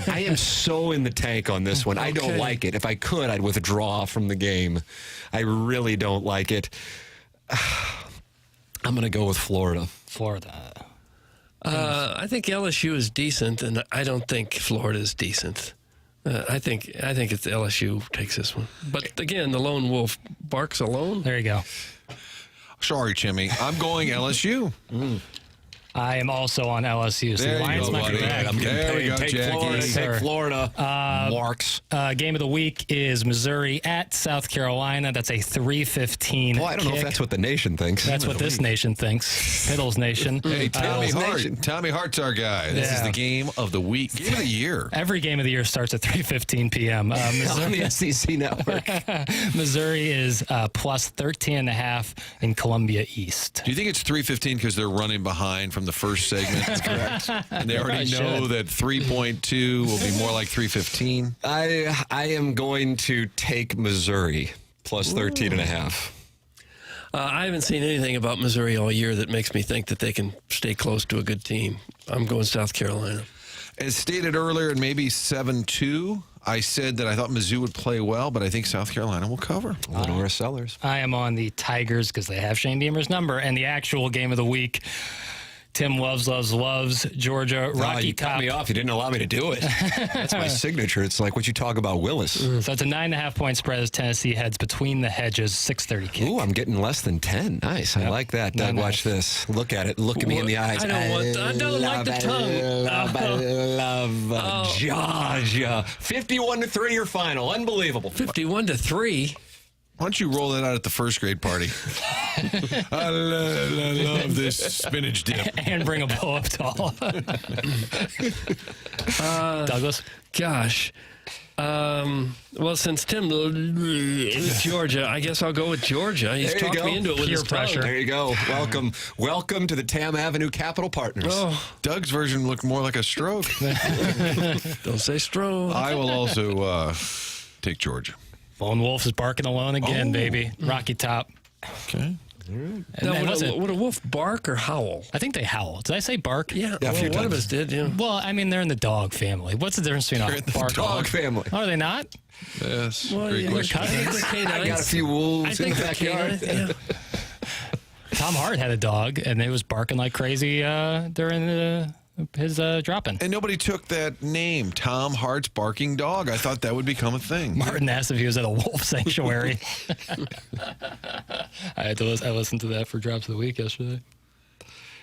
I am so in the tank on this one. I don't Okay. like it. If I could, I'd withdraw from the game. I really don't like it. I'm going to go with Florida. Florida. I think LSU is decent, and I don't think Florida is decent. I think it's LSU takes this one. But again, the lone wolf barks alone. There you go. Sorry, Jimmy. I'm going LSU. I am also on LSU. So There the you Lions go, might be buddy. back. I'm getting There we paid. go, Take Jackie. Florida. Sir. Take Florida. Marks. Game of the week is Missouri at South Carolina. That's a 3:15. Well, I don't know if kick. that's what the nation thinks. That's what this nation thinks. Piddles Nation. Hey, Tommy Hart. Tommy Hart's our guy. This is Yeah. the game of the week. Game of the year. Every game of the year starts at 3:15 p.m. On the SEC network. Missouri is plus 13.5 in Columbia East. Do you think it's 3:15 because they're running behind from the first segment? That's correct. And they already know that 3.2 will be more like 3:15. I am going to take Missouri plus 13.5. I haven't seen anything about Missouri all year that makes me think that they can stay close to a good team. I'm going South Carolina. As stated earlier, in maybe 7-2, I said that I thought Mizzou would play well, but I think South Carolina will cover. Lenore Sellers. I am on the Tigers because they have Shane Beamer's number. And the actual game of the week, Tim loves Georgia. Rocky you cut Top. me off. You didn't allow me to do it. That's my signature. It's like what you talk about Willis. So it's a 9.5-point spread as Tennessee heads between the hedges, 6:30 kick. Ooh, I'm getting less than 10. Nice. I like that. Doug, watch this. Look at it. Look at me in the eyes. I don't like the tongue. Love Georgia. 51-3 your final. Unbelievable. 51-3. Why don't you roll that out at the first grade party? I love this spinach dip. And bring a blow-up doll. Douglas? Gosh. Well, since Tim Georgia, I guess I'll go with Georgia. He's There you talked go. me into it with Peer his pressure. tongue. There you go. Welcome to the Tam Avenue Capital Partners. Oh, Doug's version looked more like a stroke. don't say stroke. I will also take Georgia. Lone Wolf is barking alone again, baby. Rocky Top. Okay. Now, would a wolf bark or howl? I think they howl. Did I say bark? Yeah, Yeah, a few one of times. us did, yeah. Well, I mean, they're in the dog family. What's the difference between They're a in the bark dog family. Oh, are they not? Yes. Well, Great yeah, question. cousins. I got a few wolves in the they're backyard. canine, yeah. Tom Hart had a dog, and it was barking like crazy during his dropping. And nobody took that name, Tom Hart's barking dog. I thought that would become a thing. Martin asked if he was at a wolf sanctuary. I listened to that for Drops of the Week yesterday.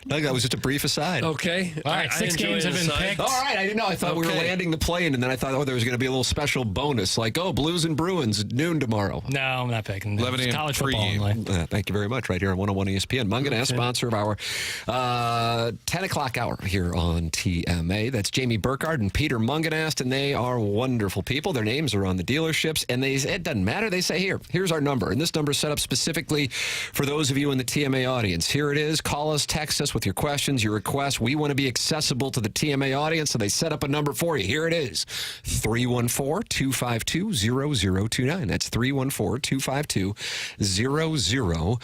Doug, that was just a brief aside. Okay. All right, I 6 enjoy games it have been aside. picked. All right, I didn't know. I thought we were Okay. landing the plane, and then I thought, there was going to be a little special bonus, like, Blues and Bruins at noon tomorrow. No, I'm not picking. 11 It's a.m. college football pregame. only. Thank you very much. Right here on 101 ESPN. Munganess, sponsor of our 10 o'clock hour here on TMA. That's Jamie Burkhardt and Peter Munganast, and they are wonderful people. Their names are on the dealerships, and it doesn't matter. They say, here's our number, and this number is set up specifically for those of you in the TMA audience. Here it is. Call us, text us with your questions, your requests. We want to be accessible to the TMA audience, so they set up a number for you. Here it is. 314-252-0029. That's 314-252-0029.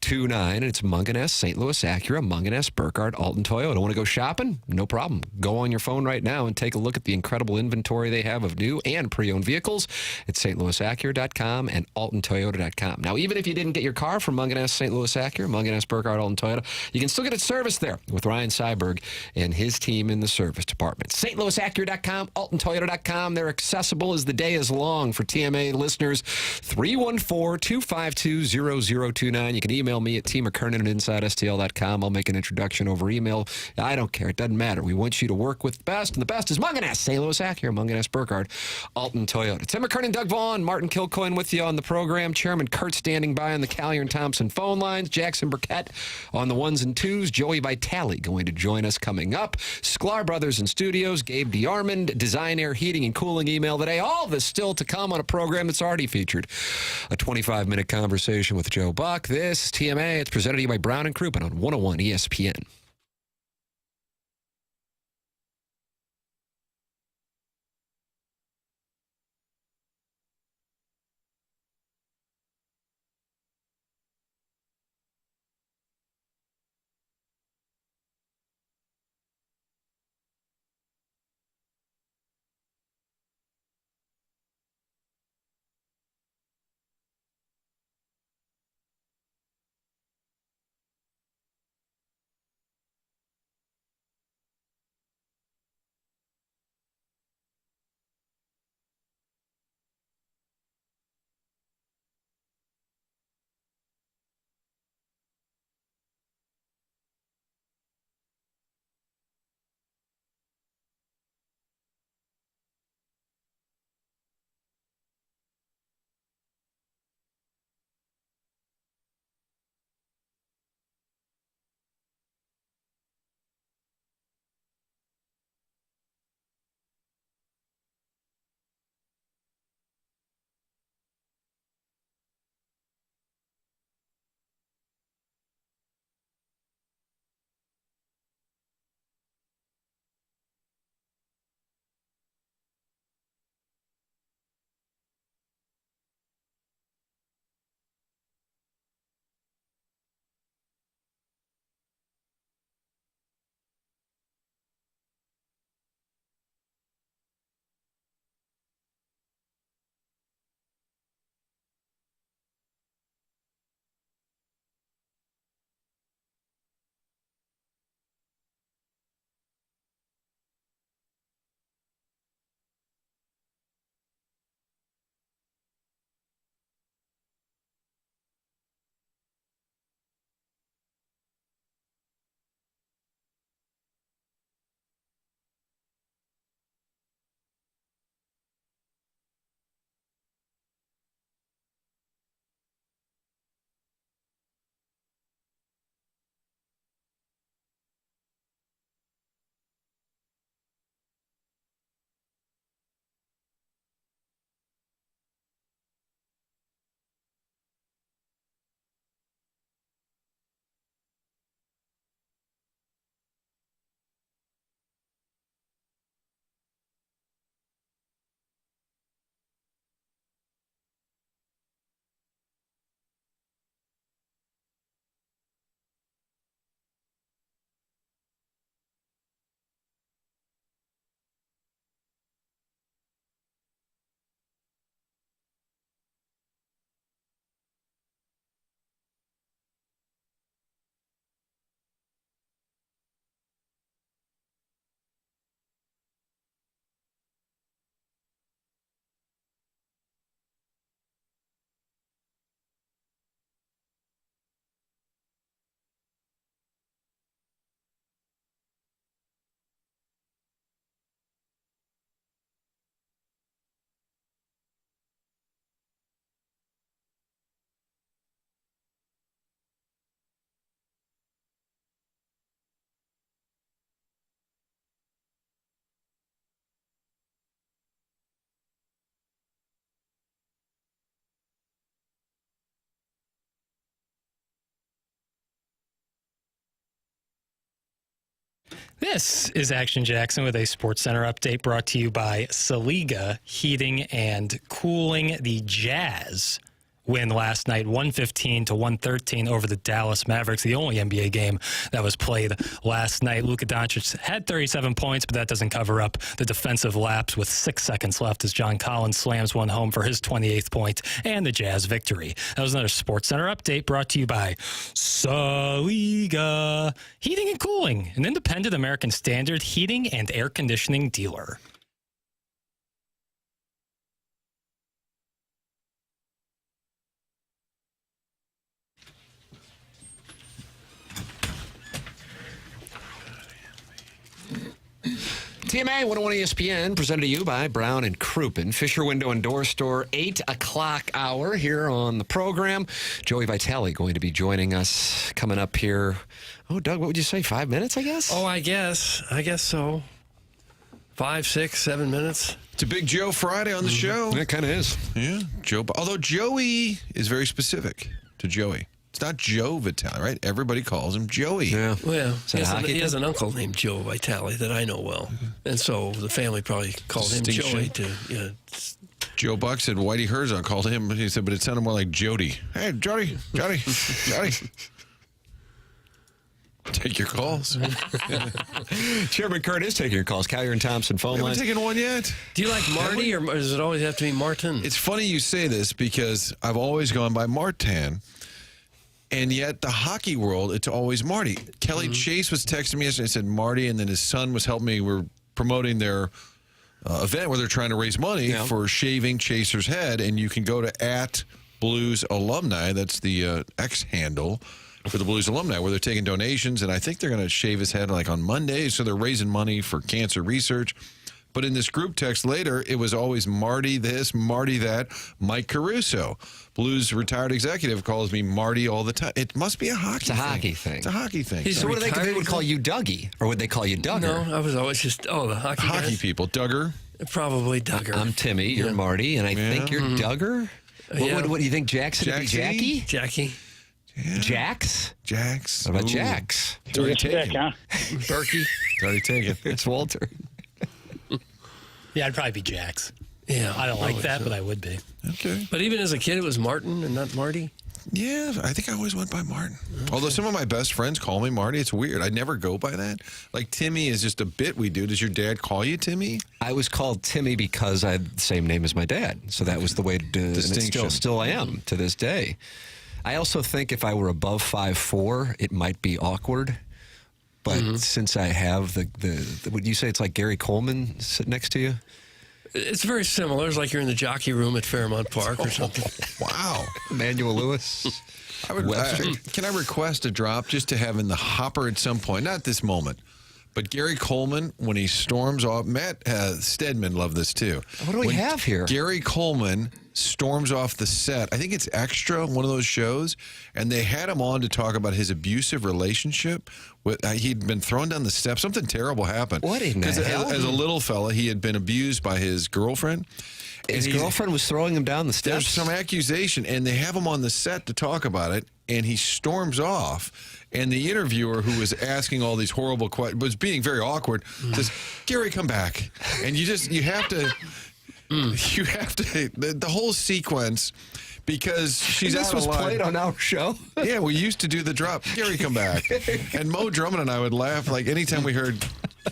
And it's Munganess, St. Louis Acura, Munganess, Burkhardt, Alton Toyota. Want to go shopping? No problem. Go on your phone right now and take a look at the incredible inventory they have of new and pre-owned vehicles at stlouisacura.com and altontoyota.com. Now, even if you didn't get your car from Munganess, St. Louis Acura, Munganess, Burkhardt, Alton Toyota, you can still get it serviced there with Ryan Seiberg and his team in the service department. stlouisacura.com, altontoyota.com. They're accessible as the day is long for TMA listeners. 314-252-0029. You can email me at tmckernan at InsideSTL.com. I'll make an introduction over email. I don't care. It doesn't matter. We want you to work with the best, and the best is Munganess, St. Louis Acura, Munganess, Burkhardt, Alton Toyota. Tim McKernan, Doug Vaughn, Martin Kilcoyne with you on the program. Chairman Kurt standing by on the Collier and Thompson phone lines. Jackson Burkett on the ones and twos. Joey Vitali going to join us coming up. Sklar Brothers in studios. Gabe DeArman, Design Air Heating and Cooling email today. All this still to come on a program that's already featured a 25-minute conversation with Joe Buck. This is TMA. It's presented to you by Brown and Crouppen on 101 ESPN. This is Action Jackson with a Sports Center update brought to you by Saliga Heating and Cooling. The Jazz win last night, 115 to 113 over the Dallas Mavericks, the only NBA game that was played last night. Luka Doncic had 37 points, but that doesn't cover up the defensive lapse with 6 seconds left as John Collins slams one home for his 28th point and the Jazz victory. That was another Sports Center update brought to you by Saliga Heating and Cooling, an independent American Standard heating and air conditioning dealer. TMA 101 ESPN, presented to you by Brown and Crouppen, Fisher Window and Door Store, 8 o'clock hour here on the program. Joey Vitali going to be joining us coming up here. Oh, Doug, what would you say, 5 minutes, I guess? Oh, I guess so. 5, 6, 7 minutes. It's a Big Joe Friday on the show. It kind of is. Yeah, Joe. Although Joey is very specific to Joey. It's not Joe Vitali, right? Everybody calls him Joey. Yeah. Well, he has an uncle named Joe Vitali that I know well. And so the family probably called him Joey too. Yeah. Joe Buck said Whitey Herzog called him, he said, but it sounded more like Jody. Hey, Jody. Take your calls. Chairman Kurt is taking your calls. Callier and Thompson phone line. Haven't taken one yet. Do you like Marty or does it always have to be Martin? It's funny you say this because I've always gone by Martin. And yet, the hockey world, it's always Marty. Kelly Chase was texting me yesterday and said Marty, and then his son was helping me. We're promoting their event where they're trying to raise money for shaving Chaser's head, and you can go to @Blues Alumni. That's the X handle for the Blues Alumni, where they're taking donations, and I think they're going to shave his head like on Monday, so they're raising money for cancer research. But in this group text later, it was always Marty this, Marty that. Mike Caruso, Blues retired executive, calls me Marty all the time. It must be a hockey thing. It's a hockey thing. It's a hockey thing. So what do they would call you Dougie? Or would they call you Duggar? No, I was always just, the hockey guys. People. Duggar? Probably Duggar. I'm Timmy, you're Marty, and I think you're Duggar? What do you think, Jackson would be Jackie? Jackie. Yeah. Jax? Jax. What about Jax? It's already taken. Berkey. It's already taken. It's Walter. Yeah, I'd probably be Jax. Yeah. I don't like that, but I would be. Okay. But even as a kid, it was Martin and not Marty? Yeah, I think I always went by Martin. Okay. Although some of my best friends call me Marty. It's weird. I never go by that. Like Timmy is just a bit we do. Does your dad call you Timmy? I was called Timmy because I had the same name as my dad. So that was the way to do it. And still I am to this day. I also think if I were above 5'4", it might be awkward. But since I have the would you say it's like Gary Coleman sitting next to you? It's very similar. It's like you're in the jockey room at Fairmount Park or something. Wow. Emmanuel Lewis. Can I request a drop just to have in the hopper at some point? Not this moment. But Gary Coleman, when he storms off, Matt Stedman loved this too. What do we have here? Gary Coleman storms off the set. I think it's Extra, one of those shows, and they had him on to talk about his abusive relationship. He'd been thrown down the steps. Something terrible happened. What in the hell? As a little fella, he had been abused by his girlfriend. His girlfriend was throwing him down the steps? There's some accusation, and they have him on the set to talk about it, and he storms off. And the interviewer, who was asking all these horrible questions, was being very awkward, says, Gary, come back. And you have to, the whole sequence, because she's out of line. This was played on our show? Yeah, we used to do the drop. Gary, come back. And Mo Drummond and I would laugh like anytime we heard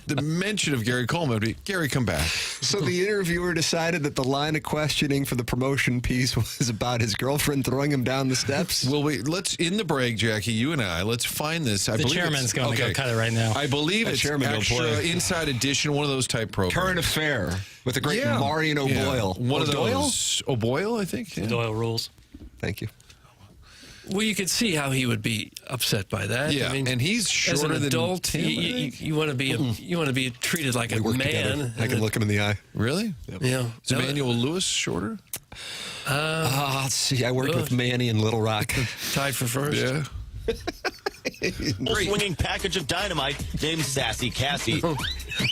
the mention of Gary Coleman would be, Gary, come back. So the interviewer decided that the line of questioning for the promotion piece was about his girlfriend throwing him down the steps? Well, let's, in the break, Jackie, you and I, let's find this. The chairman's going to go cut it right now. I believe it's Extra, Inside Edition, one of those type programs. Current Affair with the great Marion O'Boyle. One of those. O'Boyle, I think. Yeah. O'Boyle rules. Thank you. Well, you could see how he would be upset by that. Yeah, I mean, and he's shorter as an adult, than Tim, you want to be treated like a man. Together. I can look him in the eye. Really? Yep. Yeah. Is Emmanuel Lewis shorter? Let's see. I worked with Manny in Little Rock. Tied for first. Yeah. Full swinging package of dynamite named Sassy Cassie.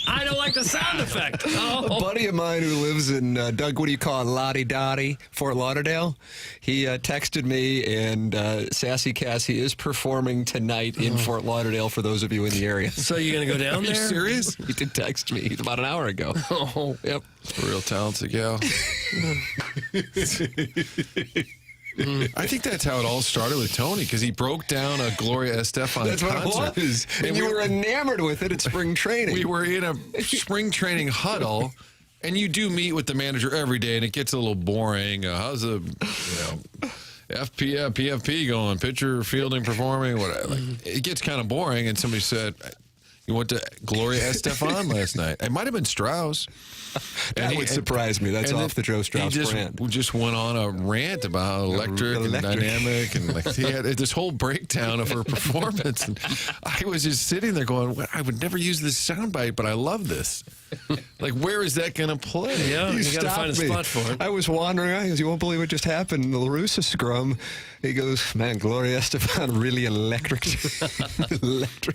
I don't like the sound effect. A buddy of mine who lives in, Doug, what do you call it, Lottie Dottie, Fort Lauderdale? He texted me, and Sassy Cassie is performing tonight in Fort Lauderdale for those of you in the area. So you're going to go down there? Are you serious? He did text me about an hour ago. Oh. Yep. A real talented gal. I think that's how it all started with Tony, because he broke down a Gloria Estefan That's concert. what it was. And you were enamored with it at spring training. We were in a spring training huddle, and you do meet with the manager every day, and it gets a little boring. How's the PFP going? Pitcher, fielding, performing, whatever. Like, it gets kind of boring, and somebody said, you went to Gloria Estefan last night. It might have been Strauss. That would surprise me. That's off the Joe Strauss brand. He just went on a rant about electric and dynamic, and like he had this whole breakdown of her performance. And I was just sitting there going, "Well, I would never use this soundbite, but I love this. Like, where is that going to play?" Yeah, you got to find a spot for it. I was wandering around. He goes, "You won't believe what just happened in the LaRussa scrum." He goes, "Man, Gloria Estefan, really electric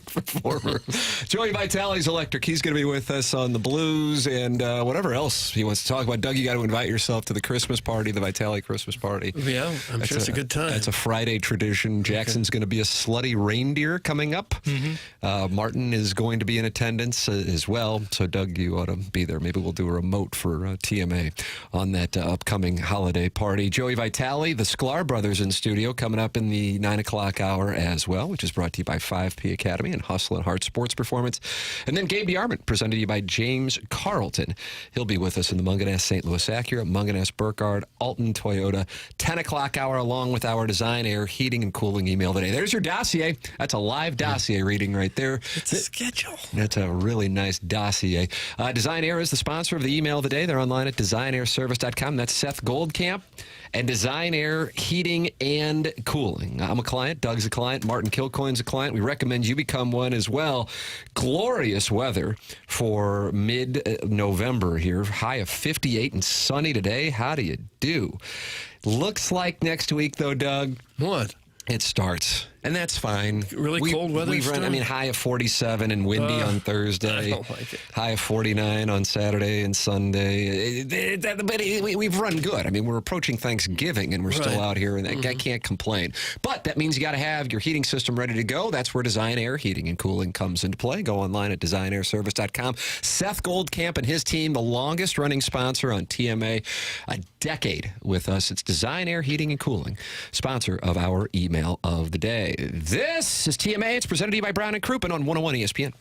performer." Joey Vitali's electric. He's going to be with us on the Blues and whatever else he wants to talk about. Doug, you got to invite yourself to the Christmas party, the Vitali Christmas party. Yeah, I'm sure it's a good time. That's a Friday tradition. Jackson's going to be a slutty reindeer coming up. Mm-hmm. Martin is going to be in attendance as well. So, Doug, you ought to be there. Maybe we'll do a remote for TMA on that upcoming holiday party. Joey Vitali, the Sklar Brothers in studio, coming up in the 9 o'clock hour as well, which is brought to you by 5P Academy and Hustle and Heart Sports Performance. And then Gabe DeArman, presented to you by James Carlton. He'll be with us in the Munganess St. Louis Acura, Munganess Burkhardt, Alton Toyota, 10 o'clock hour, along with our Design Air Heating and Cooling email today. There's your dossier. That's a live dossier reading right there. It's a schedule. That's a really nice dossier. Design Air is the sponsor of the email of the day. They're online at designairservice.com. That's Seth Goldcamp and Design Air Heating and Cooling. I'm a client. Doug's a client. Martin Kilcoyne's a client. We recommend you become one as well. Glorious weather for mid-November here. High of 58 and sunny today. How do you do? Looks like next week, though, Doug. What? It starts. And that's fine. Really cold weather? We've run, high of 47 and windy on Thursday. I don't like it. High of 49 on Saturday and Sunday. But we've run good. I mean, we're approaching Thanksgiving, and we're still out here, and I can't complain. But that means you got to have your heating system ready to go. That's where Design Air Heating and Cooling comes into play. Go online at designairservice.com. Seth Goldcamp and his team, the longest-running sponsor on TMA, a decade with us. It's Design Air Heating and Cooling, sponsor of our email of the day. This is TMA. It's presented to you by Brown and Crouppen on 101 ESPN.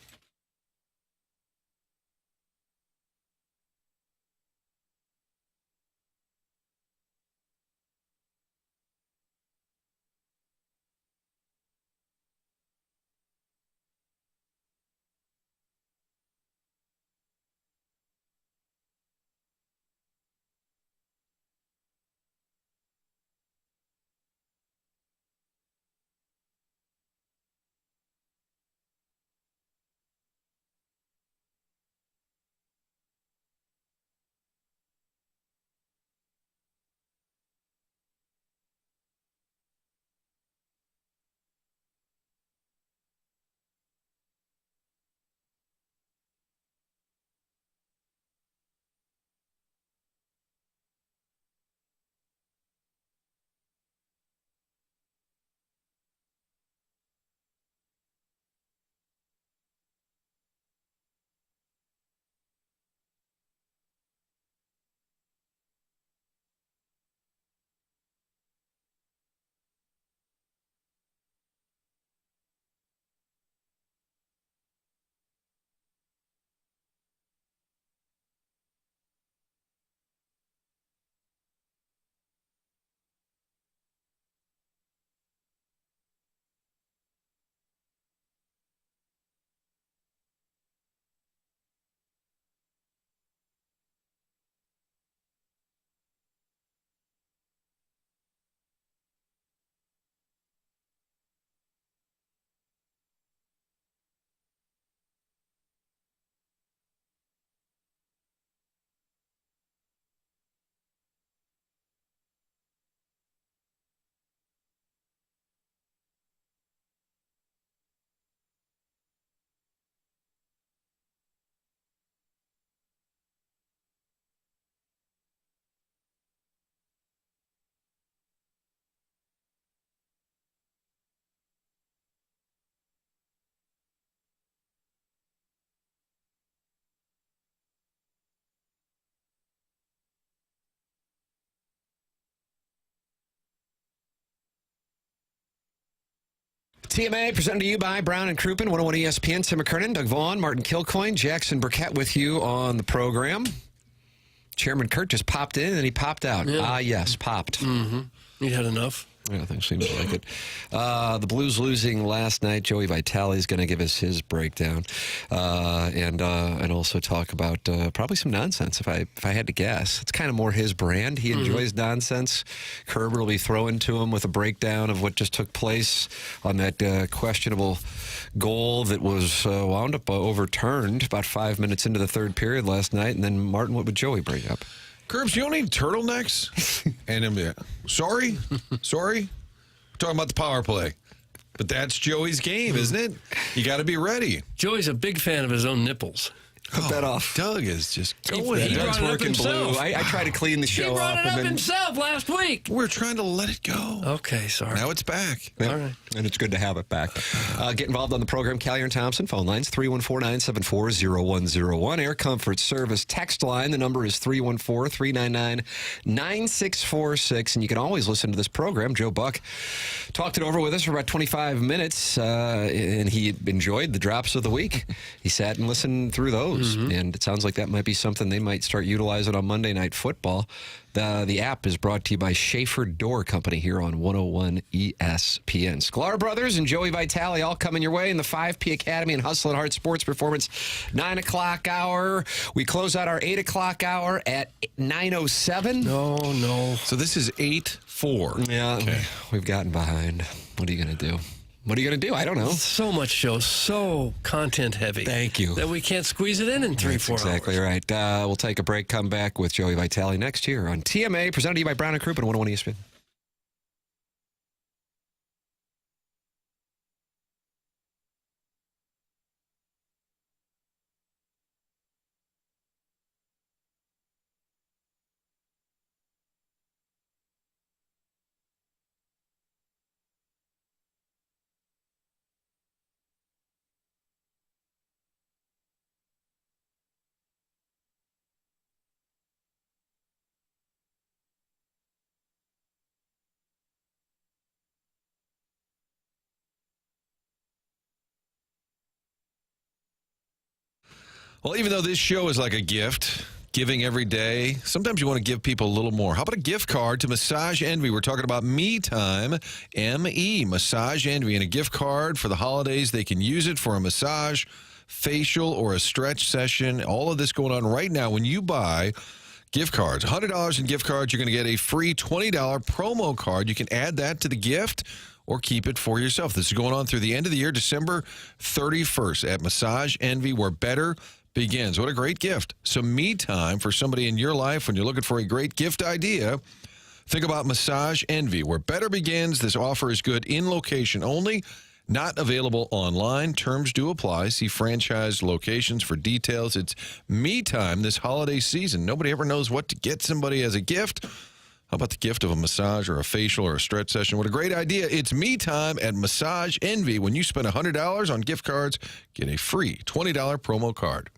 TMA presented to you by Brown and Crouppen, 101 ESPN. Tim McKernan, Doug Vaughn, Martin Kilcoyne, Jackson Burkett with you on the program. Chairman Kurt just popped in and he popped out. Yeah. Yes, popped. Mm-hmm. You had enough? Yeah, I think seems like it. The Blues losing last night. Joey Vitali is going to give us his breakdown, and also talk about probably some nonsense. If I had to guess, it's kind of more his brand. He enjoys nonsense. Kerber will be throwing to him with a breakdown of what just took place on that questionable goal that was wound up overturned about 5 minutes into the third period last night. And then Martin, what would Joey bring up? Curbs, you don't need turtlenecks? And sorry? We're talking about the power play. But that's Joey's game, isn't it? You got to be ready. Joey's a big fan of his own nipples. Cut that off. Doug is just going. He Doug's brought it up working blue. himself. I try to clean the show He brought up. it up himself last week. We're trying to let it go. Okay, sorry. Now it's back. Yep. All right. And it's good to have it back. Get involved on the program. Callier and Thompson, phone lines, 314-974-0101. Air Comfort Service text line. The number is 314-399-9646. And you can always listen to this program. Joe Buck talked it over with us for about 25 minutes, and he enjoyed the drops of the week. He sat and listened through those, and it sounds like that might be something they might start utilizing on Monday Night Football. The app is brought to you by Schaefer Door Company here on 101 ESPN. Sklar Brothers and Joey Vitali all coming your way in the 5P Academy and Hustle and Heart Sports Performance 9 o'clock hour. We close out our 8 o'clock hour at 9:07. No. So this is 8-4. Yeah, okay. We've gotten behind. What are you going to do? What are you going to do? I don't know. So much show, so content heavy. Thank you. That we can't squeeze it in 3-4 That's exactly hours. right. We'll take a break, come back with Joey Vitali next year on TMA, presented to you by Brown and Crouppen, 101 ESPN. Well, even though this show is like a gift, giving every day, sometimes you want to give people a little more. How about a gift card to Massage Envy? We're talking about Me Time, M-E, Massage Envy, and a gift card for the holidays. They can use it for a massage, facial, or a stretch session. All of this going on right now when you buy gift cards. $100 in gift cards, you're going to get a free $20 promo card. You can add that to the gift or keep it for yourself. This is going on through the end of the year, December 31st at Massage Envy, where better begins. What a great gift. Some me time for somebody in your life when you're looking for a great gift idea. Think about Massage Envy, where better begins. This offer is good in location only, not available online. Terms do apply. See franchised locations for details. It's me time this holiday season. Nobody ever knows what to get somebody as a gift. How about the gift of a massage or a facial or a stretch session? What a great idea. It's me time at Massage Envy. When you spend $100 on gift cards, get a free $20 promo card.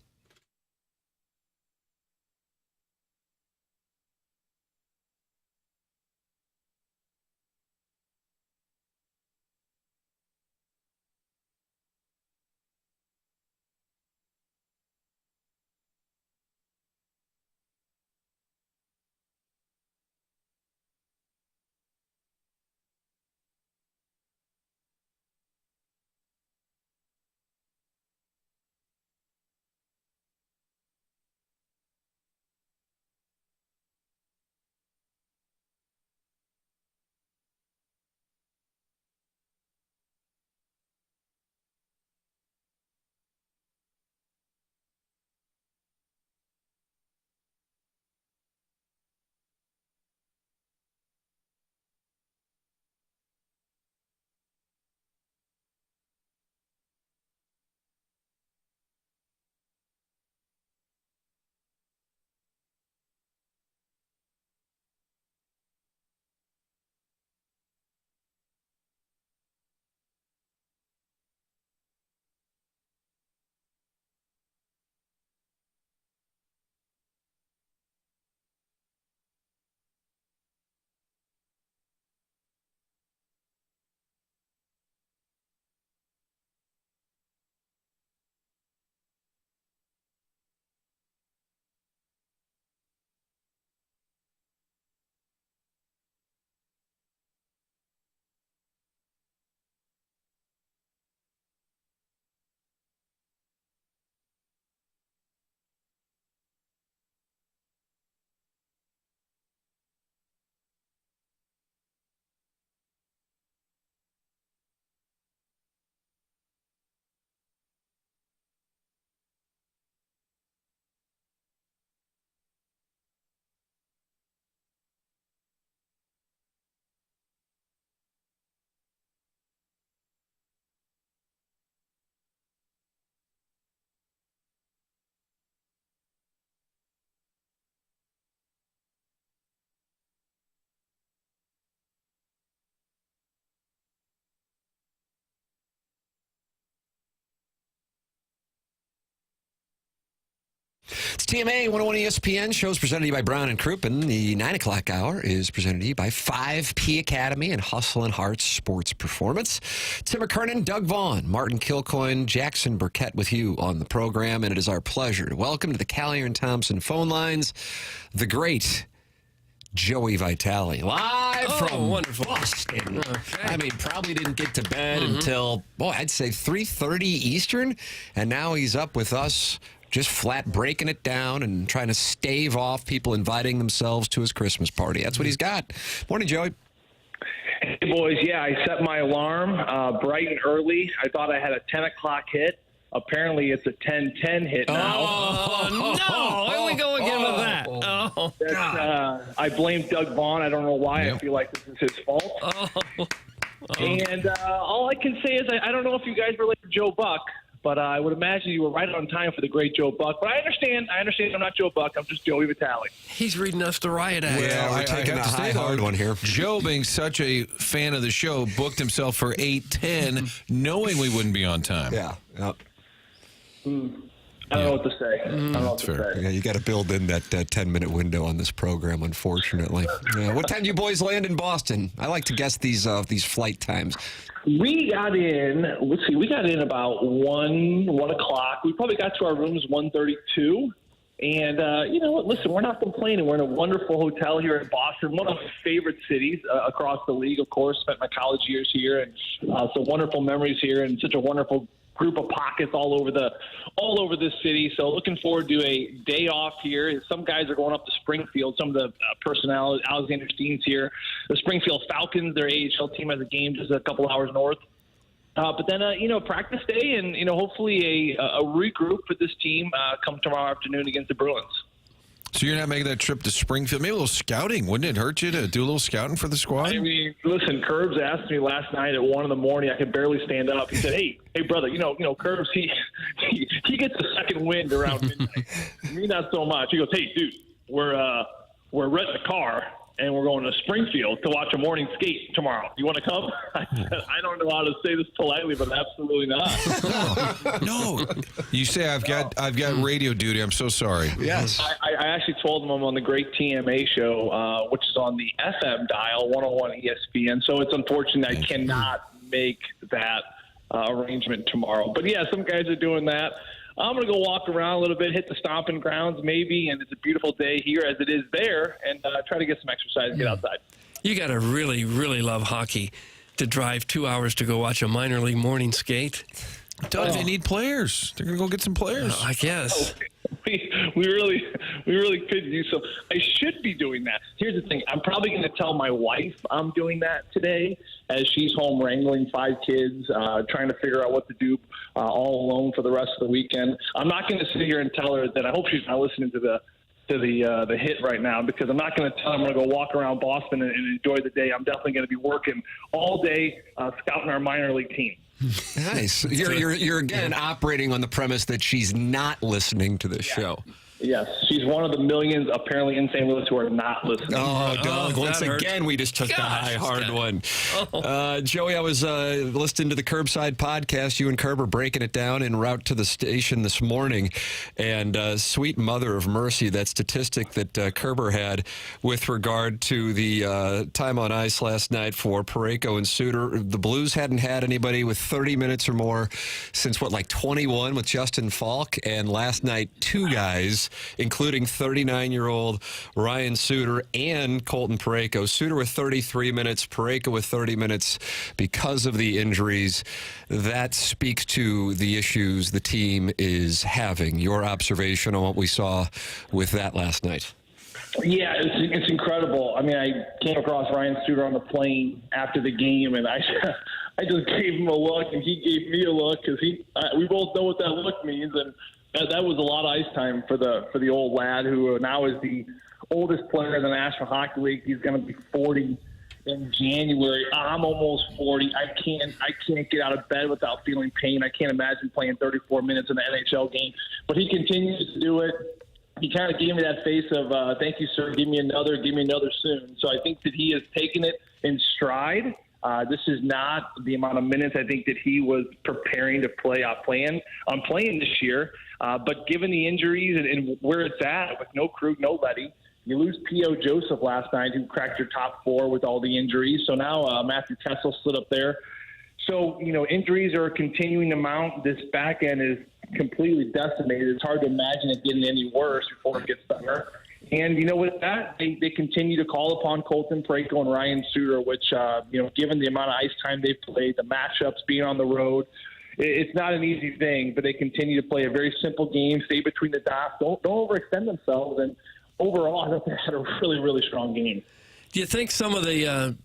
TMA 101 ESPN shows presented to you by Brown and Crouppen. The 9 o'clock hour is presented to you by 5P Academy and Hustle and Hearts Sports Performance. Tim McKernan, Doug Vaughn, Martin Kilcoyne, Jackson Burkett with you on the program, and it is our pleasure to welcome to the Callier and Thompson phone lines the great Joey Vitali, live from wonderful. Boston. I mean, probably didn't get to bed until, I'd say 3:30 Eastern, and now he's up with us just flat breaking it down and trying to stave off people inviting themselves to his Christmas party. That's what he's got. Morning, Joey. Hey, boys. Yeah, I set my alarm bright and early. I thought I had a 10 o'clock hit. Apparently, it's a 10:10 hit now. Oh, no. Where we go again with that? Oh, God. I blame Doug Vaughn. I don't know why. I feel like this is his fault. And all I can say is I don't know if you guys relate to Joe Buck, but I would imagine you were right on time for the great Joe Buck. But I understand I'm not Joe Buck. I'm just Joey Vitali. He's reading us the riot act. Well, we're taking I a have to high say, hard one here. Joe, being such a fan of the show, booked himself for 8:10, knowing we wouldn't be on time. Yeah. Yep. I don't know what to say. I don't know what to say. Yeah, you got to build in that 10-minute window on this program, unfortunately. What time do you boys land in Boston? I like to guess these flight times. We got in, we got in about 1 o'clock. We probably got to our rooms 1:32. And, you know what, listen, we're not complaining. We're in a wonderful hotel here in Boston, one of my favorite cities across the league, of course. Spent my college years here, and some wonderful memories here, and such a wonderful group of pockets all over this city. So looking forward to a day off here. Some guys are going up to Springfield. Some of the personnel, Alexander Steen's here. The Springfield Falcons, their AHL team, has a game just a couple hours north. But then, practice day and, hopefully a regroup for this team come tomorrow afternoon against the Bruins. So you're not making that trip to Springfield? Maybe a little scouting. Wouldn't it hurt you to do a little scouting for the squad? I mean, listen, Curbs asked me last night at 1 a.m. I could barely stand up. He said, hey, brother, Curbs, he gets a second wind around midnight. Me, not so much. He goes, hey, dude, we're renting a car, and we're going to Springfield to watch a morning skate tomorrow. You want to come? I said, I don't know how to say this politely, but absolutely not. No. You say I've got radio duty. I'm so sorry. Yes. I actually told them I'm on the great TMA show, which is on the FM dial, 101 ESPN. So it's unfortunate I cannot make that arrangement tomorrow. But, yeah, some guys are doing that. I'm going to go walk around a little bit, hit the stomping grounds maybe, and it's a beautiful day here as it is there, and try to get some exercise and get outside. You got to really, really love hockey to drive 2 hours to go watch a minor league morning skate. Doug, they need players. They're going to go get some players. I guess. We really could do so. I should be doing that. Here's the thing. I'm probably going to tell my wife I'm doing that today as she's home wrangling 5 kids, trying to figure out what to do all alone for the rest of the weekend. I'm not going to sit here and tell her that. I hope she's not listening to the hit right now, because I'm not going to tell her I'm going to go walk around Boston and enjoy the day. I'm definitely going to be working all day scouting our minor league team. Nice. You're again operating on the premise that she's not listening to this show. Yes, she's one of the millions apparently in St. Louis who are not listening. Oh, Doug, once again, we just took the hard one. Joey, I was listening to the Curbside podcast. You and Kerb are breaking it down en route to the station this morning. And sweet mother of mercy, that statistic that Kerber had with regard to the time on ice last night for Parayko and Suter. The Blues hadn't had anybody with 30 minutes or more since, 21 with Justin Falk. And last night, 2 guys, including 39-year-old Ryan Suter and Colton Parayko. Suter with 33 minutes, Parayko with 30 minutes because of the injuries. That speaks to the issues the team is having. Your observation on what we saw with that last night? Yeah, it's incredible. I mean, I came across Ryan Suter on the plane after the game, and I just gave him a look, and he gave me a look, because we both know what that look means, and that was a lot of ice time for the old lad, who now is the oldest player in the National Hockey League. He's going to be 40 in January. I'm almost 40. I can't get out of bed without feeling pain. I can't imagine playing 34 minutes in an NHL game. But he continues to do it. He kind of gave me that face of, thank you, sir, give me another soon. So I think that he has taken it in stride. This is not the amount of minutes I think that he was preparing to play on playing this year. But given the injuries and where it's at with no Krug, no Letty, you lose P.O. Joseph last night, who cracked your top four with all the injuries. So now Matthew Kessel slid up there. So, injuries are continuing to mount. This back end is completely decimated. It's hard to imagine it getting any worse before it gets better. And, with that, they continue to call upon Colton Parayko and Ryan Suter, which, given the amount of ice time they've played, the matchups being on the road, it's not an easy thing, but they continue to play a very simple game, stay between the dots, don't overextend themselves. And overall, I thought they had a really, really strong game. Do you think some of the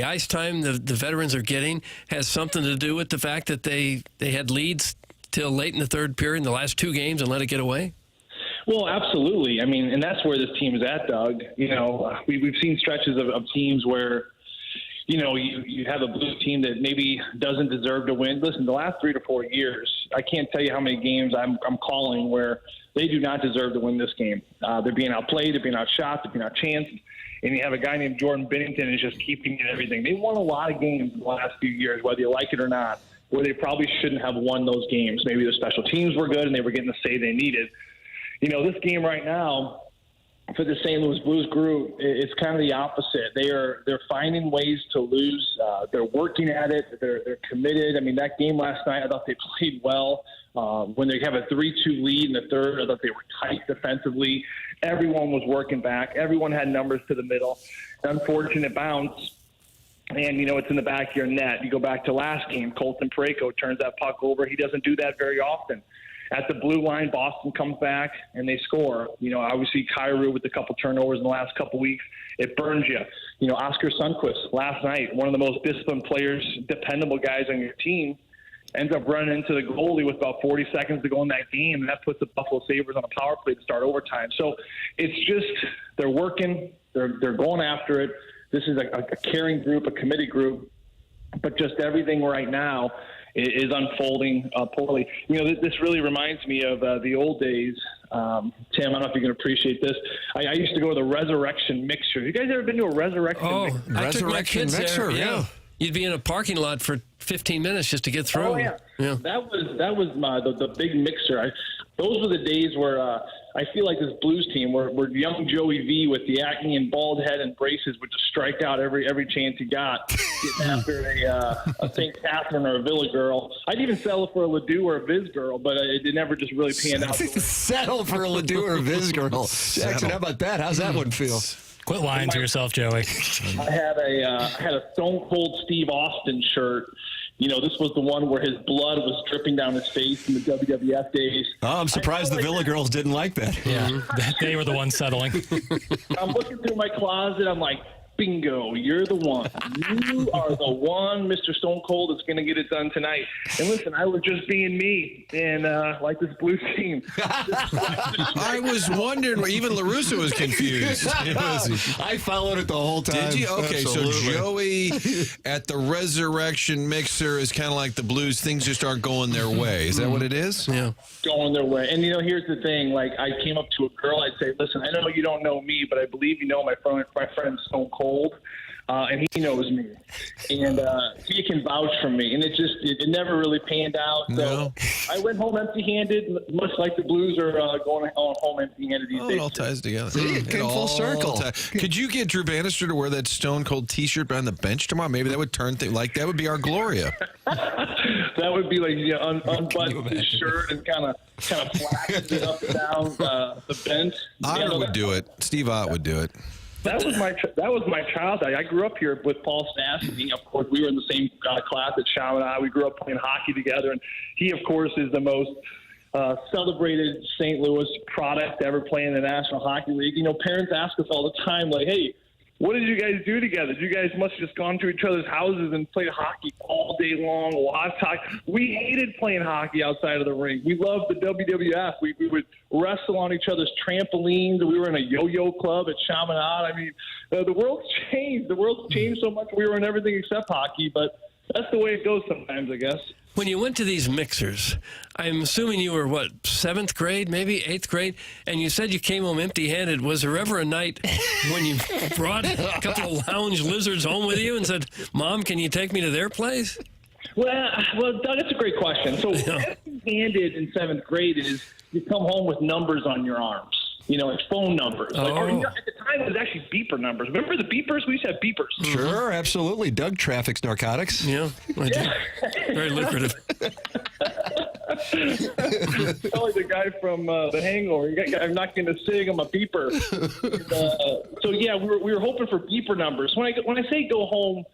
ice time the veterans are getting has something to do with the fact that they had leads till late in the third period in the last two games and let it get away? Well, absolutely. I mean, and that's where this team is at, Doug. We've seen stretches of teams where, you have a Blues team that maybe doesn't deserve to win. Listen, the last 3 to 4 years, I can't tell you how many games I'm calling where they do not deserve to win this game. They're being outplayed, they're being outshot, they're being outchanced. And you have a guy named Jordan Binnington who's just keeping it everything. They won a lot of games in the last few years, whether you like it or not, where they probably shouldn't have won those games. Maybe the special teams were good and they were getting the save they needed. This game right now for the St. Louis Blues group, it's kind of the opposite. They're finding ways to lose. They're working at it. They're committed. I mean, that game last night, I thought they played well. When they have a 3-2 lead in the third, I thought they were tight defensively. Everyone was working back. Everyone had numbers to the middle. Unfortunate bounce. And, it's in the back of your net. You go back to last game, Colton Parayko turns that puck over. He doesn't do that very often. At the blue line, Boston comes back and they score. Obviously Kyrou with a couple turnovers in the last couple weeks, it burns you. Oscar Sundqvist last night, one of the most disciplined players, dependable guys on your team, ends up running into the goalie with about 40 seconds to go in that game, and that puts the Buffalo Sabres on a power play to start overtime. So it's just they're working, they're going after it. This is a caring group, a committed group, but just everything right now is unfolding poorly. This really reminds me of the old days. Tim, I don't know if you can appreciate this. I used to go to the Resurrection Mixer. You guys ever been to a Resurrection Mixer? I took my kids there, yeah. You'd be in a parking lot for 15 minutes just to get through. Oh, yeah. That was the big mixer. Those were the days where I feel like this Blues team, where young Joey V with the acne and bald head and braces would just strike out every chance he got, getting after a St. Catherine or a Villa girl. I'd even settle for a Ledoux or a Viz girl, but it never just really panned out. Settle for a Ledoux or a Viz girl. Jackson, how about that? How's that one feel? Quit lying to yourself, Joey. I had a Stone Cold Steve Austin shirt. This was the one where his blood was dripping down his face in the WWF days. Oh, I'm surprised the Villa girls didn't like that. Yeah, they were the ones settling. I'm looking through my closet. I'm like, bingo, you're the one. You are the one, Mr. Stone Cold, that's going to get it done tonight. And listen, I was just being me and like this Blues team. I was wondering, even LaRusso was confused. I followed it the whole time. Did you? Okay, Absolutely. So Joey at the Resurrection Mixer is kind of like the Blues. Things just aren't going their way. Is that what it is? Yeah. Going their way. And, here's the thing. Like, I came up to a girl. I'd say, listen, I know you don't know me, but I believe you know my friend Stone Cold. And he knows me, and he can vouch for me. And it never really panned out. So I went home empty-handed, much like the Blues are going home empty-handed these days. It all ties together. See, it came full circle. Could you get Drew Bannister to wear that Stone Cold T-shirt behind the bench tomorrow? Maybe that would turn things like that would be our Gloria. That would be like unbutton his shirt and kind of flax it up and down the bench. Otter would do it. Steve Ott would do it. That was my childhood. I grew up here with Paul Stastny. Of course, we were in the same class at Chaminade. We grew up playing hockey together, and he, of course, is the most celebrated St. Louis product to ever play in the National Hockey League. Parents ask us all the time, like, "Hey, what did you guys do together? You guys must have just gone to each other's houses and played hockey all day long, watch hockey." We hated playing hockey outside of the rink. We loved the WWF. We would wrestle on each other's trampolines. We were in a yo-yo club at Chaminade. I mean, the world's changed. The world's changed so much. We were in everything except hockey, but that's the way it goes sometimes, I guess. When you went to these mixers, I'm assuming you were, 7th grade, maybe 8th grade, and you said you came home empty-handed. Was there ever a night when you brought a couple of lounge lizards home with you and said, Mom, can you take me to their place? Well, Doug, that's a great question. So empty-handed in 7th grade is you come home with numbers on your arms. Like phone numbers. At the time, it was actually beeper numbers. Remember the beepers? We used to have beepers. Sure, absolutely. Doug traffics narcotics. Yeah, I do. Very lucrative. Probably the guy from The Hangover. I'm not going to sing. I'm a beeper. We were hoping for beeper numbers. When I say go home,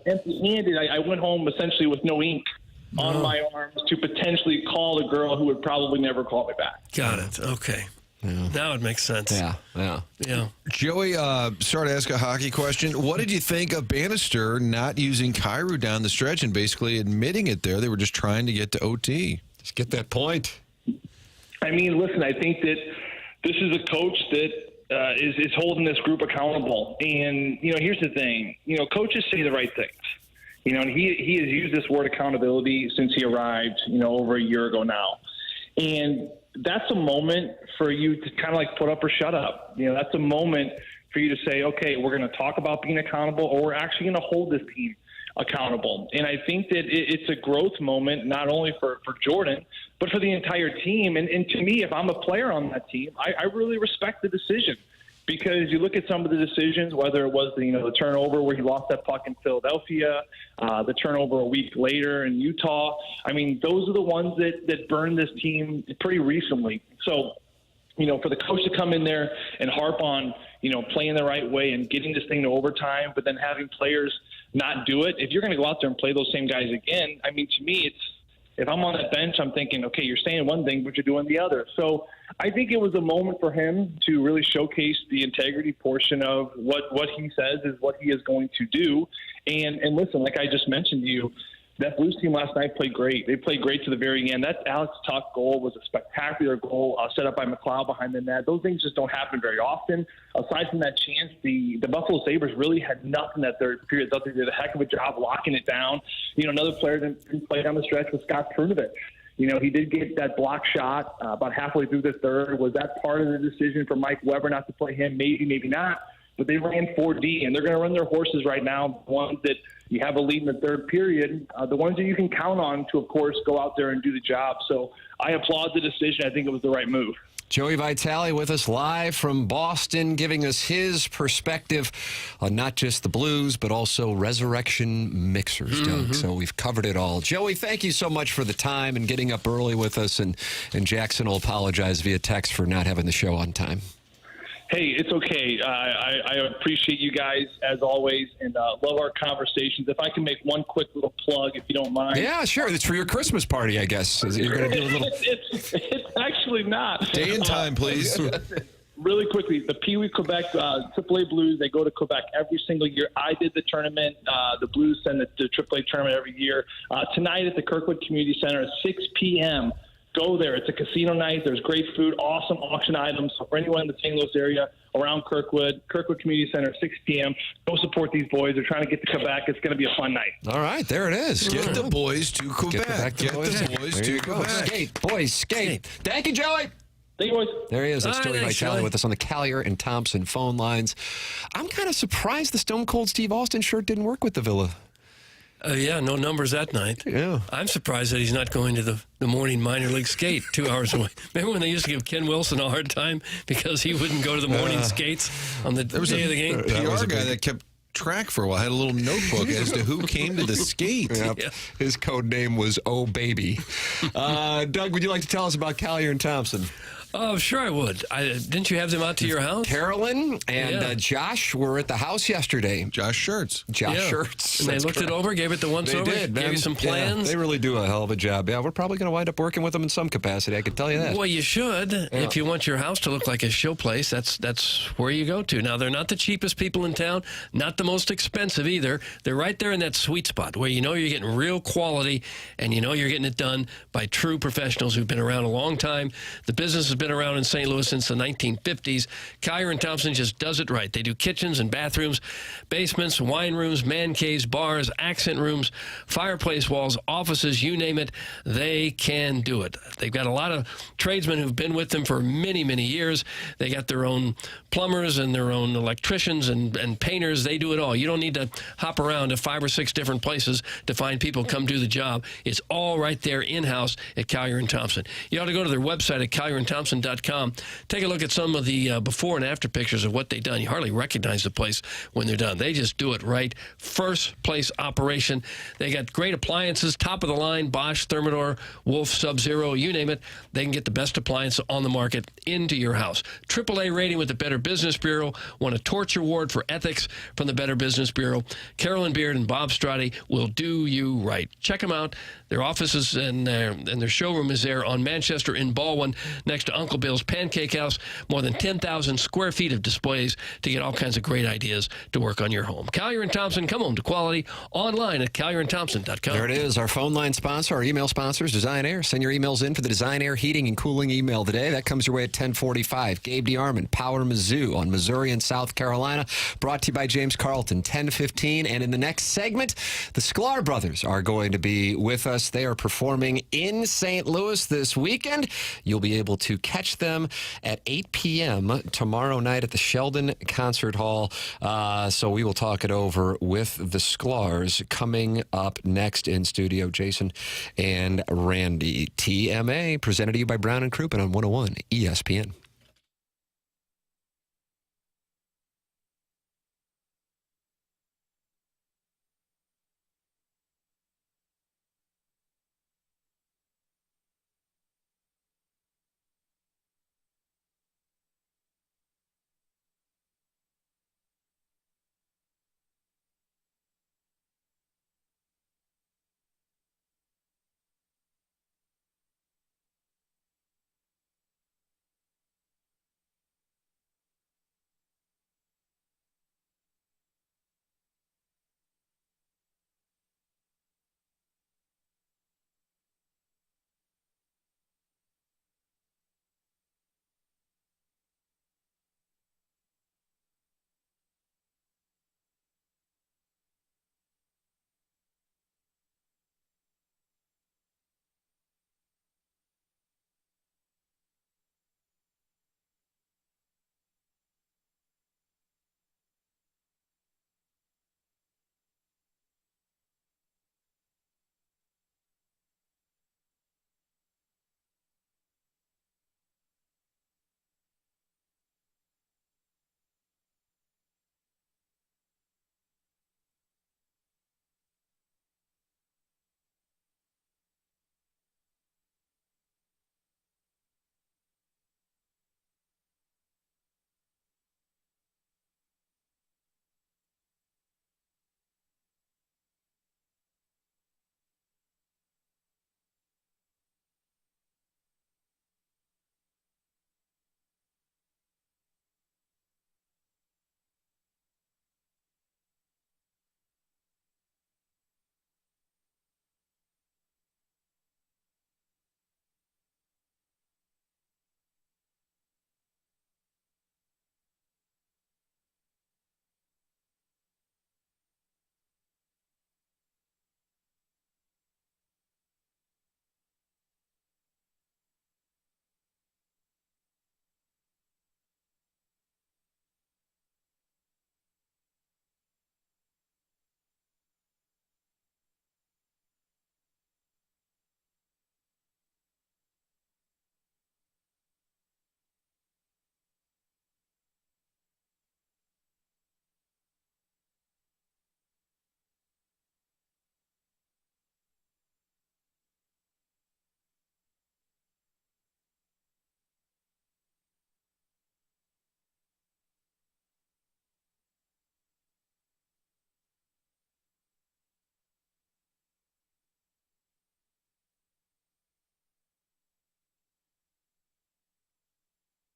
empty-handed, I went home essentially with no ink on my arms to potentially call the girl who would probably never call me back. Got it. Okay. Yeah. Now it makes sense. Yeah. Joey, sorry to ask a hockey question. What did you think of Bannister not using Kyrou down the stretch and basically admitting it there? They were just trying to get to OT. Just get that point. I mean, listen, I think that this is a coach that is holding this group accountable. And, here's the thing. Coaches say the right things. And he has used this word accountability since he arrived, over a year ago now. And that's a moment for you to kind of like put up or shut up. That's a moment for you to say, okay, we're going to talk about being accountable, or we're actually going to hold this team accountable. And I think that it's a growth moment, not only for Jordan, but for the entire team. And to me, if I'm a player on that team, I really respect the decision. Because you look at some of the decisions, whether it was the turnover where he lost that puck in Philadelphia, the turnover a week later in Utah. I mean, those are the ones that burned this team pretty recently. So, for the coach to come in there and harp on, playing the right way and getting this thing to overtime, but then having players not do it. If you're going to go out there and play those same guys again, I mean, to me, if I'm on that bench, I'm thinking, okay, you're saying one thing, but you're doing the other. So I think it was a moment for him to really showcase the integrity portion of what he says is what he is going to do. And listen, like I just mentioned to you, that Blues team last night played great. They played great to the very end. That Alex Tuch goal was a spectacular goal set up by McLeod behind the net. Those things just don't happen very often. Aside from that chance, the Buffalo Sabres really had nothing that third period. They did a heck of a job locking it down. Another player didn't play down the stretch was Scott Perunovic. He did get that block shot about halfway through the third. Was that part of the decision for Mike Weber not to play him? Maybe, maybe not. But they ran 4D, and they're going to run their horses right now, the ones that you have a lead in the third period, the ones that you can count on to, of course, go out there and do the job. So I applaud the decision. I think it was the right move. Joey Vitali with us live from Boston, giving us his perspective on not just the Blues, but also resurrection mixers, Doug. So we've covered it all. Joey, thank you so much for the time and getting up early with us. And Jackson will apologize via text for not having the show on time. Hey, it's okay. I appreciate you guys, as always, and love our conversations. If I can make one quick little plug, if you don't mind. Yeah, sure. It's for your Christmas party, I guess. You're going to do a little... It's actually not. Day and time, please. Really quickly, the Pee Wee Quebec AAA Blues, they go to Quebec every single year. I did the tournament. The Blues send the AAA tournament every year. Tonight at the Kirkwood Community Center at 6 p.m., go there. It's a casino night. There's great food, awesome auction items. So for anyone in the St. Louis area, around Kirkwood Community Center at 6 p.m., go support these boys. They're trying to get to Quebec. It's going to be a fun night. All right, there it is. Get the boys to Quebec. Get the boys to Quebec. Skate, boys, skate. Thank you, Joey. Thank you, boys. There he is. That's Joey Thanks, Vitali Joey. with us on the Collier and Thompson phone lines. I'm kind of surprised the Stone Cold Steve Austin shirt didn't work with the Villa. Yeah, no numbers that night. Yeah. I'm surprised that he's not going to the morning minor league skate 2 hours away. Remember when they used to give Ken Wilson a hard time because he wouldn't go to the morning skates on the day of the game? There was a PR guy that kept track for a while, had a little notebook as to who came to the skate. Yep. Yeah. His code name was Oh Baby. Doug, would you like to tell us about Collier and Thompson? Oh, sure I would. Didn't you have them out to your house? Carolyn and Josh were at the house yesterday. Josh Shirts. Shirts. And they looked it over, gave it the once over, gave you some plans. Yeah, they really do a hell of a job. Yeah, we're probably going to wind up working with them in some capacity, I can tell you that. Well, you should. Yeah. If you want your house to look like a show place, that's where you go to. Now, they're not the cheapest people in town, not the most expensive either. They're right there in that sweet spot where you know you're getting real quality and you know you're getting it done by true professionals who've been around a long time. The business has been been around in St. Louis since the 1950s. Collier & Thompson just does it right. They do kitchens and bathrooms, basements, wine rooms, man caves, bars, accent rooms, fireplace walls, offices, you name it, they can do it. They've got a lot of tradesmen who've been with them for many, many years. They got their own plumbers and their own electricians and painters. They do it all. You don't need to hop around to 5 or 6 different places to find people come do the job. It's all right there in-house at Collier & Thompson. You ought to go to their website at collierandthompson.com. Take a look at some of the before and after pictures of what they've done. You hardly recognize the place when they're done. They just do it right. First place operation. They got great appliances, top of the line, Bosch, Thermador, Wolf, Sub-Zero, you name it. They can get the best appliance on the market into your house. AAA rating with the Better Business Bureau. Won a Torch Award for ethics from the Better Business Bureau. Carolyn Beard and Bob Strati will do you right. Check them out. Their offices and their showroom is there on Manchester in Baldwin next to Uncle Bill's Pancake House. More than 10,000 square feet of displays to get all kinds of great ideas to work on your home. Collier & Thompson, come home to quality online at collierandthompson.com. There it is, our phone line sponsor, our email sponsors, Design Air. Send your emails in for the Design Air Heating and Cooling email today. That comes your way at 10:45. Gabe DeArman, Power Mizzou on Missouri and South Carolina. Brought to you by James Carlton, 10:15. And in the next segment, the Sklar Brothers are going to be with us. They are performing in St. Louis this weekend. You'll be able to catch them at 8 p.m. tomorrow night at the Sheldon Concert Hall. So we will talk it over with the Sklars coming up next in studio. Jason and Randy. TMA, presented to you by Brown and Crouppen on 101 ESPN.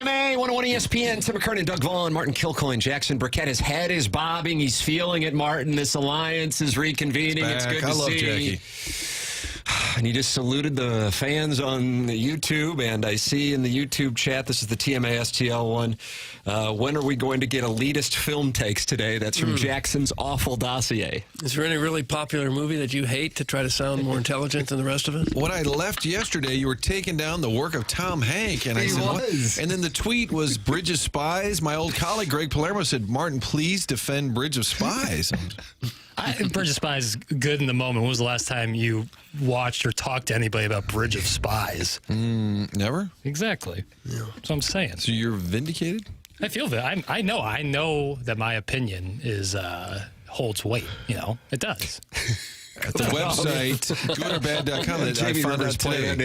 May 101 ESPN, Tim McKernan, Doug Vaughn, Martin Kilcoyne, Jackson Burkett. His head is bobbing. He's feeling it, Martin. This alliance is reconvening. It's good to I love see. Jackie. And you just saluted the fans on YouTube, and I see in the YouTube chat, this is the TMA STL one. When are we going to get elitist film takes today? That's from Jackson's Awful Dossier. Is there any really popular movie that you hate to try to sound more intelligent than the rest of it? When I left yesterday, you were taking down the work of Tom Hanks, and I said, what? And then the tweet was Bridge of Spies. My old colleague Greg Palermo said, Martin, please defend Bridge of Spies. Bridge of Spies is good in the moment. When was the last time you watched or talked to anybody about Bridge of Spies? Never? Exactly. Yeah. That's what I'm saying. So you're vindicated? I feel that. I know that my opinion is holds weight. You know, it does. At the website, goodorbad.com, that I found out today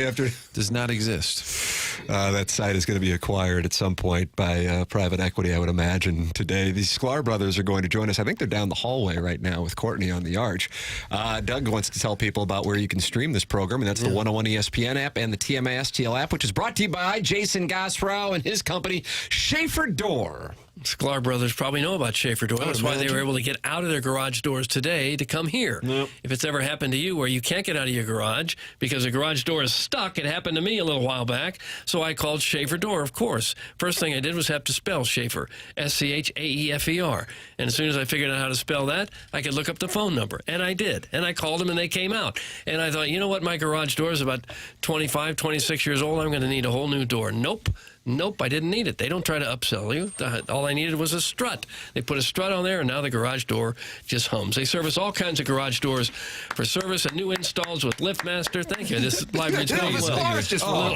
does not exist. That site is going to be acquired at some point by private equity, I would imagine, today. The Sklar Brothers are going to join us. I think they're down the hallway right now with Courtney on the arch. Doug wants to tell people about where you can stream this program, and that's the 101 ESPN app and the TMA STL app, which is brought to you by Jason Gosfrow and his company, Schaefer Door. Sklar Brothers probably know about Schaefer Door. That's why they were able to get out of their garage doors today to come here. Nope. If it's ever happened to you where you can't get out of your garage because the garage door is stuck, it happened to me a little while back, so I called Schaefer Door, of course. First thing I did was have to spell Schaefer, S-C-H-A-E-F-E-R. And as soon as I figured out how to spell that, I could look up the phone number. And I did. And I called them, and they came out. And I thought, you know what, my garage door is about 25, 26 years old. I'm going to need a whole new door. Nope, I didn't need it. They don't try to upsell you. All I needed was a strut. They put a strut on there, and now the garage door just hums. They service all kinds of garage doors for service and new installs with LiftMaster. Thank you. This live reads going well.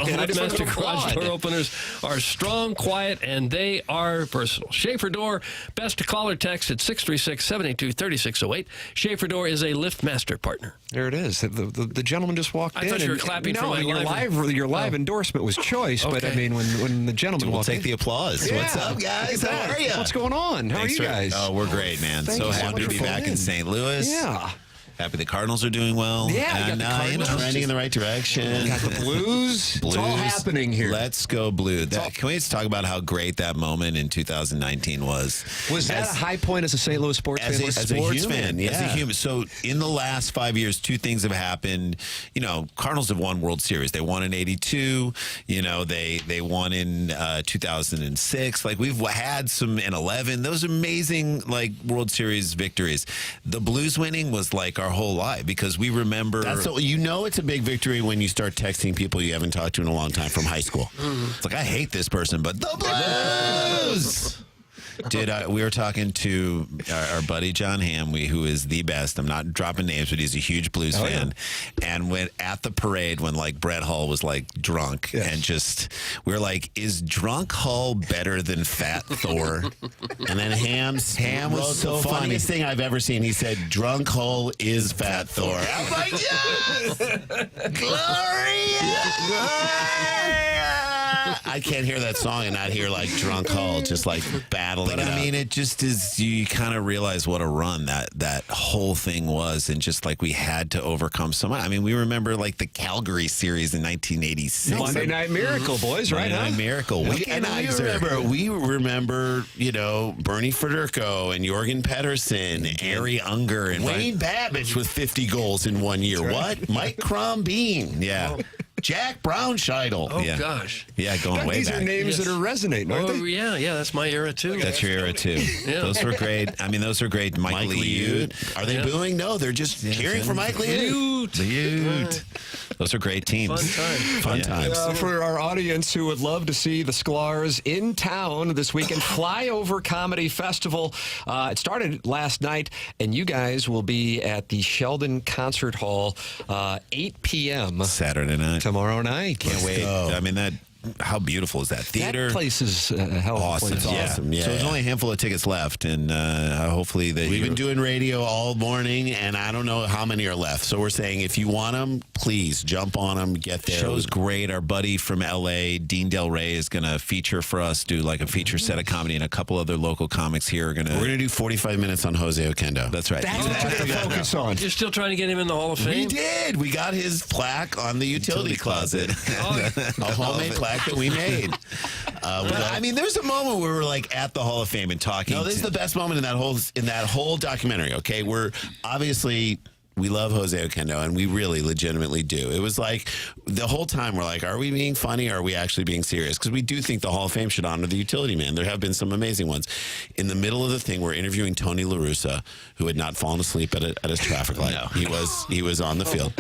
LiftMaster garage door openers are strong, quiet, and they are versatile. Schaefer Door, best to call or text at 636-782-3608. Schaefer Door is a LiftMaster partner. There it is. The gentleman just walked in. I thought you were clapping for my your live endorsement was choice, but I mean, when the gentleman we'll walked take in. the applause. Yeah. What's up, guys? How are you? What's going on? How are you guys? Oh, we're great, man. So happy to be back in St. Louis. Yeah. Happy the Cardinals are doing well. Yeah, and trending in the right direction. Got the Blues. It's all happening here. Let's go Blue. Can we just talk about how great that moment in 2019 was? Was that a high point as a St. Louis sports fan? As a sports fan, yeah. As a human. So in the last 5 years, two things have happened. You know, Cardinals have won World Series. They won in '82. You know, they won in 2006. Like, we've had some in 11. Those amazing, like, World Series victories. The Blues winning was like our whole life because we remember. You know it's a big victory when you start texting people you haven't talked to in a long time from high school. It's like, I hate this person, but the Blues! We were talking to our buddy John Hamm, who is the best. I'm not dropping names, but he's a huge Blues fan. Yeah. And when at the parade, when like Brett Hull was like drunk, and just we were like, "Is drunk Hull better than Fat Thor?" And then Ham was so funny. Funniest thing I've ever seen. He said, "Drunk Hull is Fat Thor." I was like, "Yes, glorious!" I can't hear that song and not hear like Drunk Hull just like battling. But I mean, it just is. You kind of realize what a run that whole thing was, and just like we had to overcome so much. I mean, we remember like the Calgary series in 1986. Monday Night Miracle, boys, right? Monday Night Miracle. We remember, you know, Bernie Federico and Jorgen Pedersen, and Gary Unger, and Wayne Babbage with 50 goals in 1 year. Right. What? Mike Crombeen. Yeah. Jack Brownscheidel. Oh, gosh. Yeah, going way these back. These are names that are resonating, aren't they? Yeah, that's my era, too. That's your era, too. Yeah. Those were great. I mean, those are great. Mike Liut. Are they booing? No, they're just cheering for Mike Liut. Those are great teams. Fun times. For our audience who would love to see the Sklars in town this weekend, Flyover Comedy Festival. It started last night, and you guys will be at the Sheldon Concert Hall, 8 p.m. Saturday night. Tomorrow night. Can't wait. I mean, how beautiful is that theater? That place is awesome. Place. Awesome. Yeah. So there's only a handful of tickets left, and hopefully we've been doing radio all morning, and I don't know how many are left. So we're saying if you want them, please jump on them, get there. Show's great. Our buddy from L.A., Dean Del Rey, is going to feature for us, do like a feature set of comedy, and a couple other local comics here are going to. We're going to do 45 minutes on Jose Oquendo. That's right. That's what you're going to focus on. You're still trying to get him in the Hall of Fame? We did. We got his plaque on the utility closet. A homemade plaque that we made. I mean, there's a moment where we're like at the Hall of Fame and talking. No, this is the best moment in that whole documentary. Okay, we're obviously we love Jose Oquendo, and we really legitimately do. It was like the whole time we're like, are we being funny or are we actually being serious? Because we do think the Hall of Fame should honor the utility man. There have been some amazing ones. In the middle of the thing, we're interviewing Tony La Russa, who had not fallen asleep at a traffic light. No. He was on the field.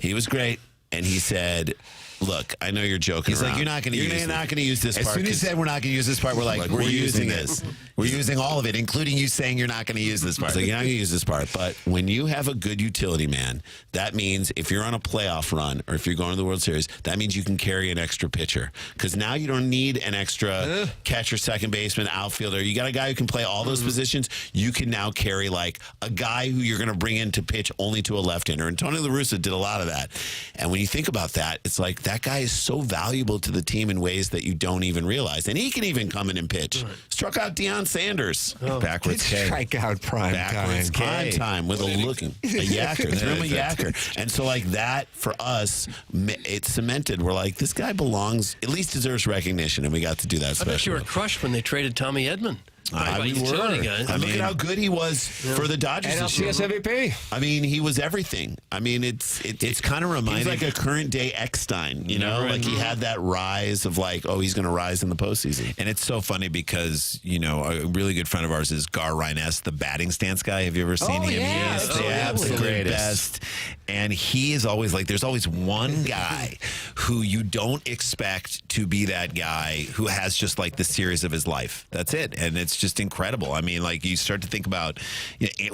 He was great, and he said, look, I know you're joking around. Like, you're not going to use this part. As soon as he said we're not going to use this part, we're like we're using this. We're using all of it, including you saying you're not going to use this part. So you're not going to use this part. But when you have a good utility man, that means if you're on a playoff run or if you're going to the World Series, that means you can carry an extra pitcher. Because now you don't need an extra catcher, second baseman, outfielder. You got a guy who can play all those positions. You can now carry like a guy who you're going to bring in to pitch only to a left-hander. And Tony La Russa did a lot of that. And when you think about that, it's like that guy is so valuable to the team in ways that you don't even realize. And he can even come in and pitch. Struck out Deion Sanders. Backwards K. Strike out prime time with a yacker. Threw him a yacker. And so like that for us, it cemented. We're like, this guy belongs, at least deserves recognition. And we got to do that. I bet you were crushed when they traded Tommy Edman. We were. I mean, look at how good he was for the Dodgers. NLCS MVP. I mean, he was everything. I mean, it's kind of reminding like a current day Eckstein. You know, like he had that rise of like, oh, he's going to rise in the postseason. And it's so funny because a really good friend of ours is Gar Rines, the batting stance guy. Have you ever seen him? Yeah, he is the absolute best. And he is always like, there's always one guy who you don't expect to be that guy who has just like the series of his life. That's it. And it's just incredible. I mean, like you start to think about,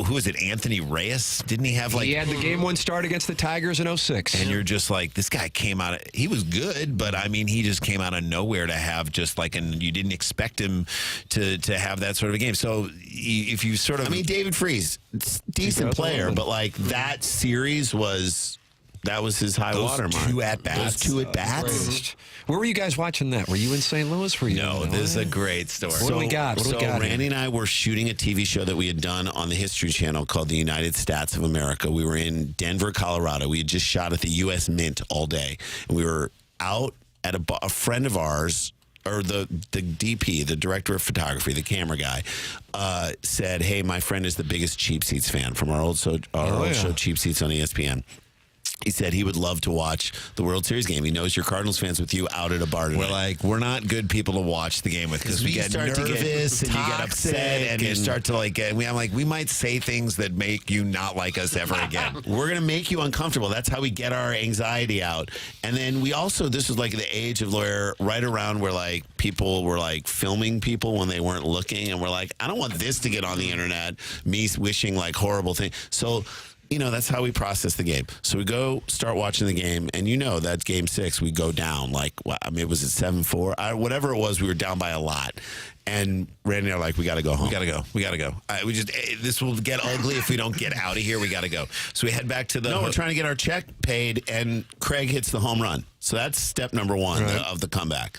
who is it? Anthony Reyes? Didn't he have like... He had the game one start against the Tigers in 06. And you're just like, this guy came out of... He was good, but I mean, he just came out of nowhere to have just like, and you didn't expect him to have that sort of a game. So if you sort of... I mean, David Freese, decent player, but like that series that was his high water mark. Those two at bats. Where were you guys watching that? Were you in St. Louis? No, this is a great story. What do we got? So Randy and I were shooting a TV show that we had done on the History Channel called The United Stats of America. We were in Denver, Colorado. We had just shot at the U.S. Mint all day. And we were out at a friend of ours, or the DP, the director of photography, the camera guy, said, hey, my friend is the biggest Cheap Seats fan from our old show, Cheap Seats on ESPN. He said he would love to watch the World Series game. He knows you're Cardinals fans with you out at a bar tonight. We're like, we're not good people to watch the game with because we get nervous and you get upset and you start to like get. I'm like, we might say things that make you not like us ever again. We're going to make you uncomfortable. That's how we get our anxiety out. And then we also, this was like the age of where right around where like people were like filming people when they weren't looking. And we're like, I don't want this to get on the internet, me wishing like horrible things. So, that's how we process the game. So we go start watching the game, and that game 6, we go down. Like, it was at 7-4. Whatever it was, we were down by a lot. And Randy and I are like, we got to go home. We got to go. This will get ugly if we don't get out of here. We got to go. So we head back to the... No, we're trying to get our check paid, and Craig hits the home run. So that's step number 1 of the comeback.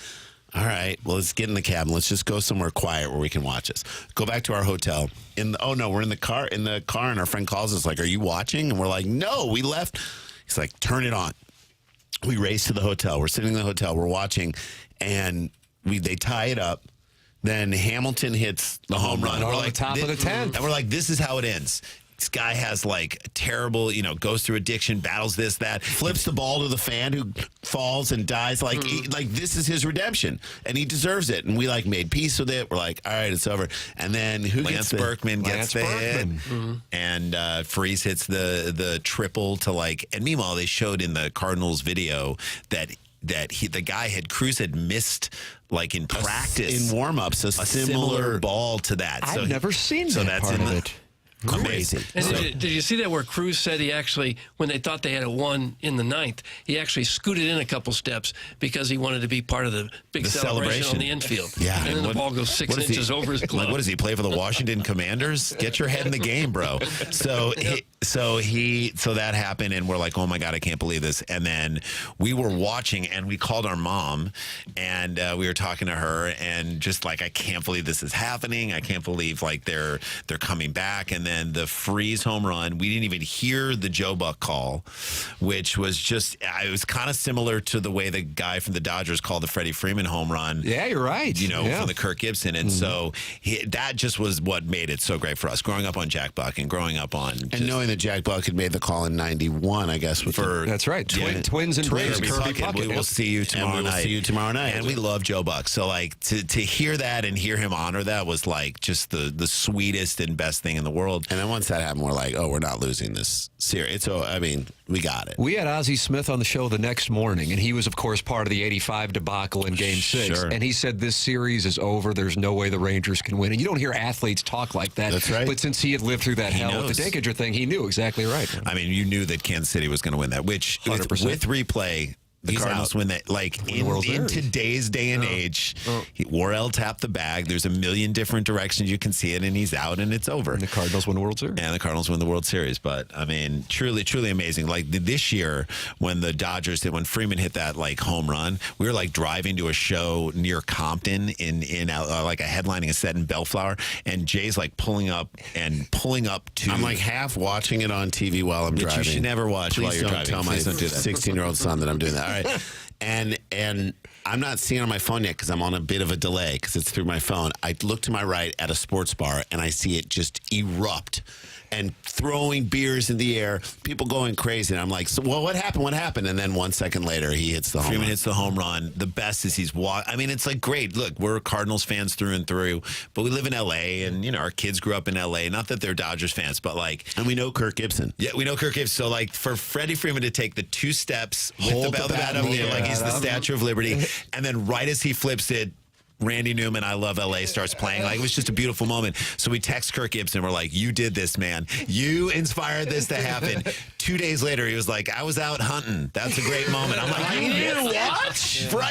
All right, well, let's get in the cab and let's just go somewhere quiet where we can watch this. Go back to our hotel. We're in the car, and our friend calls us like, are you watching? And we're like, no, we left. He's like, turn it on. We race to the hotel. We're sitting in the hotel. We're watching, and they tie it up. Then Hamilton hits the home run. We're like, top of the 10th. And we're like, this is how it ends. This guy has like terrible, goes through addiction, battles this, that, flips the ball to the fan who falls and dies. Like, this is his redemption, and he deserves it. And we like made peace with it. We're like, all right, it's over. And then Lance Berkman gets the hit, and Freese hits the triple to like. And meanwhile, they showed in the Cardinals video that Cruz had missed like in practice in warm-ups a similar ball to that. I've never seen that part of it. Crazy. And did you see that where Cruz said he actually, when they thought they had a 1 in the 9th, he actually scooted in a couple steps because he wanted to be part of the big celebration on the infield. Yeah. And then the ball goes 6 inches over his glove. Like, what does he play for the Washington Commanders? Get your head in the game, bro. So that happened, and we're like, oh my God, I can't believe this. And then we were watching, and we called our mom, and we were talking to her, and just like, I can't believe this is happening. I can't believe like they're coming back. And then the Freese home run, we didn't even hear the Joe Buck call, which was just, it was kind of similar to the way the guy from the Dodgers called the Freddie Freeman home run. Yeah, you're right. From the Kirk Gibson. And so that just was what made it so great for us, growing up on Jack Buck and growing up on... And knowing that Jack Bucket made the call in '91, I guess. That's right. Twins and Braves. Kirby Puckett. We will see you tomorrow night. And we love Joe Buck. So, like, to hear that and hear him honor that was, like, just the sweetest and best thing in the world. And then once that happened, we're like, oh, we're not losing this series. So, I mean, we got it. We had Ozzie Smith on the show the next morning, and he was, of course, part of the '85 debacle in Game 6. Sure. And he said this series is over. There's no way the Rangers can win. And you don't hear athletes talk like that. That's right. But since he had lived through that hell with the Dinkinger thing, he knew exactly right. I mean, you knew that Kansas City was going to win that, which with 100%. replay, the Cardinals win that. Like, in today's day and age, Worrell tapped the bag. There's a million different directions you can see it, and he's out, and it's over. And the Cardinals win the World Series. And the Cardinals win the World Series. But, I mean, truly, truly amazing. Like, this year, when the Dodgers when Freeman hit that, like, home run, we were, like, driving to a show near Compton in like, a headlining a set in Bellflower, and Jay's, like, pulling up to... I'm, like, half watching it on TV while I'm driving. You should never watch while you're driving. Please don't tell my do that. 16-year-old son that I'm doing that. All right. And I'm not seeing it on my phone yet because I'm on a bit of a delay because it's through my phone. I look to my right at a sports bar and I see it just erupt and throwing beers in the air, people going crazy. And I'm like, so, well, what happened? What happened? And then 1 second later, he hits the home Freeman run. hits the home run. The best is I mean, it's like great. Look, we're Cardinals fans through and through, but we live in L.A. and, you know, our kids grew up in L.A. Not that they're Dodgers fans, but like... And we know Kirk Gibson. Yeah, we know Kirk Gibson. So, like, for Freddie Freeman to take the 2 steps, with the bat up there, like he's the Statue of Liberty, and then right as he flips it, Randy Newman, I Love L.A. starts playing. Like, it was just a beautiful moment. So we text Kirk Gibson. We're like, you did this, man. You inspired this to happen. 2 days later, he was like, I was out hunting. That's a great moment. I'm like,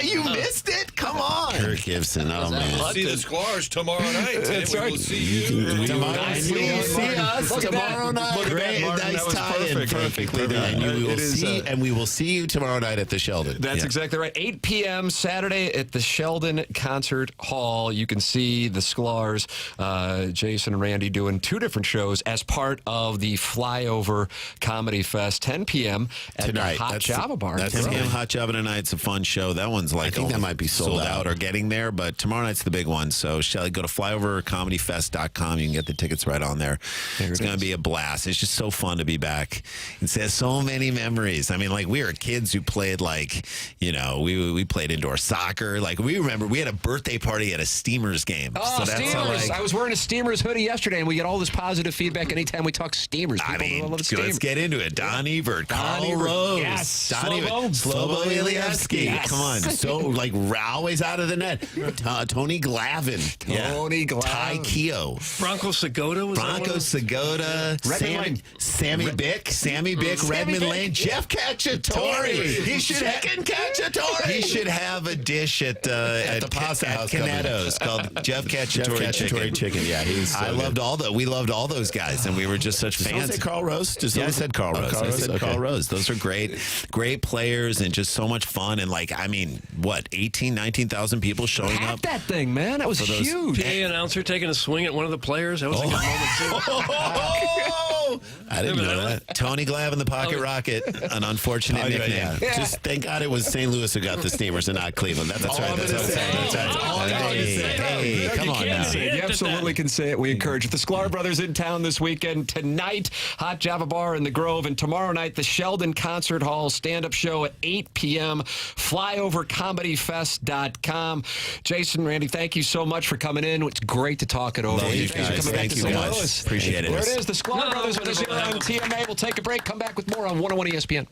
you missed it? Come on. Kirk Gibson. Oh, man. We'll see the Sklars tomorrow night. That's right. We'll see you. Tomorrow see us tomorrow night. Great, nice tie-in. Perfectly done. And we will see you tomorrow night at the Sheldon. That's exactly right. 8 p.m. Saturday at the Sheldon Concert Hall. You can see the Sklars, Jason and Randy doing 2 different shows as part of the Flyover Comedy Fest. 10 p.m. at Tonight. the Hot Java Bar. That's 10 p.m. Hot Java tonight. It's a fun show. That one's like I think that might be sold out or getting there, but tomorrow night's the big one. So Shelly, go to flyovercomedyfest.com. You can get the tickets right on there. It's going to be a blast. It's just so fun to be back. It says so many memories. I mean, like, we were kids who played, like, you know, we played indoor soccer. Like, we remember we had a birthday party at a Steamers game. Oh, so that's Steamers. I was wearing a Steamers hoodie yesterday, and we get all this positive feedback anytime we talk Steamers. I mean, let's get into it. Don Evert, Carl Rose, yes. Slobo Ilievsky. Yes. Come on. So, like, always out of the net. Tony Glavin. Ty Keogh. Bronco Segota was Sammy Bick, Redmond Lane, Jeff Cacciatore. He should have a dish at the Pasta House Canetto's called Jeff Cacciatore Chicken. Yeah, he's. We loved all those guys, and we were just such fans. Say Carl Rose? I said Carl Rose. Carl Rose. Those are great players, and just so much fun. And, like, I mean, what, 18,000, 19,000 people showing up? That thing, man, that was huge. PA announcer taking a swing at one of the players. That was a good moment too. I didn't know that. Tony Glav and the Pocket Rocket, an unfortunate nickname. Yeah. Just thank God it was St. Louis who got the Steamers and not Cleveland. That's right. That's right. Hey, come on now. You absolutely can say it. We encourage it. The Sklar Brothers in town this weekend. Tonight, Hot Java Bar in the Grove. And tomorrow night, the Sheldon Concert Hall stand-up show at 8 p.m. Flyovercomedyfest.com. Jason, Randy, thank you so much for coming in. It's great to talk it over. Love you guys. Thank you so much. Appreciate it. There it is. The Sklar Brothers with us here on TMA. We'll take a break. Come back with more on 101 ESPN.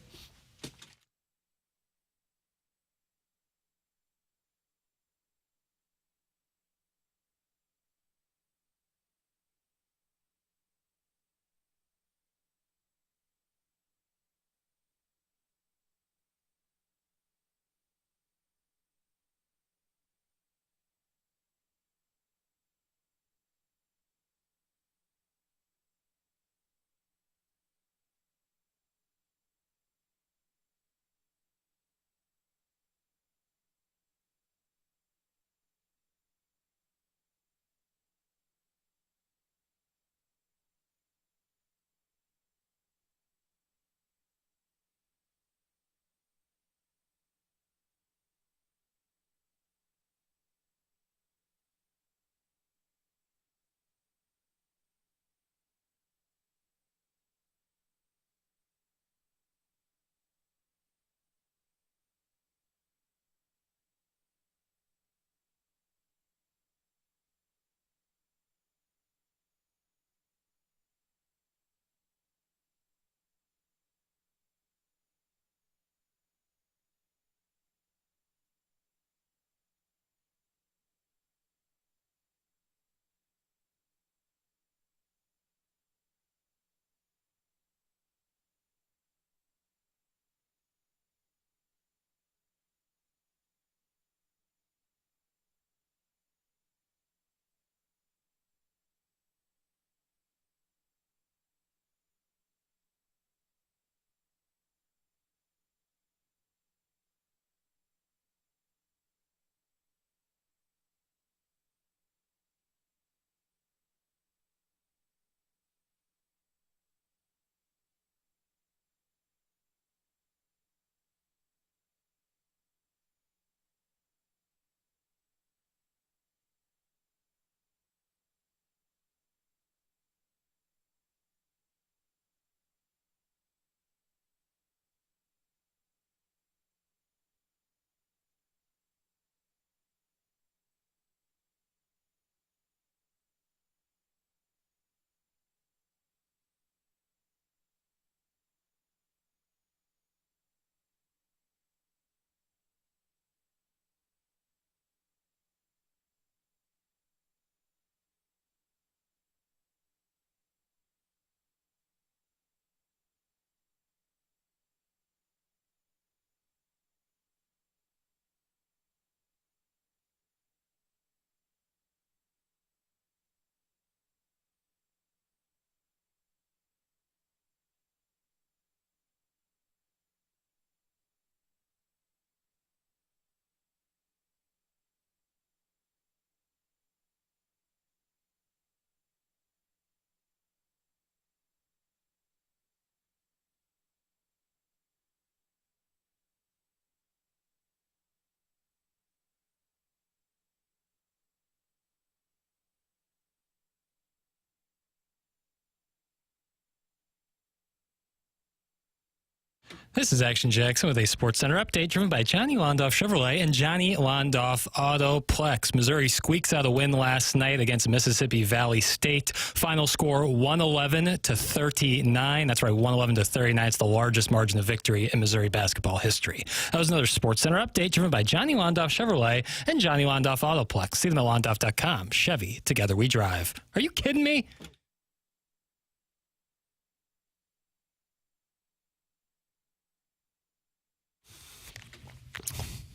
This is Action Jackson with a Sports Center update driven by Johnny Londoff Chevrolet and Johnny Londoff Autoplex. Missouri squeaks out a win last night against Mississippi Valley State. Final score 111-39. That's right, 111-39. It's the largest margin of victory in Missouri basketball history. That was another Sports Center update driven by Johnny Londoff Chevrolet and Johnny Londoff Autoplex. See them at londoff.com. Chevy, together we drive. Are you kidding me?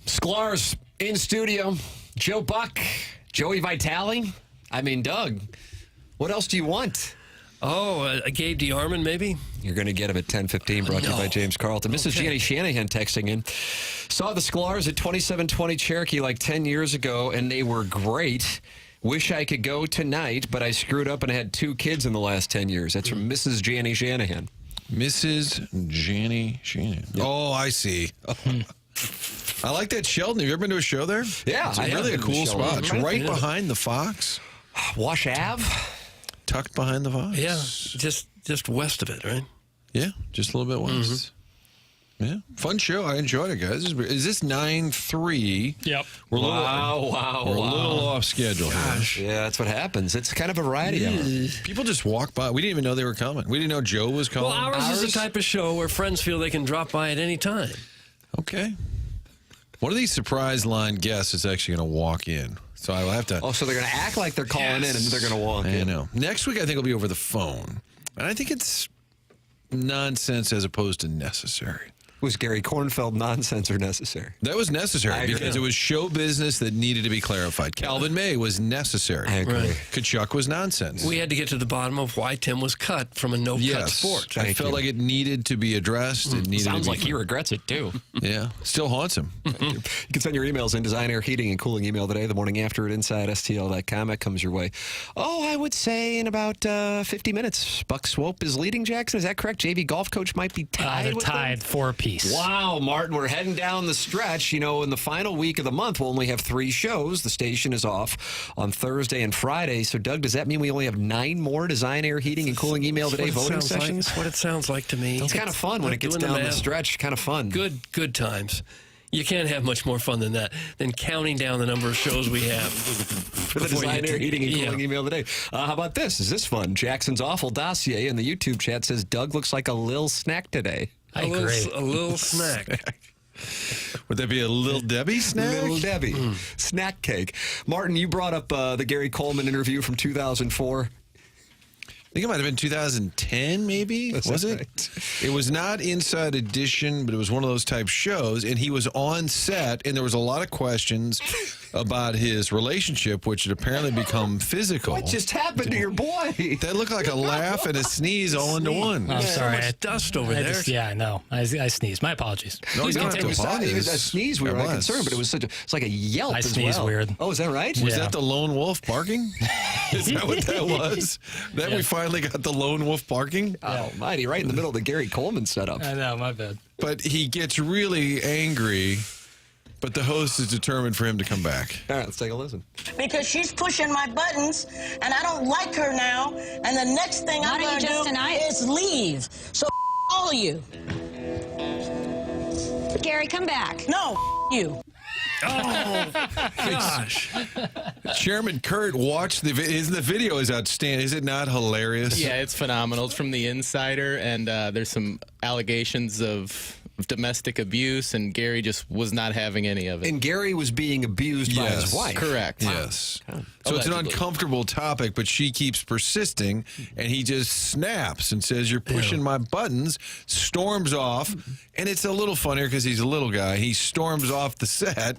Sklars in studio. Joe Buck, Joey Vitali. I mean, Doug, what else do you want? Oh, Gabe DeArman, maybe? You're going to get him at 10:15, brought to you by James Carlton. Mrs. Jenny Shanahan texting in. Saw the Sklars at 2720 Cherokee like 10 years ago, and they were great. Wish I could go tonight, but I screwed up and I had 2 kids in the last 10 years. That's from Mrs. Jenny Shanahan. Mrs. Jenny Shanahan. Yep. Oh, I see. I like that Sheldon. Have you ever been to a show there? Yeah, it's really a cool spot. It's right behind the Fox. Wash Ave? Tucked behind the Fox. Yeah, just west of it, right? Yeah, just a little bit west. Yeah, fun show. I enjoyed it, guys. Is this 9-3? Yep. We're a little off schedule. Gosh. Yeah, that's what happens. It's kind of a variety hour. People just walk by. We didn't even know they were coming. We didn't know Joe was coming. Well, ours is the type of show where friends feel they can drop by at any time. Okay. One of these surprise line guests is actually going to walk in. So I will have to. Oh, so they're going to act like they're calling in and they're going to walk in. I know. Next week, I think it'll be over the phone. And I think it's nonsense as opposed to necessary. Was Gary Kornfeld nonsense or necessary? That was necessary because it was show business that needed to be clarified. Calvin May was necessary. I agree. Right. Kachuk was nonsense. We had to get to the bottom of why Tim was cut from a no-cut sport. I felt like it needed to be addressed. It needed Sounds to be like he regrets it, too. Yeah. Still haunts him. You can send your emails in Design Air Heating and Cooling email today, the morning after at InsideSTL.com. That comes your way. Oh, I would say in about 50 minutes. Buck Swope is leading, Jackson. Is that correct? JV golf coach might be tied They're with tied them? 4-apiece. Wow, Martin, we're heading down the stretch. You know, in the final week of the month, we'll only have 3 shows. The station is off on Thursday and Friday. So, Doug, does that mean we only have 9 more Design Air Heating and Cooling email today voting sessions? That's what it sounds like to me. It's kind of fun when it gets down the stretch. Kind of fun. Good times. You can't have much more fun than that, than counting down the number of shows we have. For the Design Air Heating and Cooling email today. How about this? Is this fun? Jackson's Awful Dossier in the YouTube chat says Doug looks like a Lil Snack today. I agree. A little snack. Would that be a Little Debbie snack? Little Debbie. Snack cake. Martin, you brought up the Gary Coleman interview from 2004. I think it might have been 2010, maybe. Was it? Right. It was not Inside Edition, but it was one of those type shows, and he was on set, and there was a lot of questions about his relationship, which had apparently become physical. What just happened to your boy? That looked like a laugh and a sneeze all into one. I'm sorry. So much dust over there. I know. I sneezed. My apologies. No, you don't have to It apologize. was a sneeze. We were concerned, but it was it's like a yelp as sneeze well. weird. Oh, is that right? Was that the lone wolf barking? Is that what that was? We finally got the lone wolf barking? Oh, mighty, right in the middle of the Gary Coleman setup. I know, my bad. But he gets really angry, but the host is determined for him to come back. All right, let's take a listen. Because she's pushing my buttons, and I don't like her now, and the next thing I'm going to do is leave. So all of you. Gary, come back. No, you. Oh, gosh. Chairman Kurt watched the video. The video is outstanding. Is it not hilarious? Yeah, it's phenomenal. It's from The Insider, and there's some allegations of domestic abuse, and Gary just was not having any of it. And Gary was being abused by his wife. Correct. Yes. So it's an uncomfortable topic, but she keeps persisting, and he just snaps and says, "You're pushing my buttons," storms off, and it's a little funnier because he's a little guy. He storms off the set.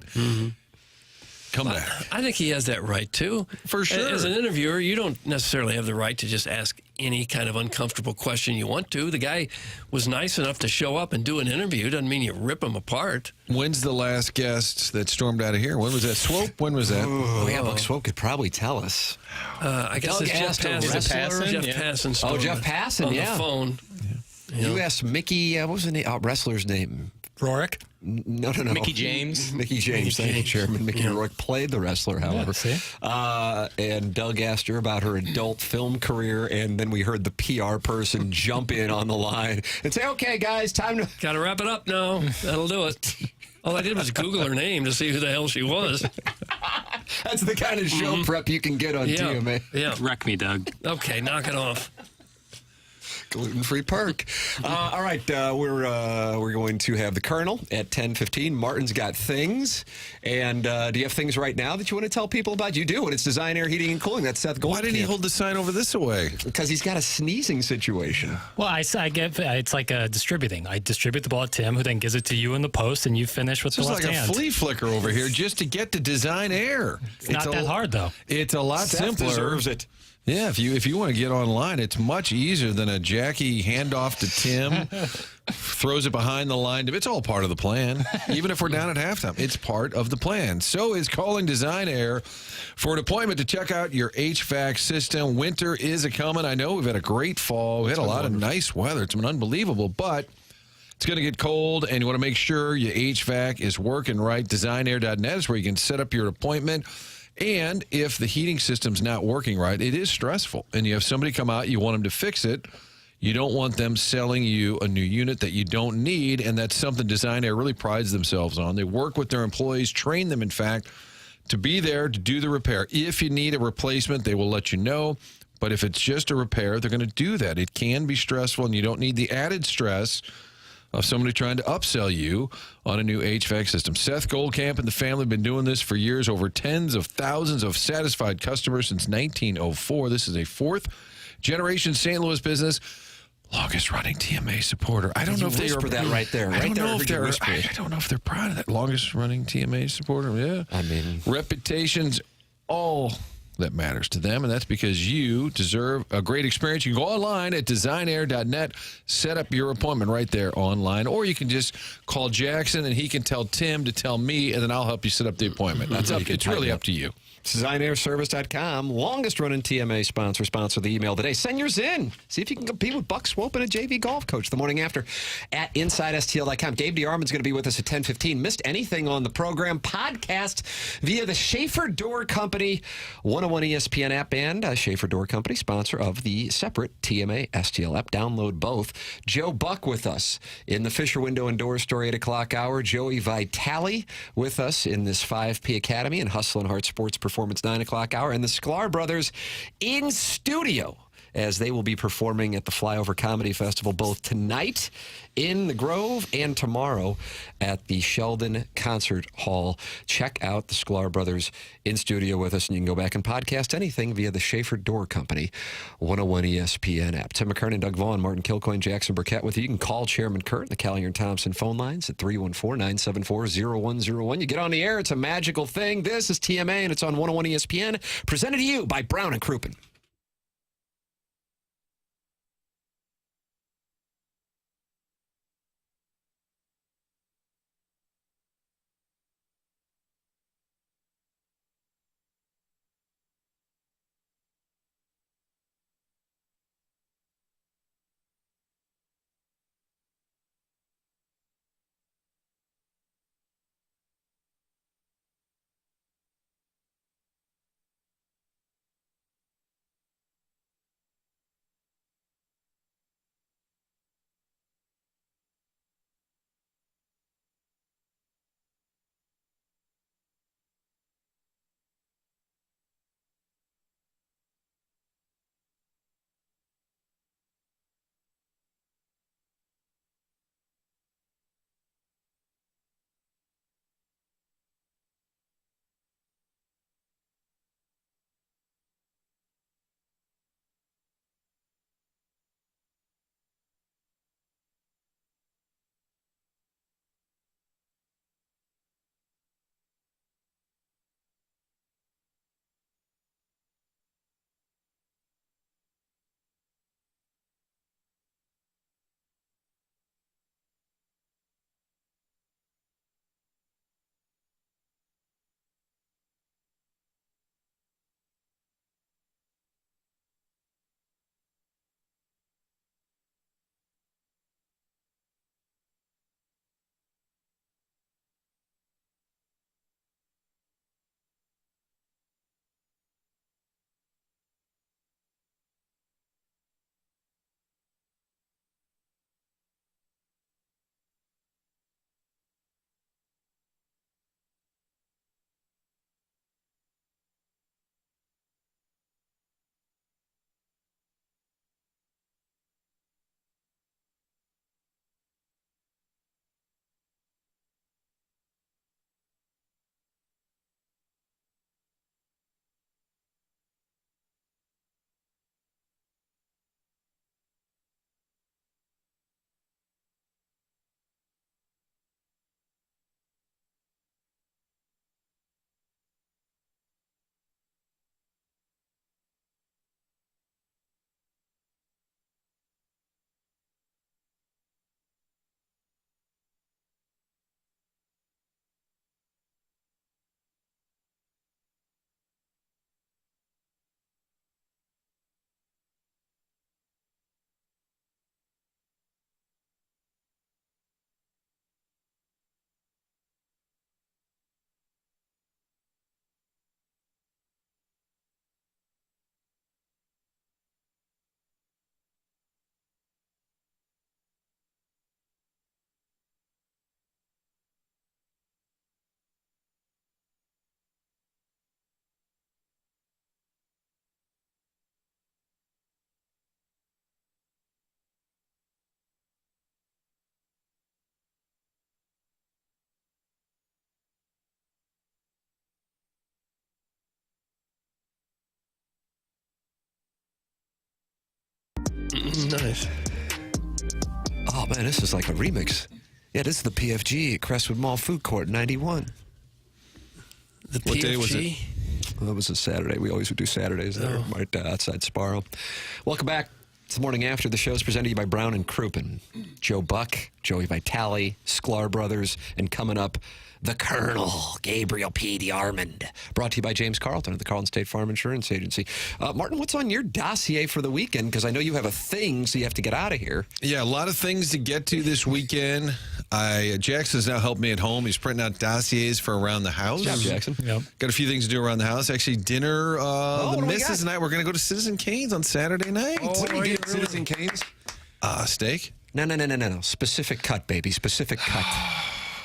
Come back. I think he has that right, too. For sure. As an interviewer, you don't necessarily have the right to just ask any kind of uncomfortable question you want to. The guy was nice enough to show up and do an interview. Doesn't mean you rip him apart. When's the last guest that stormed out of here? When was that? Swope? When was that? Oh, yeah, Buck Swope could probably tell us. I guess it's Jeff Passan. Jeff Passan. Oh, Jeff Passan, on the phone. You asked Mickey, what was the wrestler's name? Rorick. No. Mickey James. Mickey James, thank you, Chairman. Mickey Rourke played the wrestler, however. Yeah, and Doug asked her about her adult film career, and then we heard the PR person jump in on the line and say, okay, guys, time to... Got to wrap it up now. That'll do it. All I did was Google her name to see who the hell she was. That's the kind of show prep you can get on TMA. Yeah. Wreck me, Doug. Okay, knock it off. Gluten-free perk. All right, we're going to have the Colonel at 10:15. Martin's got things. And do you have things right now that you want to tell people about? You do, and it's Design Air Heating and Cooling. That's Seth Goldcamp. Why didn't he hold the sign over this way? Because he's got a sneezing situation. Well, I get it's like distributing. I distribute the ball to Tim, who then gives it to you in the post, and you finish with the left hand. It's like a flea flicker over here just to get to Design Air. It's not that hard, though. It's a lot Seth simpler. deserves it. Yeah, if you want to get online, it's much easier than a Jackie handoff to Tim, throws it behind the line. It's all part of the plan. Even if we're down at halftime, it's part of the plan. So is calling Design Air for an appointment to check out your HVAC system. Winter is a-coming. I know we've had a great fall. We had a lot of nice weather. It's been unbelievable, but it's going to get cold, and you want to make sure your HVAC is working right. DesignAir.net is where you can set up your appointment. And if the heating system's not working right, it is stressful. And you have somebody come out, you want them to fix it. You don't want them selling you a new unit that you don't need, and that's something Design Air really prides themselves on. They work with their employees, train them, in fact, to be there to do the repair. If you need a replacement, they will let you know. But if it's just a repair, they're going to do that. It can be stressful, and you don't need the added stress of somebody trying to upsell you on a new HVAC system. Seth Goldcamp and the family have been doing this for years, over tens of thousands of satisfied customers since 1904. This is a fourth-generation St. Louis business, longest-running TMA supporter. I don't know if they are that right there. I don't know if they're proud of that longest-running TMA supporter. Yeah, I mean, reputation's all that matters to them, and that's because you deserve a great experience. You can go online at designair.net, set up your appointment right there online, or you can just call Jackson and he can tell Tim to tell me, and then I'll help you set up the appointment. It's really up to you. DesignAirService.com, longest running TMA sponsor the email today. Send yours in. See if you can compete with Buck Swope and a JV golf coach the morning after at InsideSTL.com. Gabe DeArman's going to be with us at 10:15. Missed anything on the program? Podcast via the Schaefer Door Company 101 ESPN app, and Schaefer Door Company, sponsor of the separate TMA STL app. Download both. Joe Buck with us in the Fisher Window and Door Store 8 o'clock hour. Joey Vitali with us in this 5P Academy and Hustle and Heart Sports Performance 9 o'clock hour, and the Sklar Brothers in studio as they will be performing at the Flyover Comedy Festival both tonight in the Grove and tomorrow at the Sheldon Concert Hall. Check out the Sklar Brothers in studio with us, and you can go back and podcast anything via the Schaefer Door Company 101 ESPN app. Tim McKernan, Doug Vaughn, Martin Kilcoyne, Jackson Burkett with you. You can call Chairman Kurt, the Callier and Thompson phone lines at 314-974-0101. You get on the air. It's a magical thing. This is TMA, and it's on 101 ESPN, presented to you by Brown and Crouppen. Nice. Oh, man, this is like a remix. Yeah, this is the PFG at Crestwood Mall Food Court, 91. The What PFG? day was it? Well, that was a Saturday. We always would do Saturdays there, right outside Sparrow. Welcome back. It's the morning after. The show is presented to you by Brown and Crouppen. Joe Buck, Joey Vitali, Sklar Brothers, and coming up, the Colonel, Gabriel P. DeArman. Brought to you by James Carlton at the Carlton State Farm Insurance Agency. Martin, what's on your dossier for the weekend? Because I know you have a thing, so you have to get out of here. Yeah, a lot of things to get to this weekend. Jackson's now helped me at home. He's printing out dossiers for around the house. Good job, Jackson. Yep. Got a few things to do around the house. Actually, dinner. what The do we missus got? and I, we're going to go to Citizen Kane's on Saturday night. What do you get at Citizen Kane's? Steak. No. Specific cut, baby. Specific cut.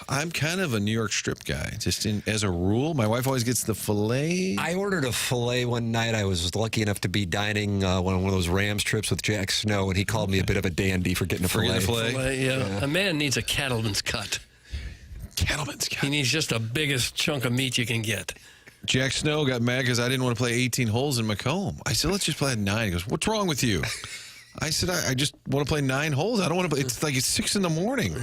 I'm kind of a New York strip guy. Just as a rule, my wife always gets the filet. I ordered a filet one night. I was lucky enough to be dining on one of those Rams trips with Jack Snow, and he called me a bit of a dandy for getting a filet. Yeah. A man needs a cattleman's cut. Cattleman's cut. He needs just the biggest chunk of meat you can get. Jack Snow got mad because I didn't want to play 18 holes in Macomb. I said, let's just play at 9. He goes, what's wrong with you? I said, I just want to play 9 holes. I don't want to play. It's like it's 6 in the morning.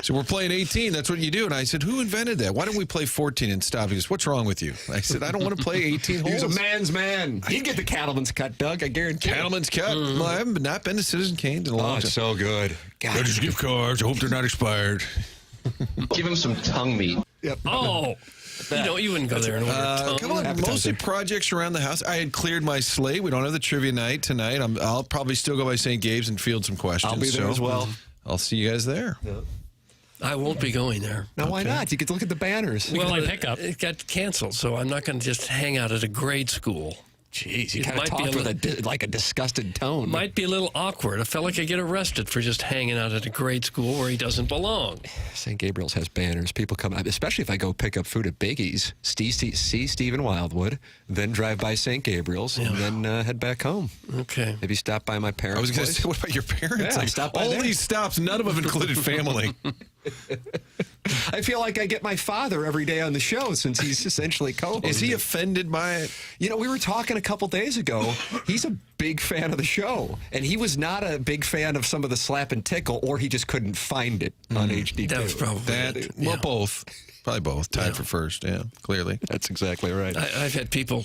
So we're playing 18. That's what you do. And I said, who invented that? Why don't we play 14 and stop? He goes, what's wrong with you? I said, I don't want to play 18 holes. He's a man's man. He'd get the cattleman's cut, Doug. I guarantee. Cattleman's cut? Well, I haven't not been to Citizen Kane's in a long time. it's so good. Got his gift cards. I hope they're not expired. Give him some tongue meat. Yep. Oh. You wouldn't go there and order tongue. Come on, mostly projects around the house. I had cleared my slate. We don't have the trivia night tonight. I'll probably still go by St. Gabe's and field some questions. I'll be there as well. I'll see you guys there. Yep. I won't be going there. No, why not? You get to look at the banners. Well, it got canceled, so I'm not going to just hang out at a grade school. Jeez, you kind of talk with a disgusted tone. Might be a little awkward. A fella could get arrested for just hanging out at a grade school where he doesn't belong. St. Gabriel's has banners. People come out, especially if I go pick up food at Biggie's, see Stephen Wildwood, then drive by St. Gabriel's, and then head back home. Okay. Maybe stop by my parents' I was going to place. say, what about your parents? Yeah, stop by all there. these stops, none of them included family. I feel like I get my father every day on the show since he's essentially co-host. Is he offended by it? You know, we were talking a couple days ago. He's a big fan of the show, and he was not a big fan of some of the slap and tickle, or he just couldn't find it on HD2. That was probably it. Well, both. Probably both. Tied for first, yeah, clearly. That's exactly right. I've had people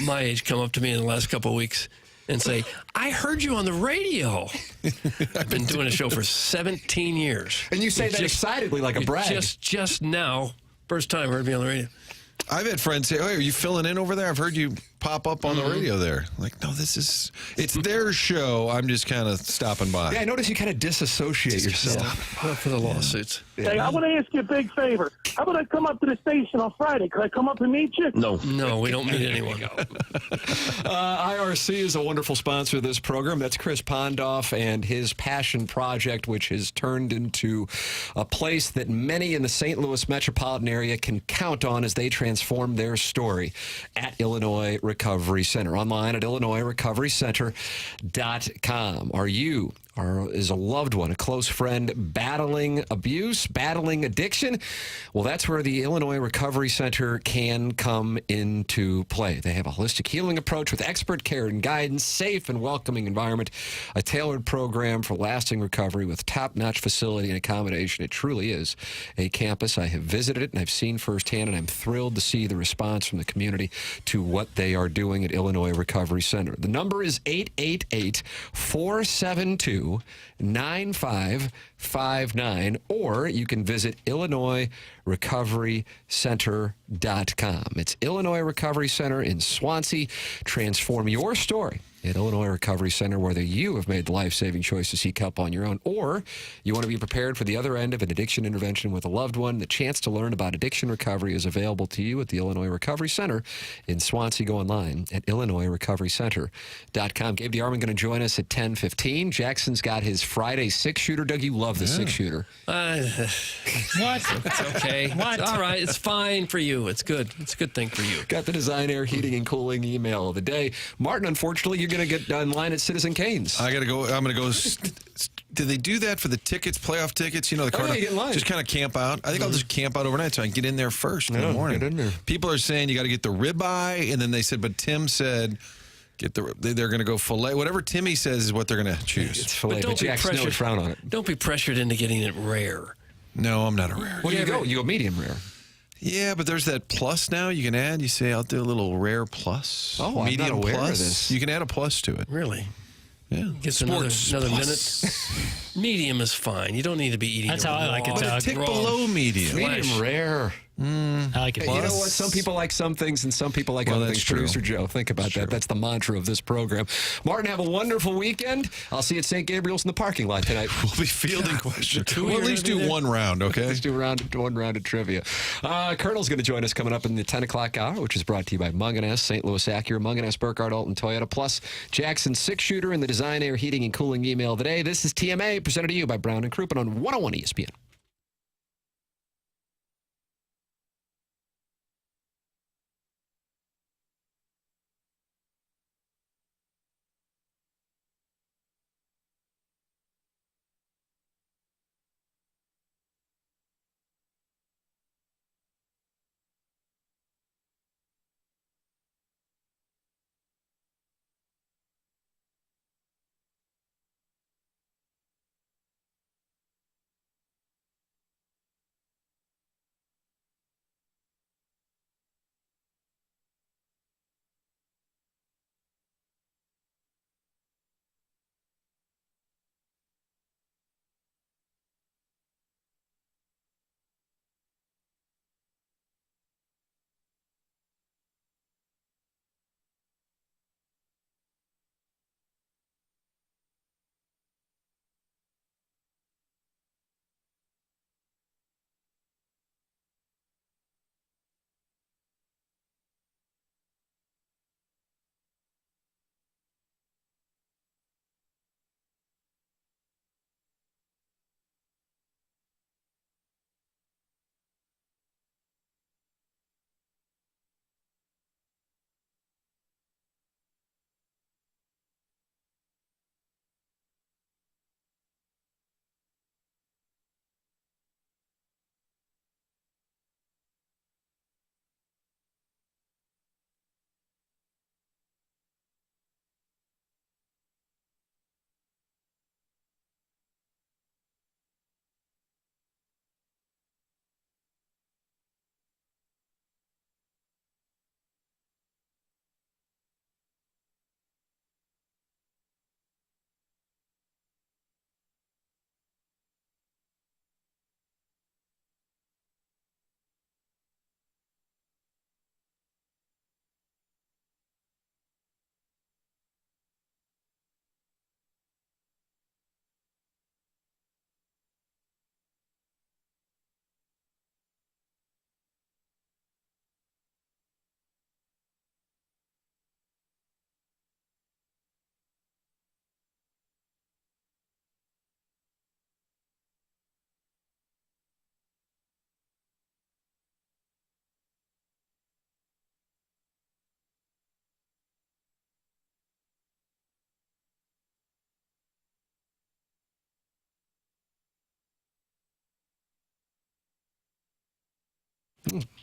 my age come up to me in the last couple of weeks and say, I heard you on the radio. I've been doing a show for 17 years. And you say that excitedly like a brag. Just now, first time heard me on the radio. I've had friends say, oh, are you filling in over there? I've heard you pop up on the radio there. Like, no, it's their show. I'm just kind of stopping by. Yeah, I notice you kind of disassociate yourself. For the lawsuits. Hey, I want to ask you a big favor. How about I come up to the station on Friday? Could I come up and meet you? No, we don't meet anyone. IRC is a wonderful sponsor of this program. That's Chris Pondoff and his passion project, which has turned into a place that many in the St. Louis metropolitan area can count on as they transform their story at Illinois Recovery Center. Online at IllinoisRecoveryCenter.com. Are you or is a loved one, a close friend, battling abuse, battling addiction? Well, that's where the Illinois Recovery Center can come into play. They have a holistic healing approach with expert care and guidance, safe and welcoming environment, a tailored program for lasting recovery with top-notch facility and accommodation. It truly is a campus. I have visited it and I've seen firsthand, and I'm thrilled to see the response from the community to what they are doing at Illinois Recovery Center. The number is 888-472-9559, or you can visit IllinoisRecoveryCenter.com. It's Illinois Recovery Center in Swansea. Transform your story at Illinois Recovery Center, whether you have made the life-saving choice to seek help on your own, or you want to be prepared for the other end of an addiction intervention with a loved one. The chance to learn about addiction recovery is available to you at the Illinois Recovery Center in Swansea. Go online at IllinoisRecoveryCenter.com. Gabe DeArman going to join us at 10:15. Jackson's got his Friday six-shooter. Doug, you love the six-shooter. What? It's okay. What? It's all right. It's fine for you. It's good. It's a good thing for you. Got the Design, Air, Heating, and Cooling email of the day. Martin, unfortunately, you're going to get online at Citizen Kane's. I got to go. I'm going to go. Did they do that for the tickets, playoff tickets? You know, the Cardinals get in line. just kind of camp out. I think I'll just camp out overnight so I can get in there first in the morning. Get in there. People are saying you got to get the ribeye, and then they said, but Tim said They're going to go filet. Whatever Timmy says is what they're going to choose. It's filet, but Jack Snow would frown on it. Don't be pressured into getting it rare. No, I'm not a rare. What do you go? You go medium rare. Yeah, but there's that plus now you can add. You say, I'll do a little rare plus. Oh, I'm medium not aware plus. of this. You can add a plus to it. Really? Yeah. Gets Sports another plus. minute. Medium is fine. You don't need to be eating. That's how I like it, But Doug. a tick below medium. Medium rare. I like it. Hey, you know what? Some people like some things, and some people like other that's things. true. Producer Joe, think about that. That's the mantra of this program. Martin, have a wonderful weekend. I'll see you at St. Gabriel's in the parking lot tonight. We'll be fielding questions. We'll at least do one round, okay? Let's do one round of trivia. Colonel's going to join us coming up in the 10 o'clock hour, which is brought to you by Munganess, St. Louis Acura, Munganess, Burkhardt, Alton, Toyota, plus Jackson six-shooter in the Design, Air, Heating, and Cooling email today. This is TMA, presented to you by Brown & Crouppen on 101 ESPN.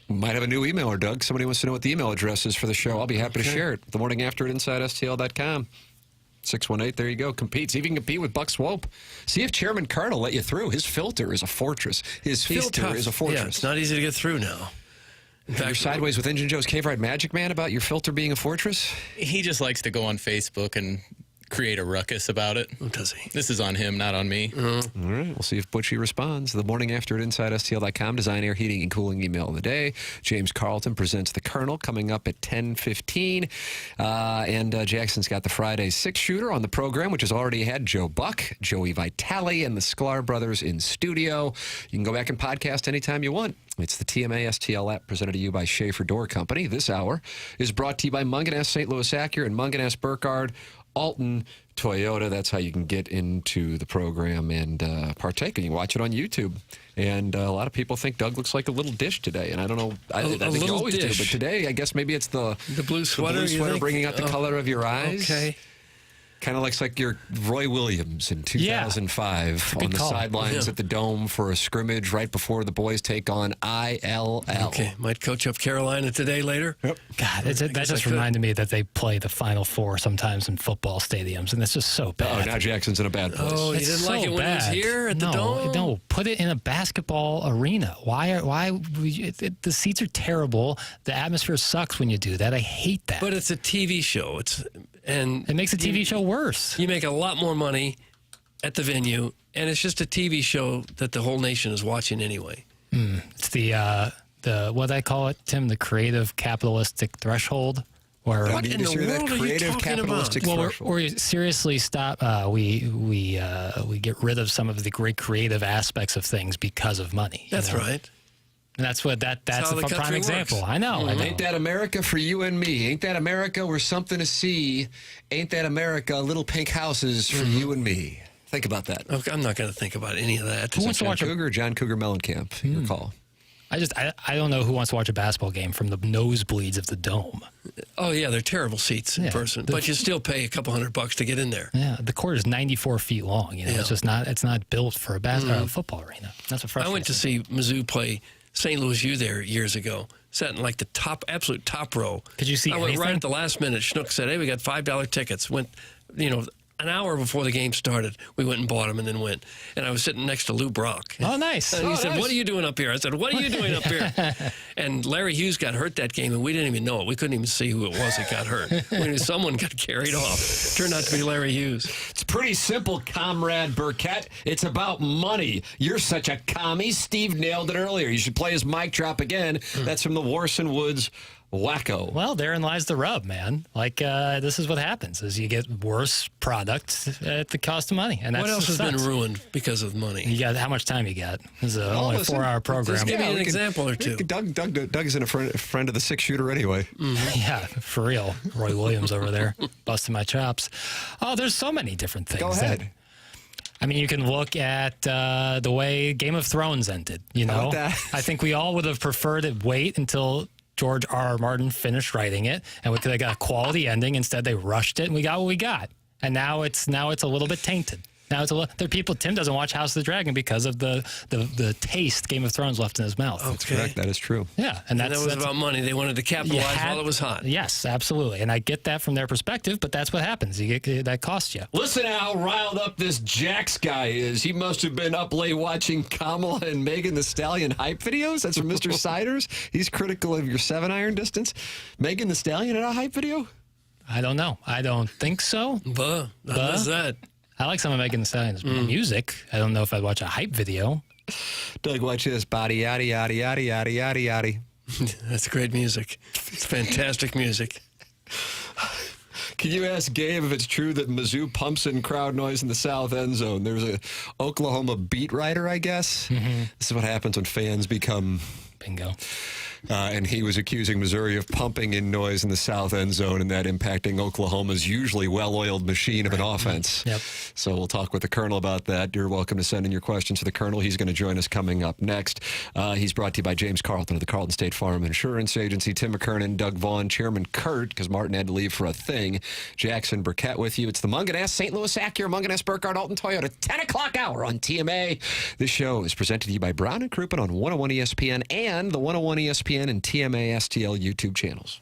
Might have a new emailer, Doug. Somebody wants to know what the email address is for the show. I'll be happy to share it. The morning after at InsideSTL.com. 618, there you go. Compete. See if you can compete with Buck Swope. See if Chairman Cardinal let you through. His filter is a fortress. His filter is a fortress. Yeah, it's not easy to get through now. In fact, you're sideways with Engine Joe's Cave Ride Magic Man about your filter being a fortress? He just likes to go on Facebook and create a ruckus about it. Oh, does he? This is on him, not on me. All right, we'll see if Butchie responds. The morning after at InsideSTL.com, Design, Air, Heating, and Cooling email of the day. James Carlton presents the Colonel coming up at 10:15. And Jackson's got the Friday six-shooter on the program, which has already had Joe Buck, Joey Vitali, and the Sklar Brothers in studio. You can go back and podcast anytime you want. It's the TMA STL app presented to you by Schaefer Door Company. This hour is brought to you by Munganess, St. Louis Acura, and Munganess, Burkhardt, Alton, Toyota. That's how you can get into the program and partake. And you can watch it on YouTube. And a lot of people think Doug looks like a little dish today. And I don't know. I think you always dish. do. But today, I guess maybe it's the blue sweater, bringing out the color of your eyes. Okay. Kind of looks like your Roy Williams in 2005 on the sidelines at the Dome for a scrimmage right before the boys take on ILL. Okay, might coach up Carolina today later. Yep. God, that just reminded me that they play the Final Four sometimes in football stadiums, and it's just so bad. Oh, now Jackson's in a bad place. Oh, you didn't like it when he was here at the Dome? No, put it in a basketball arena. The seats are terrible. The atmosphere sucks when you do that. I hate that. But it's a TV show. It makes a TV show worse. You make a lot more money at the venue, and it's just a TV show that the whole nation is watching anyway. It's the what do I call it, Tim? The creative capitalistic threshold. Where what in the world are you talking about? Or you seriously stop. We get rid of some of the great creative aspects of things because of money. That's right. And that's a prime example. Works. I know. Ain't that America for you and me? Ain't that America we're something to see? Ain't that America little pink houses for you and me? Think about that. Okay, I'm not going to think about any of that. Who wants to watch John Cougar Mellencamp? Your call. I don't know who wants to watch a basketball game from the nosebleeds of the Dome. Oh yeah, they're terrible seats in person, but you still pay a couple $100 to get in there. Yeah, the court is 94 feet long. It's just not. It's not built for a football arena. That's what frustrates me. I went to see Mizzou play St. Louis U there years ago. Sat in like the absolute top row. Could you see? I went right at the last minute. Schnook said, "Hey, we got $5 tickets." Went, an hour before the game started, we went and bought them and then went. And I was sitting next to Lou Brock. Oh, nice. And he said, "What are you doing up here?" I said, "What are you doing up here?" And Larry Hughes got hurt that game, and we didn't even know it. We couldn't even see who it was that got hurt. We knew someone got carried off. Turned out to be Larry Hughes. It's pretty simple, Comrade Burkett. It's about money. You're such a commie. Steve nailed it earlier. You should play his mic drop again. That's from the Warson Woods Wacko. Well, therein lies the rub, man. This is what happens: is you get worse products at the cost of money. And that's what else has been ruined because of money? You got how much time you got? It's only a 4-hour program. Just give me an example or two. Doug isn't a friend of the six-shooter anyway. Yeah, for real. Roy Williams over there busting my chops. Oh, there's so many different things. Go ahead. You can look at the way Game of Thrones ended. I think we all would have preferred to wait until George R.R. Martin finished writing it, and we could have got a quality ending. Instead, they rushed it, and we got what we got. And now it's a little bit tainted. Now there are people. Tim doesn't watch House of the Dragon because of the taste Game of Thrones left in his mouth. That's correct. That is true. Yeah, and that was about money. They wanted to capitalize while it was hot. Yes, absolutely. And I get that from their perspective, but that's what happens. That costs you. Listen how riled up this Jax guy is. He must have been up late watching Kamala and Megan Thee Stallion hype videos. That's from Mr. Siders. He's critical of your 7-iron distance. Megan Thee Stallion in a hype video? I don't know. I don't think so. What is that? I like some of Megan Thee Stallion's music. I don't know if I'd watch a hype video. Doug, watch this. Body, yaddy, yaddy, yaddy, yaddy, yaddy, yaddy. That's great music. It's fantastic music. Can you ask Gabe if it's true that Mizzou pumps in crowd noise in the south end zone? There was a Oklahoma beat writer, I guess. Mm-hmm. This is what happens when fans become... Bingo. And he was accusing Missouri of pumping in noise in the south end zone and that impacting Oklahoma's usually well-oiled machine of an offense. Yep. So we'll talk with the Colonel about that. You're welcome to send in your questions to the Colonel. He's going to join us coming up next. He's brought to you by James Carlton of the Carlton State Farm Insurance Agency, Tim McKernan, Doug Vaughn, Chairman Kurt, because Martin had to leave for a thing, Jackson Burkett with you. It's the Munganess St. Louis Acura, Munganess Burkhardt Alton Toyota, 10 o'clock hour on TMA. This show is presented to you by Brown & Crouppen on 101 ESPN and the 101 ESPN and TMA STL YouTube channels.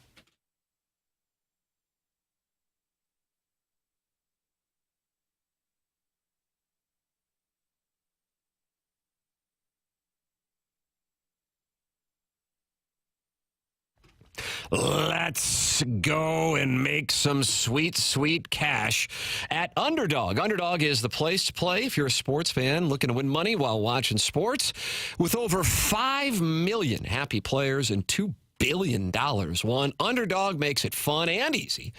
Let's go and make some sweet, sweet cash at Underdog. Underdog is the place to play if you're a sports fan looking to win money while watching sports. With over 5 million happy players and $2 billion won, Underdog makes it fun and easy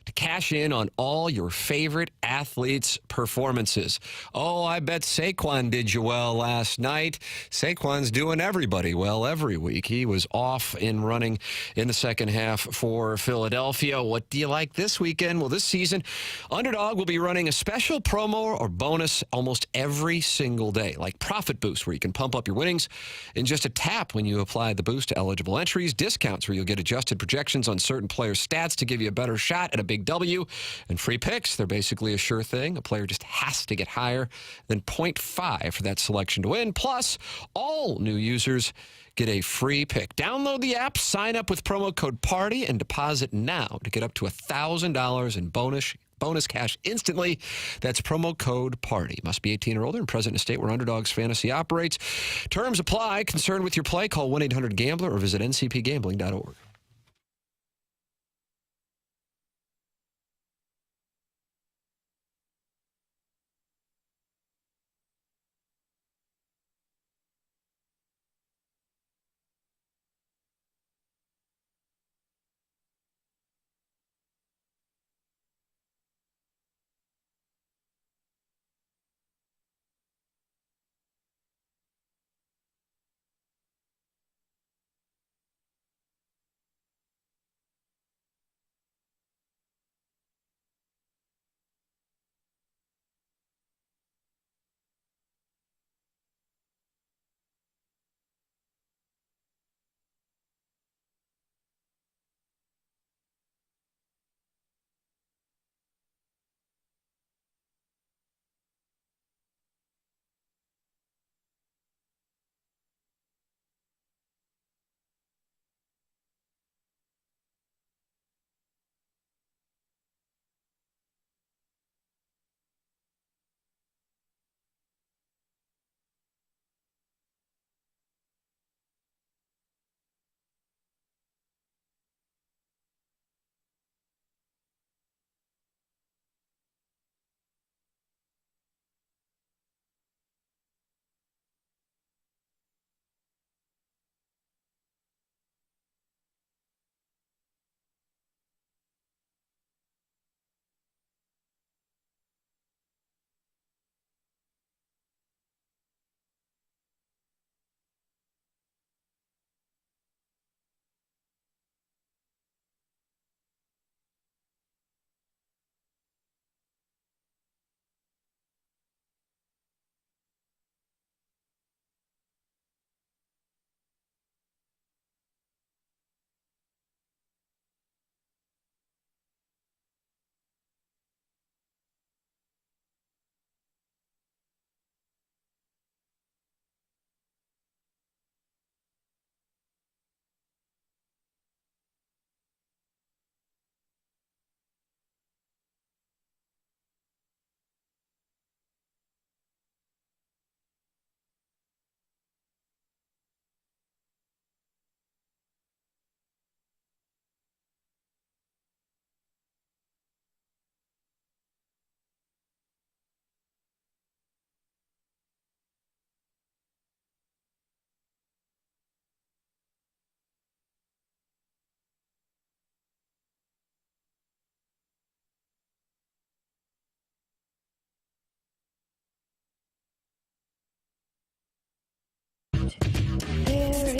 to cash in on all your favorite athletes' performances. Oh, I bet Saquon did you well last night. Saquon's doing everybody well every week. He was off and running in the second half for Philadelphia. What do you like this weekend? Well, this season, Underdog will be running a special promo or bonus almost every single day, like Profit Boost, where you can pump up your winnings in just a tap when you apply the boost to eligible entries, discounts where you'll get adjusted projections on certain players' stats to give you a better shot at a big big W. And free picks, they're basically a sure thing. A player just has to get higher than 0.5 for that selection to win. Plus, all new users get a free pick. Download the app, sign up with promo code PARTY, and deposit now to get up to $1,000 in bonus cash instantly. That's promo code PARTY. Must be 18 or older and present in a state where Underdogs Fantasy operates. Terms apply. Concerned with your play? Call 1-800-GAMBLER or visit ncpgambling.org.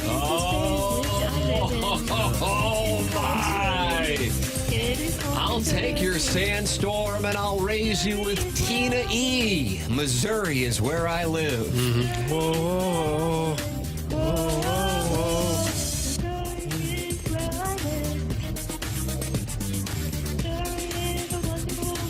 Oh, my. I'll take your sandstorm and I'll raise you with Tina E. Missouri is where I live. Mm-hmm. Whoa, whoa, whoa,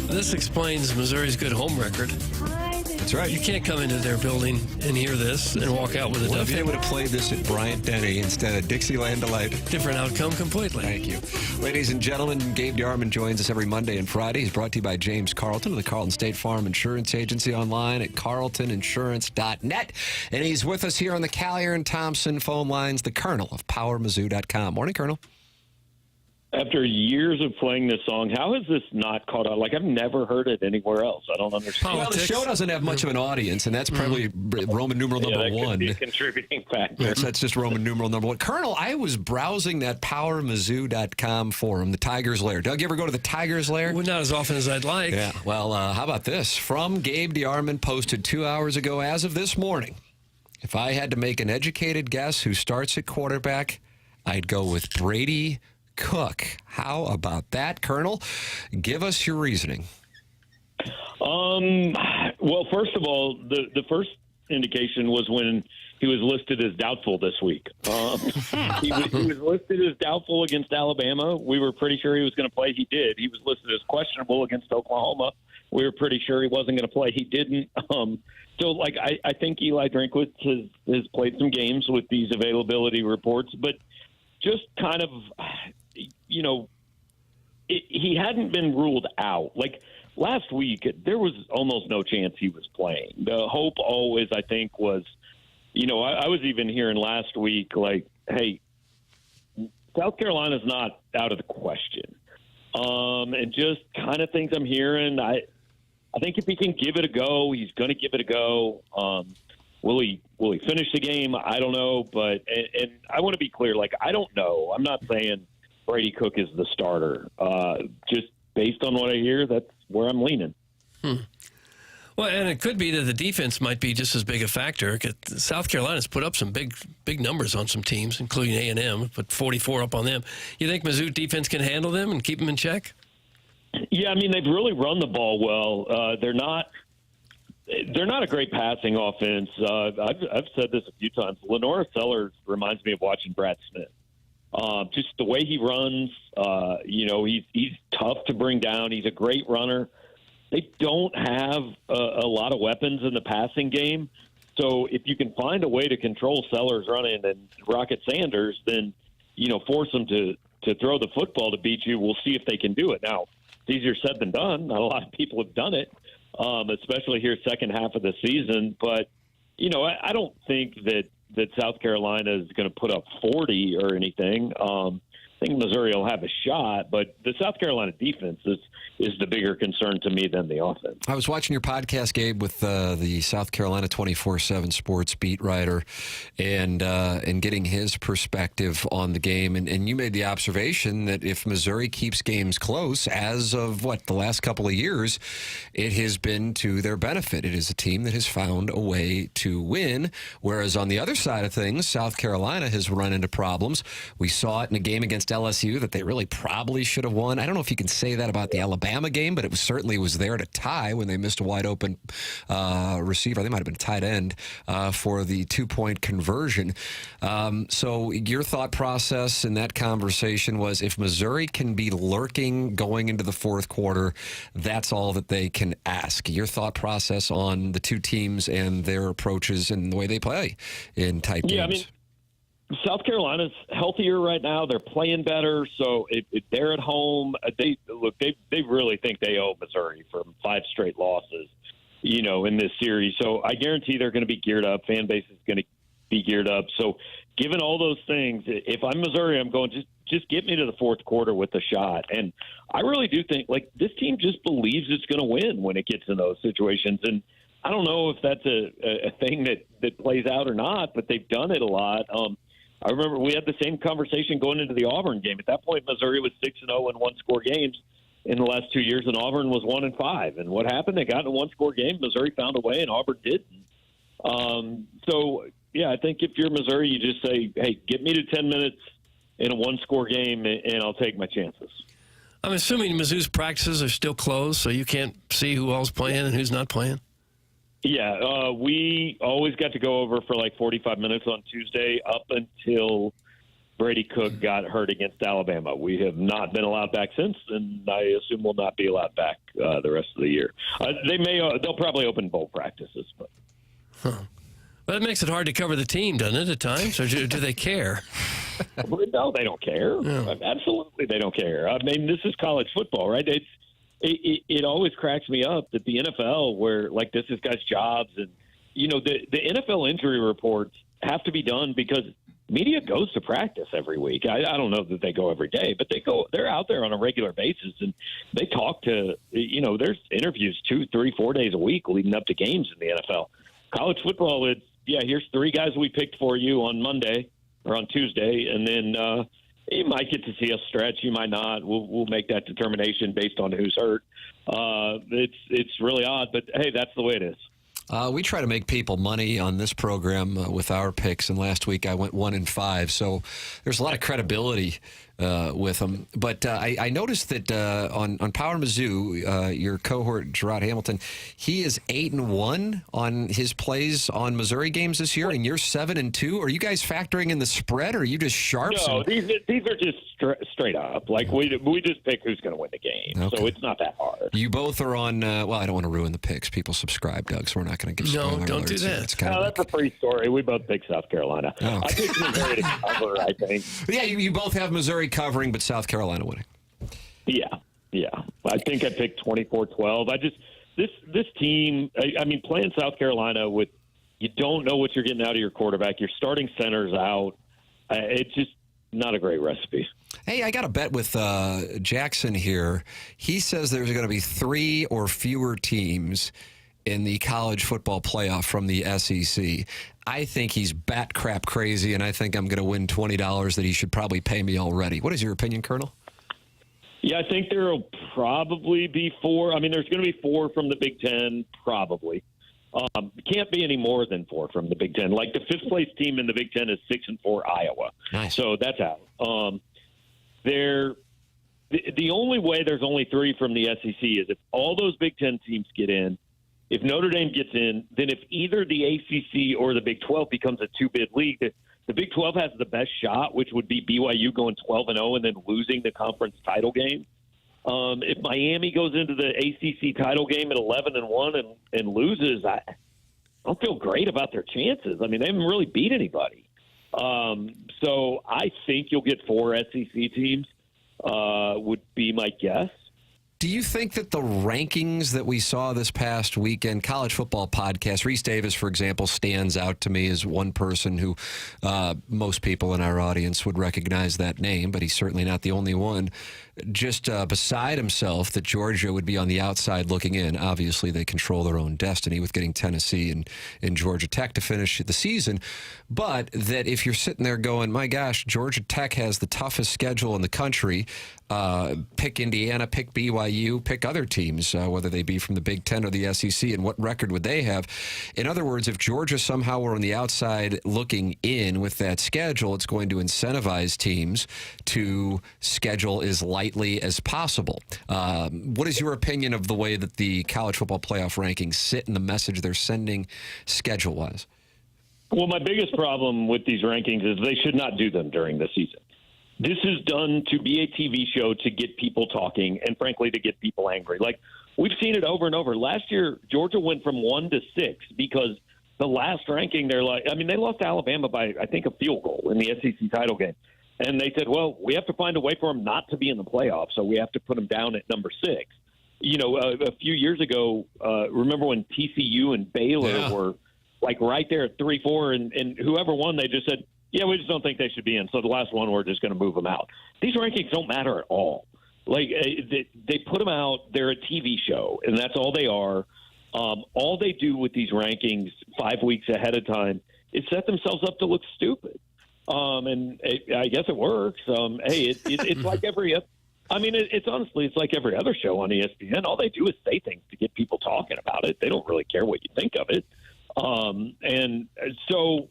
whoa. This explains Missouri's good home record. That's right. You can't come into their building and hear this and walk out with a What W. if they would have played this at Bryant-Denny instead of Dixieland Delight? Different outcome completely. Thank you. Ladies and gentlemen, Gabe DeArman joins us every Monday and Friday. He's brought to you by James Carlton of the Carlton State Farm Insurance Agency, online at carltoninsurance.net. And he's with us here on the Callier and Thompson phone lines, the Colonel of PowerMizzou.com. Morning, Colonel. After years of playing this song, how has this not caught on? Like, I've never heard it anywhere else. I don't understand. Well, the show doesn't have much of an audience, and that's probably Roman numeral number that one. Could be a contributing factor. That's just Roman numeral number one. Colonel, I was browsing that PowerMizzou.com forum, the Tiger's Lair. Doug, you ever go to the Tiger's Lair? Well, not as often as I'd like. Yeah. Well, how about this? From Gabe DeArman, posted 2 hours ago as of this morning. If I had to make an educated guess who starts at quarterback, I'd go with Brady Cook. How about that, Colonel? Give us your reasoning. Well, first of all, the first indication was when he was listed as doubtful this week. He was listed as doubtful against Alabama. We were pretty sure he was going to play. He did. He was listed as questionable against Oklahoma. We were pretty sure he wasn't going to play. He didn't. So, like, I think Eli Drinkwitz has played some games with these availability reports, but just kind of, you know, he hadn't been ruled out. Like, last week, there was almost no chance he was playing. The hope always, I think, was, you know, I was even hearing last week, like, hey, South Carolina's not out of the question. And just kind of things I'm hearing, I think if he can give it a go, he's going to give it a go. Will he finish the game? I don't know. But and I want to be clear, like, I don't know. I'm not saying Brady Cook is the starter. Just based on what I hear, that's where I'm leaning. Well, and it could be that the defense might be just as big a factor. South Carolina's put up some big numbers on some teams, including A&M, put 44 up on them. You think Mizzou defense can handle them and keep them in check? Yeah, I mean, they've really run the ball well. They're not a great passing offense. I've said this a few times. Lenora Sellers reminds me of watching Brad Smith. Just the way he runs, you know, he's tough to bring down. He's a great runner. They don't have a lot of weapons in the passing game. So if you can find a way to control Sellers running and Rocket Sanders, then, you know, force them to throw the football to beat you. We'll see if they can do it. Now, it's easier said than done. Not a lot of people have done it, especially here second half of the season. But, you know, I don't think that South Carolina is going to put up 40 or anything. I think Missouri will have a shot, but the South Carolina defense is the bigger concern to me than the offense. I was watching your podcast, Gabe, with the South Carolina 24/7 sports beat writer, and getting his perspective on the game. And you made the observation that if Missouri keeps games close, as of the last couple of years, it has been to their benefit. It is a team that has found a way to win. Whereas on the other side of things, South Carolina has run into problems. We saw it in a game against LSU that they really probably should have won. I don't know if you can say that about the Alabama game, but it certainly was there to tie when they missed a wide open receiver. They might have been tight end for the 2-point conversion. So your thought process in that conversation was if Missouri can be lurking going into the fourth quarter, that's all that they can ask. Your thought process on the two teams and their approaches and the way they play in tight games. Yeah, I mean, South Carolina's healthier right now. They're playing better, so if they're at home, they really think they owe Missouri for 5 straight losses, you know, in this series. So I guarantee they're going to be geared up. Fan base is going to be geared up. So given all those things, if I'm Missouri, I'm going just get me to the fourth quarter with a shot. And I really do think like this team just believes it's going to win when it gets in those situations. And I don't know if that's a thing that plays out or not, but they've done it a lot. I remember we had the same conversation going into the Auburn game. At that point, Missouri was 6-0 in one-score games in the last 2 years, and Auburn was 1-5. And what happened? They got in a one-score game. Missouri found a way, and Auburn didn't. So, yeah, I think if you're Missouri, you just say, hey, get me to 10 minutes in a one-score game, and I'll take my chances. I'm assuming Mizzou's practices are still closed, so you can't see who all's playing and who's not playing? Yeah, we always got to go over for like 45 minutes on Tuesday up until Brady Cook got hurt against Alabama. We have not been allowed back since, and I assume we'll not be allowed back the rest of the year. They'll probably open bowl practices. But. Well, that makes it hard to cover the team, doesn't it, at times? Or do they care? No, they don't care. No. Absolutely, they don't care. I mean, this is college football, right? It always cracks me up that the NFL, where like this is guys' jobs, and you know the NFL injury reports have to be done because media goes to practice every week. I don't know that they go every day, but they're out there on a regular basis, and they talk to there's interviews 2, 3, 4 days a week leading up to games in the NFL. College football, here's 3 guys we picked for you on Monday or on Tuesday, and then. You might get to see a stretch. You might not. We'll make that determination based on who's hurt. It's really odd, but hey, that's the way it is. We try to make people money on this program with our picks, and last week I went 1-5. So there's a lot of credibility with them. But I noticed that on Power Mizzou, your cohort Gerard Hamilton, he is 8-1 on his plays on Missouri games this year, and you're 7-2. Are you guys factoring in the spread, or are you just sharps? No, these are just straight up. Like we just pick who's going to win the game, so it's not that hard. You both are on. Well, I don't want to ruin the picks. People subscribe, Doug, so we're not going to give. No, don't do that. That's a free story. We both pick South Carolina. Oh. I picked Missouri to cover, I think. Yeah, you both have Missouri covering, but South Carolina winning. Yeah. I think I picked 24-12. This team. I mean, playing South Carolina with you don't know what you're getting out of your quarterback. Your starting center's out. It's just not a great recipe. Hey, I got a bet with Jackson here. He says there's going to be 3 or fewer teams in the college football playoff from the SEC. I think he's bat crap crazy, and I think I'm going to win $20 that he should probably pay me already. What is your opinion, Colonel? Yeah, I think there will probably be 4. I mean, there's going to be 4 from the Big Ten, probably. Can't be any more than 4 from the Big Ten. Like the 5th place team in the Big Ten is 6-4 Iowa. Nice. So that's out. The only way there's only 3 from the SEC is if all those Big Ten teams get in. If Notre Dame gets in, then if either the ACC or the Big 12 becomes a 2-bid league, the Big 12 has the best shot, which would be BYU going 12-0 and then losing the conference title game. If Miami goes into the ACC title game at 11-1 and loses, I don't feel great about their chances. I mean, they haven't really beat anybody. So I think you'll get 4 SEC teams, would be my guess. Do you think that the rankings that we saw this past weekend, college football podcast, Reese Davis, for example, stands out to me as one person who most people in our audience would recognize that name, but he's certainly not the only one. Just beside himself that Georgia would be on the outside looking in. Obviously, they control their own destiny with getting Tennessee and Georgia Tech to finish the season. But that if you're sitting there going, my gosh, Georgia Tech has the toughest schedule in the country, pick Indiana, pick BYU, pick other teams, whether they be from the Big Ten or the SEC, and what record would they have? In other words, if Georgia somehow were on the outside looking in with that schedule, it's going to incentivize teams to schedule as lightly as possible. What is your opinion of the way that the college football playoff rankings sit and the message they're sending schedule-wise? Well, my biggest problem with these rankings is they should not do them during the season. This is done to be a TV show to get people talking and, frankly, to get people angry. Like, we've seen it over and over. Last year, Georgia went from 1 to 6 because the last ranking, they lost to Alabama by, I think, a field goal in the SEC title game. And they said, well, we have to find a way for them not to be in the playoffs, so we have to put them down at number 6. You know, a few years ago, remember when TCU and Baylor were, like, right there at 3-4, and whoever won, they just said, yeah, we just don't think they should be in. So the last one, we're just going to move them out. These rankings don't matter at all. Like, they put them out. They're a TV show, and that's all they are. All they do with these rankings 5 weeks ahead of time is set themselves up to look stupid. And I guess it works. Hey, it's like it's honestly, it's like every other show on ESPN. All they do is say things to get people talking about it. They don't really care what you think of it. And so,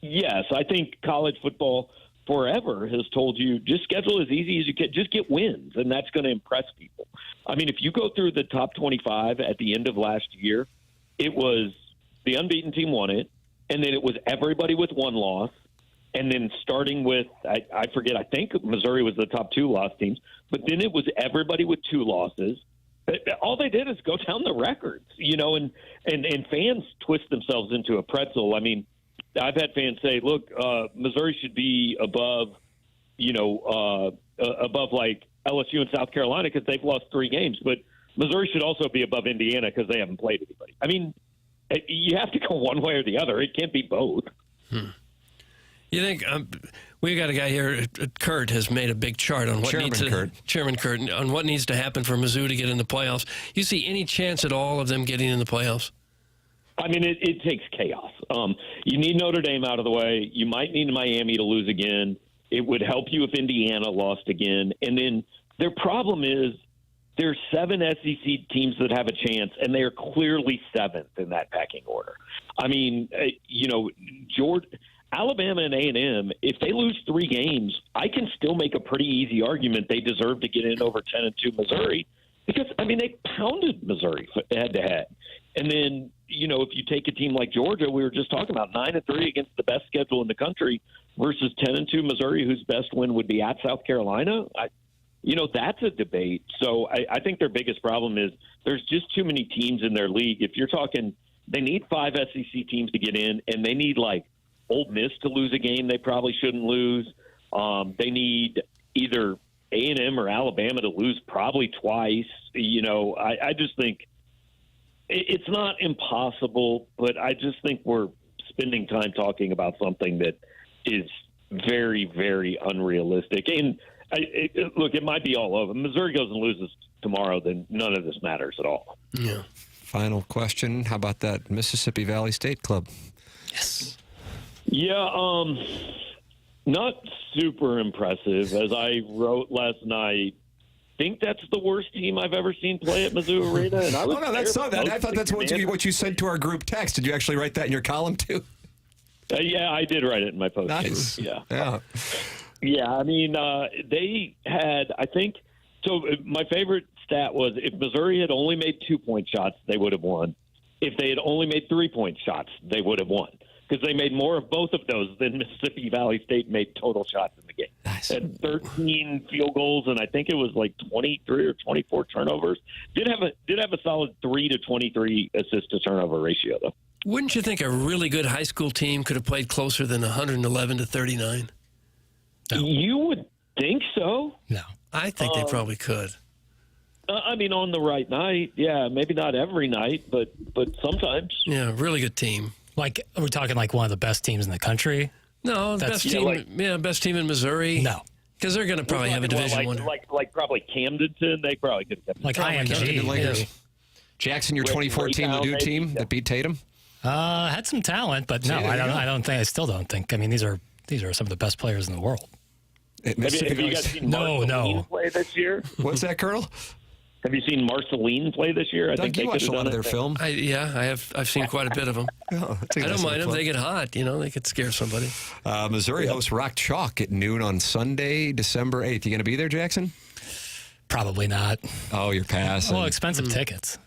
yes, I think college football forever has told you just schedule as easy as you can. Just get wins, and that's going to impress people. I mean, if you go through the top 25 at the end of last year, it was the unbeaten team won it, and then it was everybody with 1 loss, and then starting with, I forget, I think Missouri was the top 2 loss teams, but then it was everybody with 2 losses. All they did is go down the records, you know, and fans twist themselves into a pretzel. I mean, I've had fans say, look, Missouri should be above, above like LSU and South Carolina because they've lost 3 games. But Missouri should also be above Indiana because they haven't played anybody. I mean, you have to go one way or the other. It can't be both. You think we got a guy here, Kurt, has made a big chart on what Chairman Kurt, on what needs to happen for Mizzou to get in the playoffs. You see any chance at all of them getting in the playoffs? I mean, it takes chaos. You need Notre Dame out of the way. You might need Miami to lose again. It would help you if Indiana lost again. And then their problem is there's 7 SEC teams that have a chance, and they are clearly 7th in that pecking order. I mean, Alabama and A&M, if they lose 3 games, I can still make a pretty easy argument they deserve to get in over 10-2 Missouri because, I mean, they pounded Missouri head-to-head. And then, you know, if you take a team like Georgia, we were just talking about 9-3 against the best schedule in the country versus 10-2 Missouri, whose best win would be at South Carolina. That's a debate. So I think their biggest problem is there's just too many teams in their league. If you're talking, they need 5 SEC teams to get in, and they need like Ole Miss to lose a game they probably shouldn't lose. They need either A&M or Alabama to lose probably twice. I just think it's not impossible, but I just think we're spending time talking about something that is very, very unrealistic. And look, it might be all over. Missouri goes and loses tomorrow, then none of this matters at all. Yeah. Final question. How about that Mississippi Valley State Club? Yes. Yeah, not super impressive. As I wrote last night, think that's the worst team I've ever seen play at Mizzou Arena. And I was I thought that's what you sent to our group text. Did you actually write that in your column too? Yeah, I did write it in my post. Nice. Yeah. Yeah, I mean, they had, I think, so my favorite stat was if Missouri had only made 2-point shots, they would have won. If they had only made 3-point shots, they would have won. Because they made more of both of those than Mississippi Valley State made total shots in the game. Nice. Had 13 field goals, and I think it was like 23 or 24 turnovers. Did have a solid 3 to 23 assist to turnover ratio, though. Wouldn't you think a really good high school team could have played closer than 111 to 39? No. You would think so. No. I think they probably could. I mean, on the right night, yeah, maybe not every night, but sometimes. Yeah, really good team. Like, are we talking like one of the best teams in the country? No, best team in Missouri. No. Because they're going to probably have a Division One. Like probably Camdenton, they probably could have kept like IMG. Yes. Jackson, your 2014 Ladue team that beat Tatum? Had some talent, but no, I still don't think. I mean, these are some of the best players in the world. Have you guys seen Marceline play this year? What's that, Colonel? Have you seen Marceline play this year? I think you watched a lot of their film. I have. I've seen quite a bit of them. I don't mind them. They get hot. They could scare somebody. Missouri hosts Rock Chalk at noon on Sunday, December 8th. You going to be there, Jackson? Probably not. Oh, you're passing. Well, expensive tickets.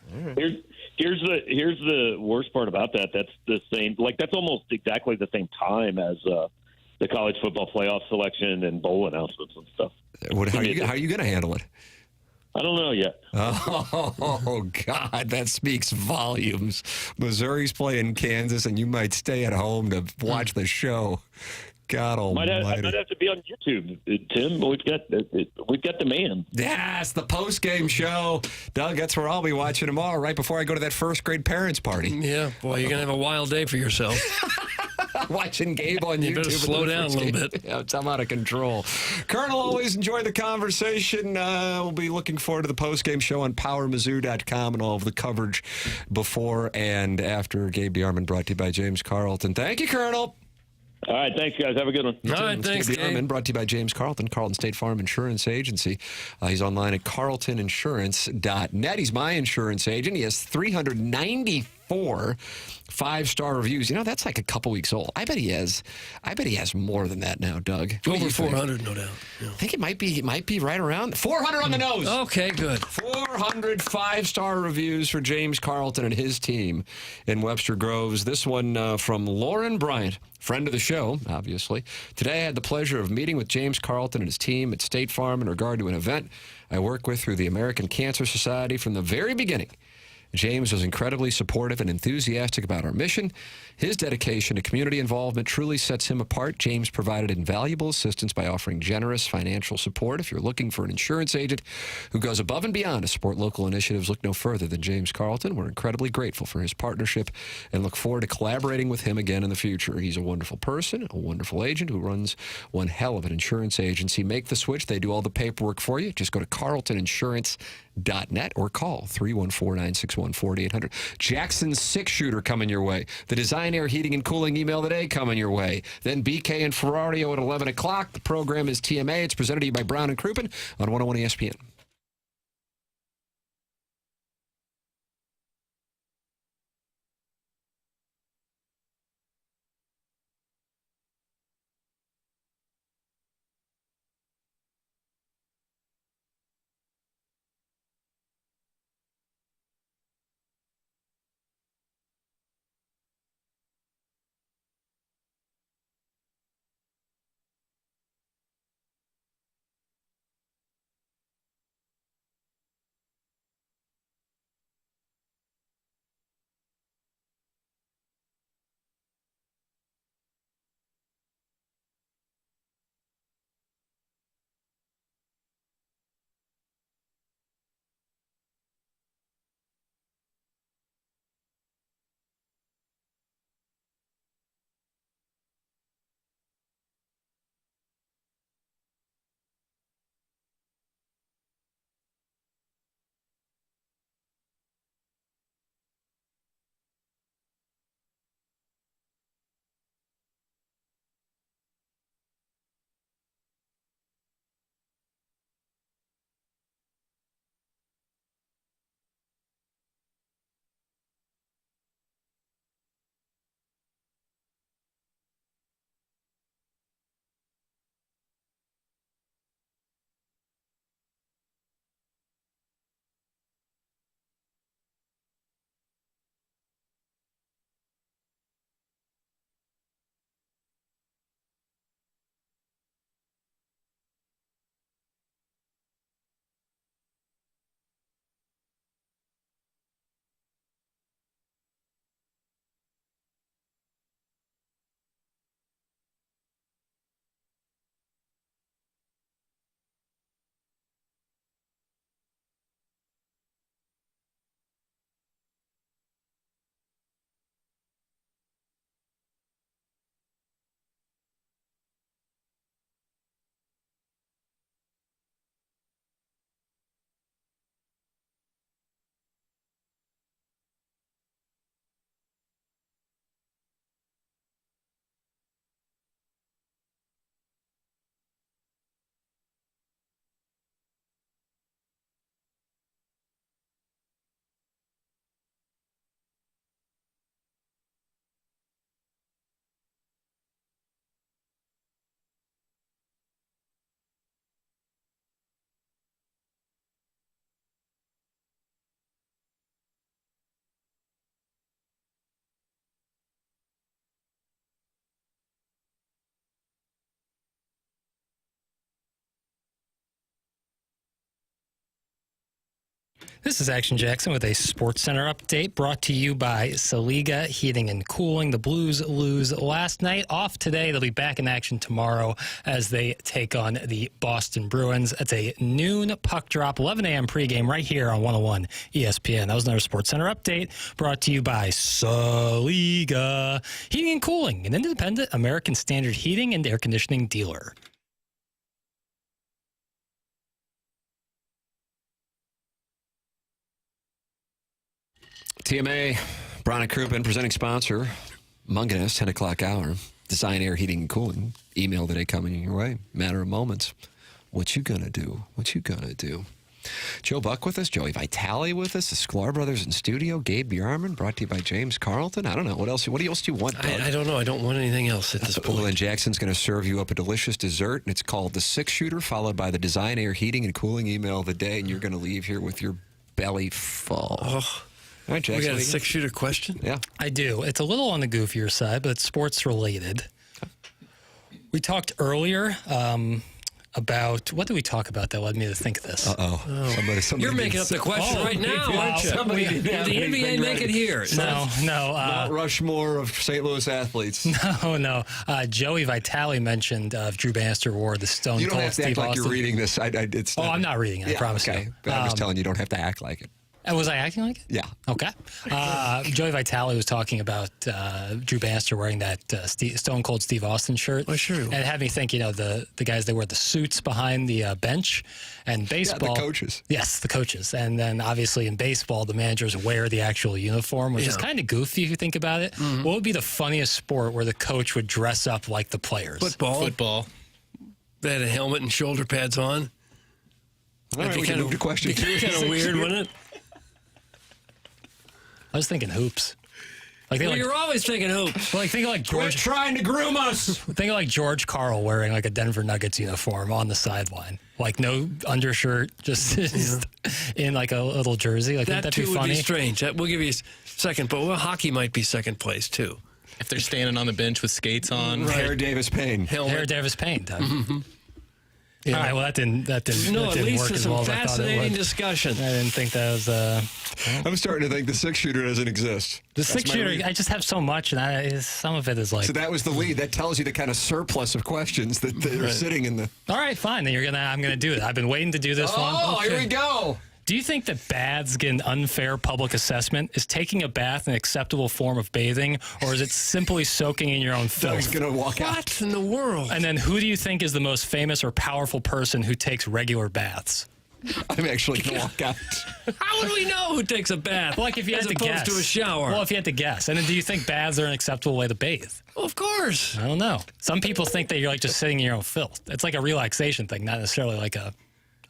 Here's the worst part about that. That's the same. Like that's almost exactly the same time as the college football playoff selection and bowl announcements and stuff. How are you going to handle it? I don't know yet. Oh, God, that speaks volumes. Missouri's playing Kansas, and you might stay at home to watch the show. God almighty. I might have to be on YouTube, Tim. We've got the man. Yes, the post-game show. Doug, that's where I'll be watching tomorrow, right before I go to that first-grade parents' party. Yeah, boy, you're going to have a wild day for yourself. Watching Gabe on YouTube. You better slow down a little bit. Yeah, I'm out of control. Colonel, always enjoy the conversation. We'll be looking forward to the post-game show on powermizzou.com and all of the coverage before and after. Gabe DeArman, brought to you by James Carlton. Thank you, Colonel. All right, thanks, guys. Have a good one. All right, thanks, Gabe Gabe. DeArman, brought to you by James Carlton, Carlton State Farm Insurance Agency. He's online at carltoninsurance.net. He's my insurance agent. He has 394 5-star reviews. That's like a couple weeks old. I bet he has more than that now, Doug. Over 400, no doubt. Yeah. I think it might be right around 400 on the nose. Okay, good. 400 5-star reviews for James Carlton and his team in Webster Groves. This one from Lauren Bryant, friend of the show, obviously. Today I had the pleasure of meeting with James Carlton and his team at State Farm in regard to an event I work with through the American Cancer Society from the very beginning. James was incredibly supportive and enthusiastic about our mission. His dedication to community involvement truly sets him apart. James provided invaluable assistance by offering generous financial support. If you're looking for an insurance agent who goes above and beyond to support local initiatives, look no further than James Carlton. We're incredibly grateful for his partnership and look forward to collaborating with him again in the future. He's a wonderful person, a wonderful agent who runs one hell of an insurance agency. Make the switch. They do all the paperwork for you. Just go to carltoninsurance.net or call 314-961-4800. Jackson's 6-shooter coming your way. The Design Air Heating and Cooling email today coming your way. Then BK and Ferrario at 11 o'clock. The program is TMA. It's presented to you by Brown and Crouppen on 101 ESPN. This is Action Jackson with a Sports Center update brought to you by Saliga Heating and Cooling. The Blues lose last night, off today. They'll be back in action tomorrow as they take on the Boston Bruins. It's a noon puck drop, 11 a.m. pregame right here on 101 ESPN. That was another Sports Center update brought to you by Saliga Heating and Cooling, an independent American Standard heating and air conditioning dealer. TMA, Brian and Crouppen, presenting sponsor, Munganess, 10 o'clock hour. Design Air Heating and Cooling. Email today coming your way. Matter of moments. What you gonna do? What you gonna do? Joe Buck with us. Joey Vitali with us. The Sklar Brothers in studio. Gabe DeArman, brought to you by James Carlton. I don't know. What else do you want, Doug? I don't know. I don't want anything else at this point. Well, then Jackson's going to serve you up a delicious dessert, and it's called the 6-Shooter, followed by the Design Air Heating and Cooling email of the day, and you're going to leave here with your belly full. Oh. All right, Jackson. We got a 6-shooter question? Yeah. I do. It's a little on the goofier side, but it's sports related. We talked earlier about, what did we talk about that led me to think this? Somebody You're making up the question right now, aren't you? Somebody Did the NBA make it here? No. Mount Rushmore of St. Louis athletes. No. Joey Vitali mentioned Drew Bannister wore the Stone Cold Steve Austin. You don't have to act like you're reading this. I'm not reading it, I promise you. But I'm just telling you, don't have to act like it. Was I acting like it? Yeah. Okay. Joey Vitali was talking about Drew Bannister wearing that Stone Cold Steve Austin shirt. Oh, sure. And it had me think, the guys that wear the suits behind the bench and baseball. Yeah, the coaches. Yes, the coaches. And then obviously in baseball, the managers wear the actual uniform, which is kind of goofy if you think about it. Mm-hmm. What would be the funniest sport where the coach would dress up like the players? Football. They had a helmet and shoulder pads on. All right, we can move to question 2. Kind of weird, wouldn't it? I was thinking hoops. You're always thinking hoops. Think of George. Quit trying to groom us. Think of George Karl wearing a Denver Nuggets uniform on the sideline. No undershirt, just in a little jersey. Wouldn't that be funny? Would be strange. We'll give you second, but hockey might be second place too. If they're standing on the bench with skates on. Right. Hair Davis Payne. Hair Davis Payne, Doug. Mm-hmm. Yeah. All right, well, that didn't No, that at didn't least work it's as well some as I thought it fascinating would. discussion. I didn't think that was... I'm starting to think the 6-shooter doesn't exist. The 6-shooter, I just have so much, and some of it is So that was the lead. That tells you the kind of surplus of questions that are sitting in the... All right, fine. Then I'm going to do it. I've been waiting to do this one. Oh, here we go. Do you think that baths get an unfair public assessment? Is taking a bath an acceptable form of bathing, or is it simply soaking in your own filth? Doug's going to walk out. What in the world? And then who do you think is the most famous or powerful person who takes regular baths? I'm actually going to walk out. How would we know who takes a bath? If you had to guess. As opposed to a shower. Well, if you had to guess. And then do you think baths are an acceptable way to bathe? Well, of course. I don't know. Some people think that you're just sitting in your own filth. It's like a relaxation thing, not necessarily like a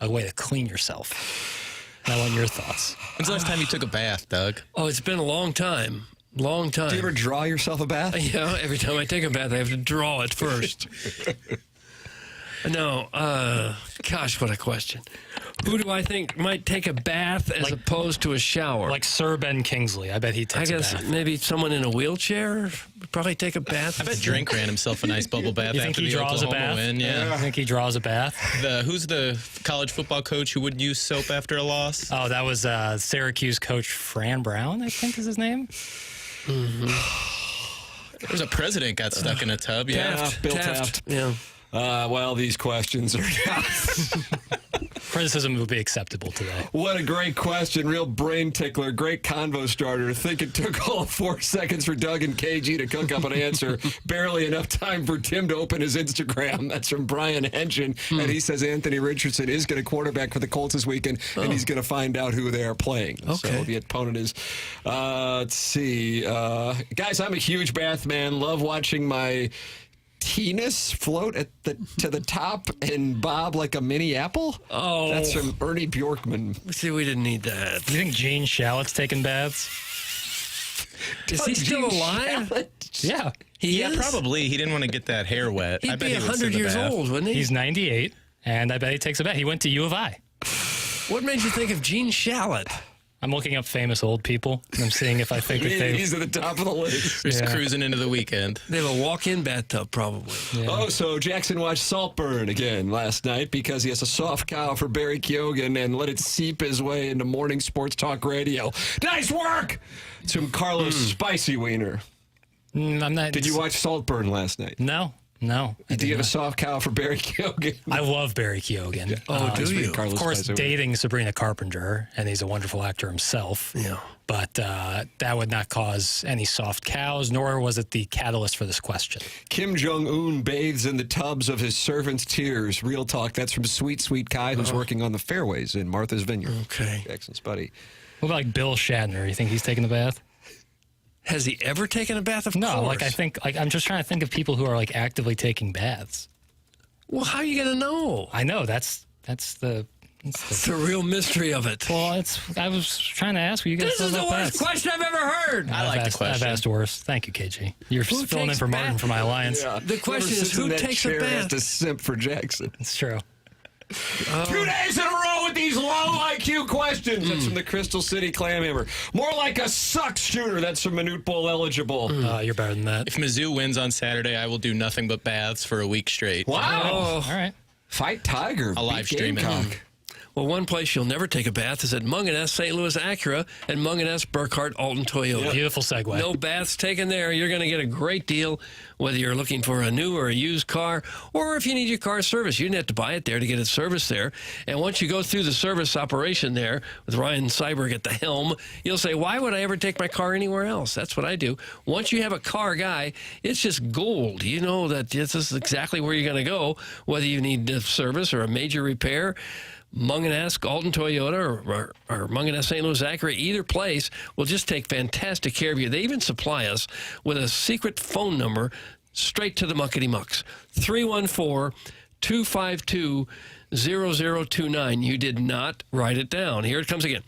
way to clean yourself. I want your thoughts. When's the last time you took a bath, Doug? Oh, it's been a long time. Long time. Do you ever draw yourself a bath? Yeah, every time I take a bath, I have to draw it first. No, gosh, what a question. Who do I think might take a bath as opposed to a shower? Like Sir Ben Kingsley. I bet he takes a bath. I guess maybe someone in a wheelchair would probably take a bath. I bet Drink ran himself a nice bubble bath you think after he the draws Oklahoma a bath? win. Yeah. I think he draws a bath. Who's the college football coach who wouldn't use soap after a loss? Oh, that was Syracuse coach Fran Brown, I think is his name. Mm-hmm. There's a president got stuck in a tub. Yeah, Bill Taft. Yeah. Well, these questions are Criticism would be acceptable today. What a great question. Real brain tickler. Great convo starter. I think it took all of 4 seconds for Doug and KG to cook up an answer. Barely enough time for Tim to open his Instagram. That's from Brian Henshin. And he says Anthony Richardson is going to quarterback for the Colts this weekend, and he's going to find out who they are playing. Okay. So the opponent is, let's see. Guys, I'm a huge bath man. Love watching my Tennis float to the top and bob like a mini apple? Oh. That's from Ernie Bjorkman. See, we didn't need that. Do you think Gene Shallot's taking baths? Is he still alive? Yeah. He is? Probably. He didn't want to get that hair wet. He'd I bet be he would 100 sit in the years bath. old, wouldn't he? He's 98, and I bet he takes a bath. He went to U of I. What made you think of Gene Shalit? I'm looking up famous old people, and I'm seeing if I think that they... He's at the top of the list. Just cruising into the weekend. They have a walk-in bathtub, probably. Yeah. Oh, so Jackson watched Saltburn again last night because he has a soft cow for Barry Keoghan and let it seep his way into morning sports talk radio. Nice work! Some Carlos Spicy Wiener. I'm not... Did you watch Saltburn last night? No. Do you have a soft cow for Barry Keoghan? I love Barry Keoghan. Yeah. Do you? Carlos Of course, Spicy dating Sabrina Carpenter, and he's a wonderful actor himself. Yeah. But that would not cause any soft cows, nor was it the catalyst for this question. Kim Jong-un bathes in the tubs of his servants' tears. Real talk. That's from Sweet Sweet Kai, who's working on the fairways in Martha's Vineyard. Okay. Jackson's buddy. What about like Bill Shatner? You think he's taking a bath? Has he ever taken a bath? Of No, course. like I think, like I'm just trying to think of people who are like actively taking baths. Well, how are you going to know? I know that's the real mystery of it. Well, I was trying to ask you guys. This is the worst question I've ever heard. I like the question. I've asked worse. Thank you, KG. You're Who filling in takes for Martin bath? for my alliance. Yeah. The question is, who takes a Has bath? to simp for Jackson. It's true. 2 days in a row with these low IQ questions. That's from the Crystal City Clamhammer. More like a suck shooter. That's from Manute Bowl eligible. You're better than that. If Mizzou wins on Saturday, I will do nothing but baths for a week straight. Wow. All right. Fight Tiger. I'll live Beat stream it. Gamecock. Well, one place you'll never take a bath is at Munganess St. Louis Acura and Munganess Burkhardt Alton Toyota. Beautiful segue. No baths taken there. You're going to get a great deal, whether you're looking for a new or a used car, or if you need your car serviced. You didn't have to buy it there to get it serviced there. And once you go through the service operation there with Ryan Seiberg at the helm, you'll say, why would I ever take my car anywhere else? That's what I do. Once you have a car guy, it's just gold. You know that this is exactly where you're going to go, whether you need a service or a major repair. Munganess Alton Toyota or Munganess St. Louis Acura, either place will just take fantastic care of you. They even supply us with a secret phone number straight to the muckety mucks. 314-252-0029. You did not write it down. Here it comes again.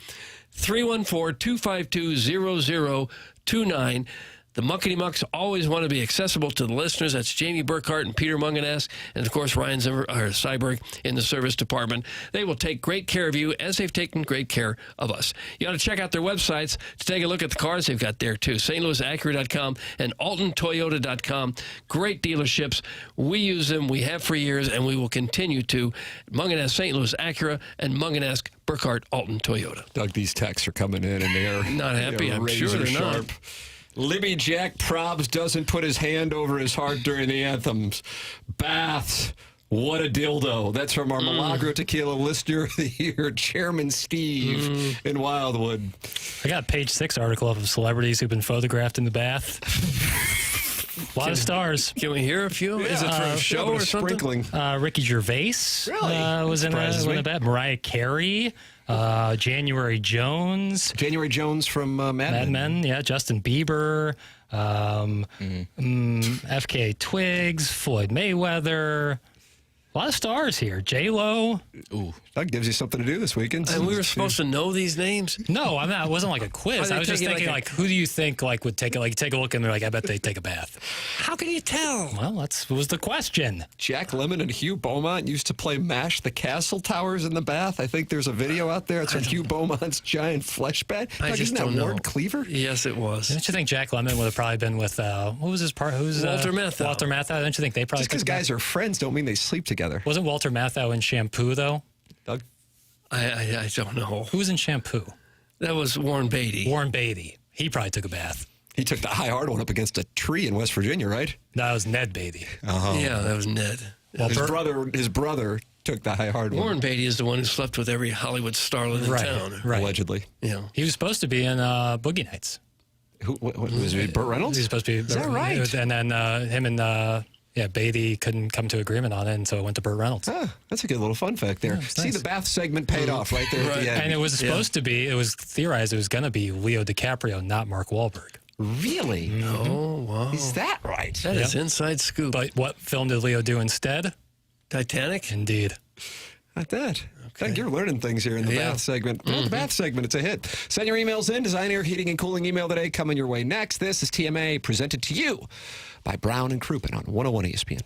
314-252-0029. The Muckety Mucks always want to be accessible to the listeners. That's Jamie Burkhardt and Peter Munganess, and of course Ryan Seiberg in the service department. They will take great care of you as they've taken great care of us. You ought to check out their websites to take a look at the cars they've got there too. stlouisacura.com and altontoyota.com. Great dealerships. We use them. We have for years, and we will continue to. Munganess St. Louis Acura and Munganess Burkhardt Alton Toyota. Doug, these texts are coming in, and they are not happy. I'm sure they're sharp. not. Libby Jack Probs doesn't put his hand over his heart during the anthems. Baths. What a dildo. That's from our Milagro Tequila Listener of the Year, Chairman Steve in Wildwood. I got a page 6 article of celebrities who've been photographed in the bath. A lot of stars. Can we hear a few? Is it for a show or something? Sprinkling. Ricky Gervais was in the bath. Mariah Carey. January Jones. January Jones from Mad Men. Yeah. Justin Bieber. FKA Twigs. Floyd Mayweather. A lot of stars here. J-Lo. Ooh, that gives you something to do this weekend. And we were supposed to know these names? No, I'm not. It wasn't like a quiz. I was just thinking, like, who do you think would take it? Like, take a look and they're like, I bet they'd take a bath. How can you tell? Well, that was the question. Jack Lemmon and Hugh Beaumont used to play Mash the Castle Towers in the bath. I think there's a video out there. It's from Hugh Beaumont's giant flesh bath. Isn't that Ward Cleaver? Yes, it was. Don't you think Jack Lemmon would have probably been with, what was his part? Who's Walter Matthau. Walter Matthau. Don't you think they probably... Just because guys are friends don't mean they sleep together. Wasn't Walter Matthau in Shampoo, though? Doug? I don't know. Who was in Shampoo? That was Warren Beatty. Warren Beatty. He probably took a bath. He took the high hard one up against a tree in West Virginia, right? No, that was Ned Beatty. Oh. Yeah, that was Ned. Well, his brother took the high hard one. Warren Beatty is the one who slept with every Hollywood starlet in town. Right. Allegedly. Yeah. He was supposed to be in Boogie Nights. Who was it? Burt Reynolds? He was supposed to be. Is that right? And then him and Beatty couldn't come to agreement on it, and so it went to Burt Reynolds. That's a good little fun fact there. See, nice. the bath segment paid off right there at the end. And it was supposed to be, it was theorized it was going to be Leo DiCaprio, not Mark Wahlberg. Really? Oh, wow. Is that right? That is inside scoop. But what film did Leo do instead? Titanic? Indeed. Not that. Doug, you're learning things here in the bath segment. The bath segment, it's a hit. Send your emails in. Design, Air, Heating, and Cooling email today coming your way next. This is TMA presented to you by Brown and Crouppen on 101 ESPN.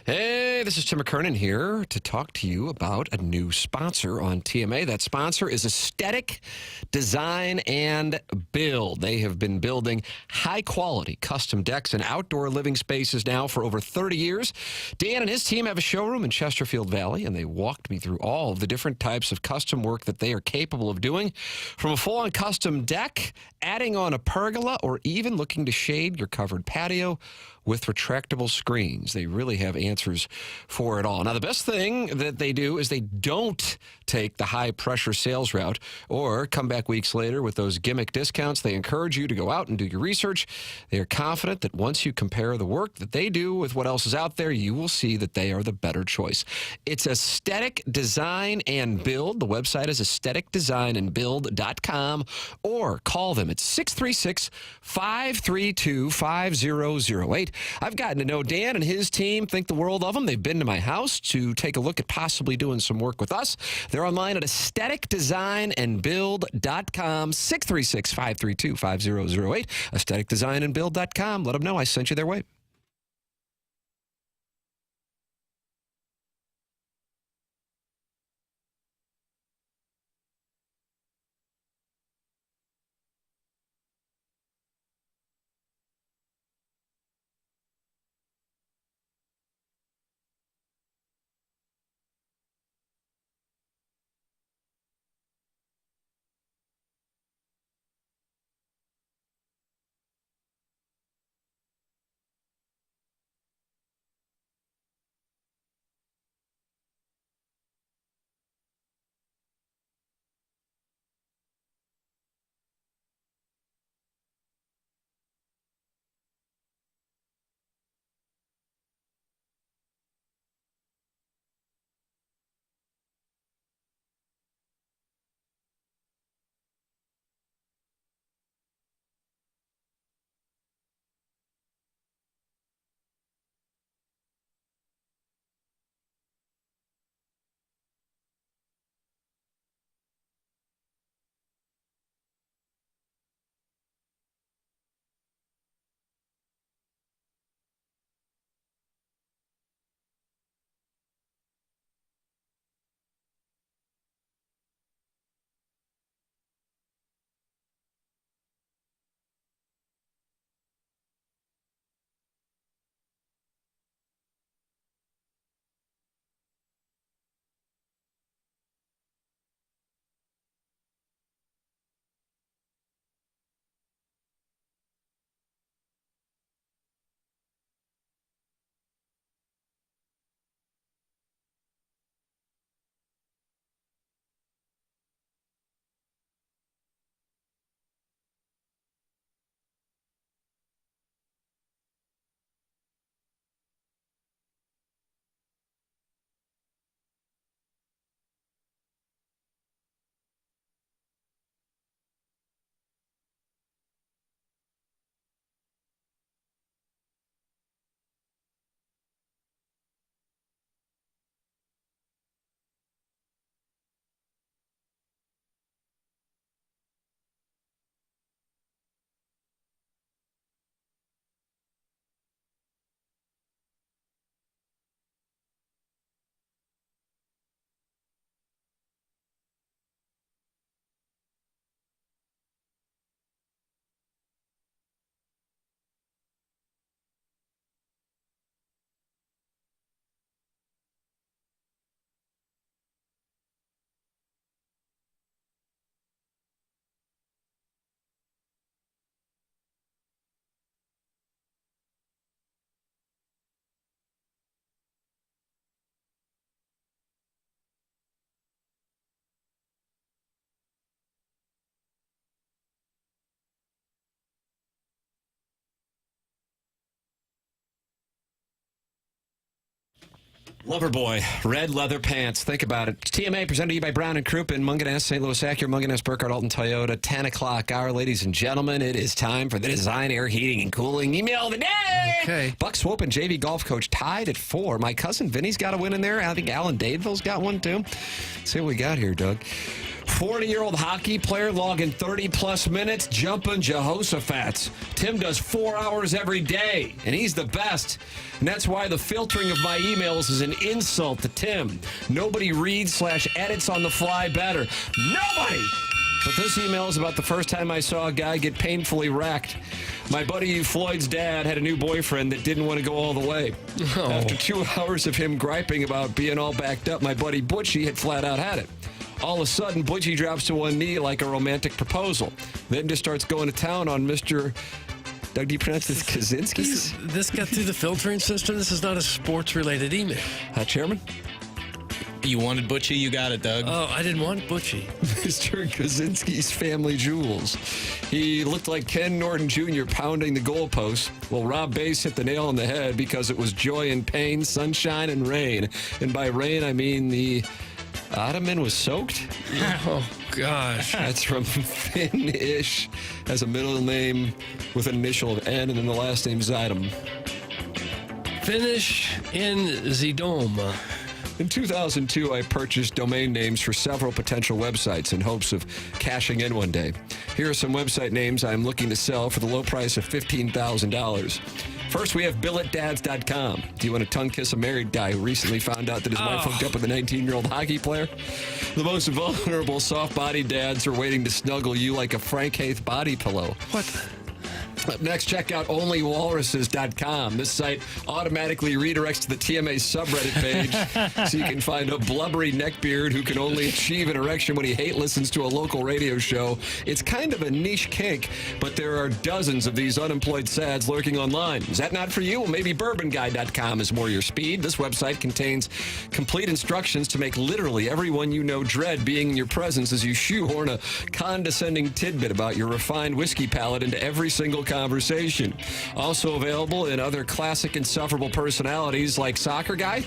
Hey, this is Tim McKernan here to talk to you about a new sponsor on TMA. That sponsor is Aesthetic Design and Build. They have been building high-quality custom decks and outdoor living spaces now for over 30 years. Dan and his team have a showroom in Chesterfield Valley, and they walked me through all of the different types of custom work that they are capable of doing, from a full-on custom deck, adding on a pergola, or even looking to shade your covered patio with retractable screens. They really have answers for it all. Now, the best thing that they do is they don't take the high-pressure sales route or come back weeks later with those gimmick discounts. They encourage you to go out and do your research. They are confident that once you compare the work that they do with what else is out there, you will see that they are the better choice. It's Aesthetic Design and Build. The website is aestheticdesignandbuild.com, or call them at 636-532-5008. I've gotten to know Dan and his team, think the world of them. They've been to my house to take a look at possibly doing some work with us. They're online at aestheticdesignandbuild.com, 636-532-5008, aestheticdesignandbuild.com. Let them know I sent you their way. Loverboy, red leather pants. Think about it. TMA presented to you by Brown & Crouppen, Munganess, St. Louis Acura, Munganess, Burkhardt, Alton Toyota. 10 o'clock hour, ladies and gentlemen. It is time for the Design, Air, Heating, and Cooling email of the day. Okay. Buck Swope and JV golf coach tied at 4. My cousin Vinny's got a win in there. I think Alan Dadeville's got one, too. Let's see what we got here, Doug. 40-year-old hockey player logging 30-plus minutes jumping Jehoshaphat's. Tim does 4 hours every day, and he's the best. And that's why the filtering of my emails is an insult to Tim. Nobody reads/edits on the fly better. Nobody! But this email is about the first time I saw a guy get painfully racked. My buddy Floyd's dad had a new boyfriend that didn't want to go all the way. Oh. After 2 hours of him griping about being all backed up, my buddy Butchie had flat out had it. All of a sudden, Butchie drops to one knee like a romantic proposal. Then just starts going to town on Mr. Doug, do you pronounce this Kaczynski's? This got through the filtering system? This is not a sports-related email. Chairman? You wanted Butchie, you got it, Doug. Oh, I didn't want Butchie. Mr. Kaczynski's family jewels. He looked like Ken Norton Jr. pounding the goalpost. Well, Rob Bass hit the nail on the head because it was joy and pain, sunshine and rain. And by rain, I mean the ottoman was soaked. Oh, gosh. That's from Finn-ish, has a middle name with an initial of N and then the last name Zidom. Finish in Zidom. In 2002, I purchased domain names for several potential websites in hopes of cashing in one day. Here are some website names I'm looking to sell for the low price of $15,000. First, we have billetdads.com. Do you want to tongue kiss a married guy who recently found out that his wife hooked up with a 19-year-old hockey player? The most vulnerable, soft-bodied dads are waiting to snuggle you like a Frank Haith body pillow. What? Up next, check out onlywalruses.com. This site automatically redirects to the TMA subreddit page so you can find a blubbery neckbeard who can only achieve an erection when he hate listens to a local radio show. It's kind of a niche kink, but there are dozens of these unemployed sads lurking online. Is that not for you? Well, maybe bourbonguy.com is more your speed. This website contains complete instructions to make literally everyone you know dread being in your presence as you shoehorn a condescending tidbit about your refined whiskey palate into every single conversation. Also available in other classic insufferable personalities like Soccer Guy,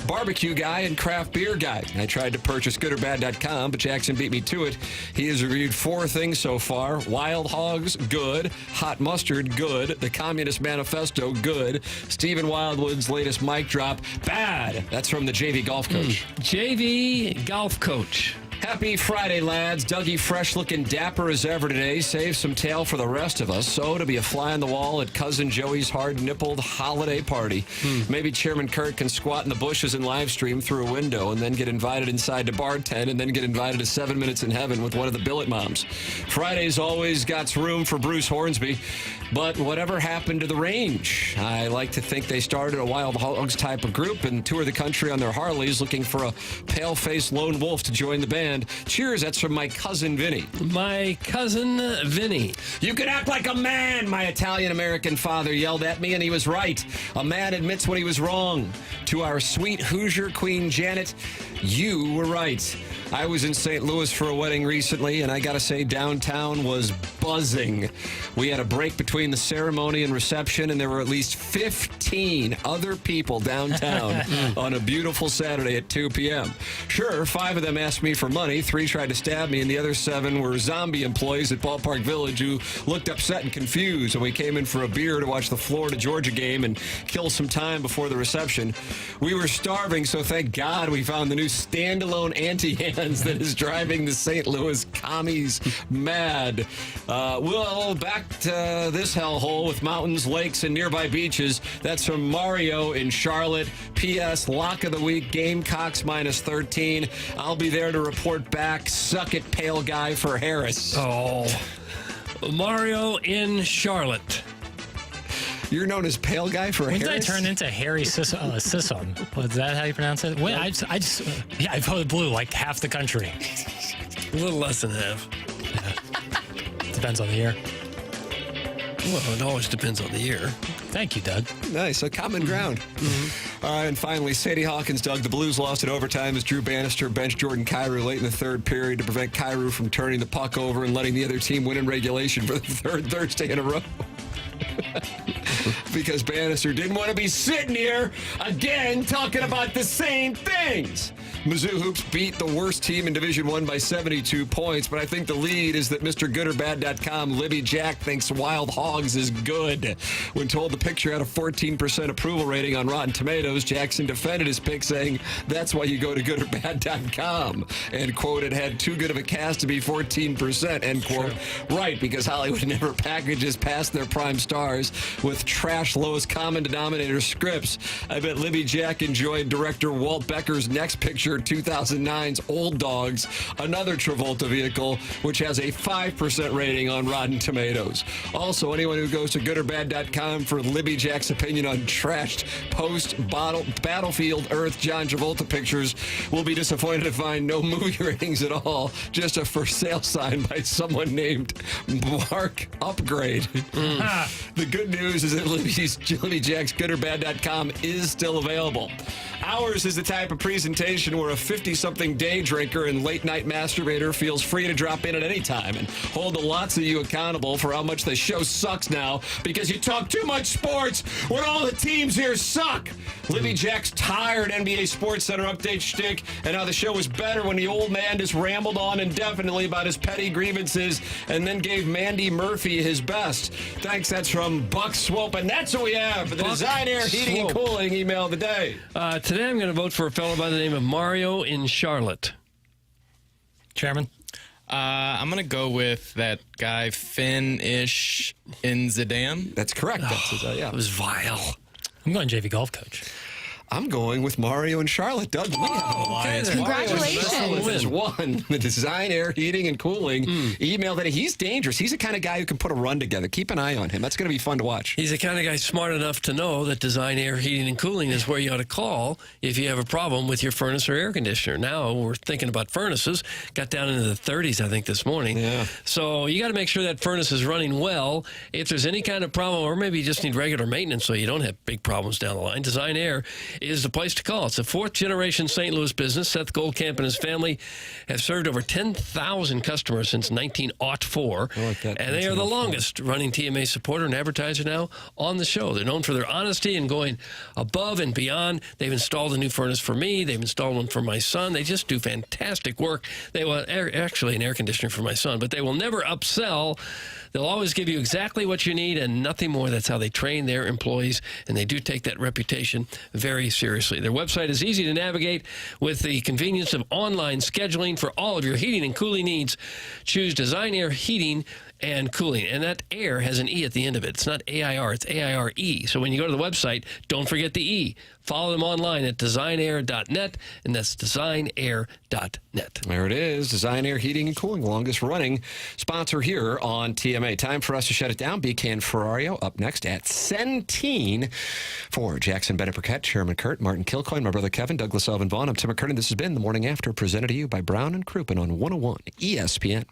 Barbecue Guy, and Craft Beer Guy. I tried to purchase goodorbad.com, but Jackson beat me to it. He has reviewed 4 things so far. Wild Hogs, good. Hot Mustard, good. The Communist Manifesto, good. Stephen Wildwood's latest mic drop, bad. That's from the JV Golf Coach. JV Golf Coach. Happy Friday, lads. Dougie fresh looking dapper as ever today. Save some tail for the rest of us. So to be a fly on the wall at Cousin Joey's hard-nippled holiday party. Maybe Chairman Kurt can squat in the bushes and live stream through a window and then get invited inside to bartend and then get invited to 7 Minutes in Heaven with one of the billet moms. Fridays always got room for Bruce Hornsby. But whatever happened to the range? I like to think they started a Wild Hogs type of group and toured the country on their Harleys looking for a pale-faced lone wolf to join the band. Cheers, that's from my cousin Vinny. My cousin Vinny. You can act like a man, my Italian-American father yelled at me, and he was right. A man admits when he was wrong. To our sweet Hoosier Queen Janet, you were right. I was in St. Louis for a wedding recently, and I gotta say, downtown was buzzing. We had a break between the ceremony and reception, and there were at least 15 other people downtown on a beautiful Saturday at 2 p.m. Sure, 5 of them asked me for money, 3 tried to stab me, and the other 7 were zombie employees at Ballpark Village who looked upset and confused, and we came in for a beer to watch the Florida-Georgia game and kill some time before the reception. We were starving, so thank God we found the new standalone anti-hand that is driving the St. Louis commies mad. Well, back to this hellhole with mountains, lakes, and nearby beaches. That's from Mario in Charlotte. P.S. Lock of the week, Gamecocks -13. I'll be there to report back. Suck it, pale guy for Harris. Oh, Mario in Charlotte. You're known as Pale Guy for Harris? When did I turn into Harry Sisson? Was that how you pronounce it? Wait, I voted blue like half the country. A little less than half. Yeah. Depends on the year. Well, it always depends on the year. Thank you, Doug. Nice, a common ground. All right, and finally, Sadie Hawkins, Doug. The Blues lost in overtime as Drew Bannister benched Jordan Kyrou late in the third period to prevent Kyrou from turning the puck over and letting the other team win in regulation for the 3rd Thursday in a row. Because Bannister didn't want to be sitting here again talking about the same things. Mizzou Hoops beat the worst team in Division I by 72 points, but I think the lead is that Mr. GoodOrBad.com, Libby Jack, thinks Wild Hogs is good. When told the picture had a 14% approval rating on Rotten Tomatoes, Jackson defended his pick, saying, that's why you go to GoodOrBad.com. And, quote, it had too good of a cast to be 14%, end quote. Right, because Hollywood never packages past their prime stars with trash lowest common denominator scripts. I bet Libby Jack enjoyed director Walt Becker's next picture, 2009's Old Dogs, another Travolta vehicle, which has a 5% rating on Rotten Tomatoes. Also, anyone who goes to GoodOrBad.com for Libby Jack's opinion on trashed post-Battlefield Earth John Travolta pictures will be disappointed to find no movie ratings at all, just a for sale sign by someone named Mark Upgrade. The good news is that Libby Jack's GoodOrBad.com is still available. Ours is the type of presentation where a 50-something day drinker and late-night masturbator feels free to drop in at any time and hold the lots of you accountable for how much the show sucks now because you talk too much sports when all the teams here suck. Libby Jack's tired NBA Sports Center update shtick and how the show was better when the old man just rambled on indefinitely about his petty grievances and then gave Mandy Murphy his best. Thanks, that's from Buck Swope, and that's what we have for the Design Air Heating and Cooling email of the day. Today I'm going to vote for a fellow by the name of Mario in Charlotte. Chairman? I'm going to go with that guy, Finn-ish in Zidane. That's correct. It was vile. I'm going JV golf coach. I'm going with Mario and Charlotte. Doug, we have an alliance. Congratulations. Mario has won the Design Air Heating and Cooling email that he's dangerous. He's the kind of guy who can put a run together. Keep an eye on him. That's going to be fun to watch. He's the kind of guy smart enough to know that Design Air Heating and Cooling is where you ought to call if you have a problem with your furnace or air conditioner. Now we're thinking about furnaces. Got down into the 30s, I think, this morning. Yeah. So you got to make sure that furnace is running well. If there's any kind of problem, or maybe you just need regular maintenance so you don't have big problems down the line, Design Air is the place to call. It's a fourth-generation St. Louis business. Seth Goldcamp and his family have served over 10,000 customers since 1904. I like that. And they are the longest-running TMA supporter and advertiser now on the show. They're known for their honesty and going above and beyond. They've installed a new furnace for me. They've installed one for my son. They just do fantastic work. They will actually an air conditioner for my son, but they will never upsell. They'll always give you exactly what you need and nothing more. That's how they train their employees, and they do take that reputation very seriously. Their website is easy to navigate with the convenience of online scheduling for all of your heating and cooling needs. Choose Design Air Heating and Cooling. And that air has an E at the end of it. It's not AIR, it's AIRE. So when you go to the website, don't forget the E. Follow them online at designair.net, and that's designair.net. There it is, Design Air Heating and Cooling, longest running sponsor here on TMA. Time for us to shut it down. BK and Ferrario up next at 17 for Jackson Burkett, Chairman Kurt, Martin Kilcoyne, my brother Kevin, Douglas Elvin Vaughn. I'm Tim McKernan. This has been The Morning After, presented to you by Brown and Crouppen on 101 ESPN.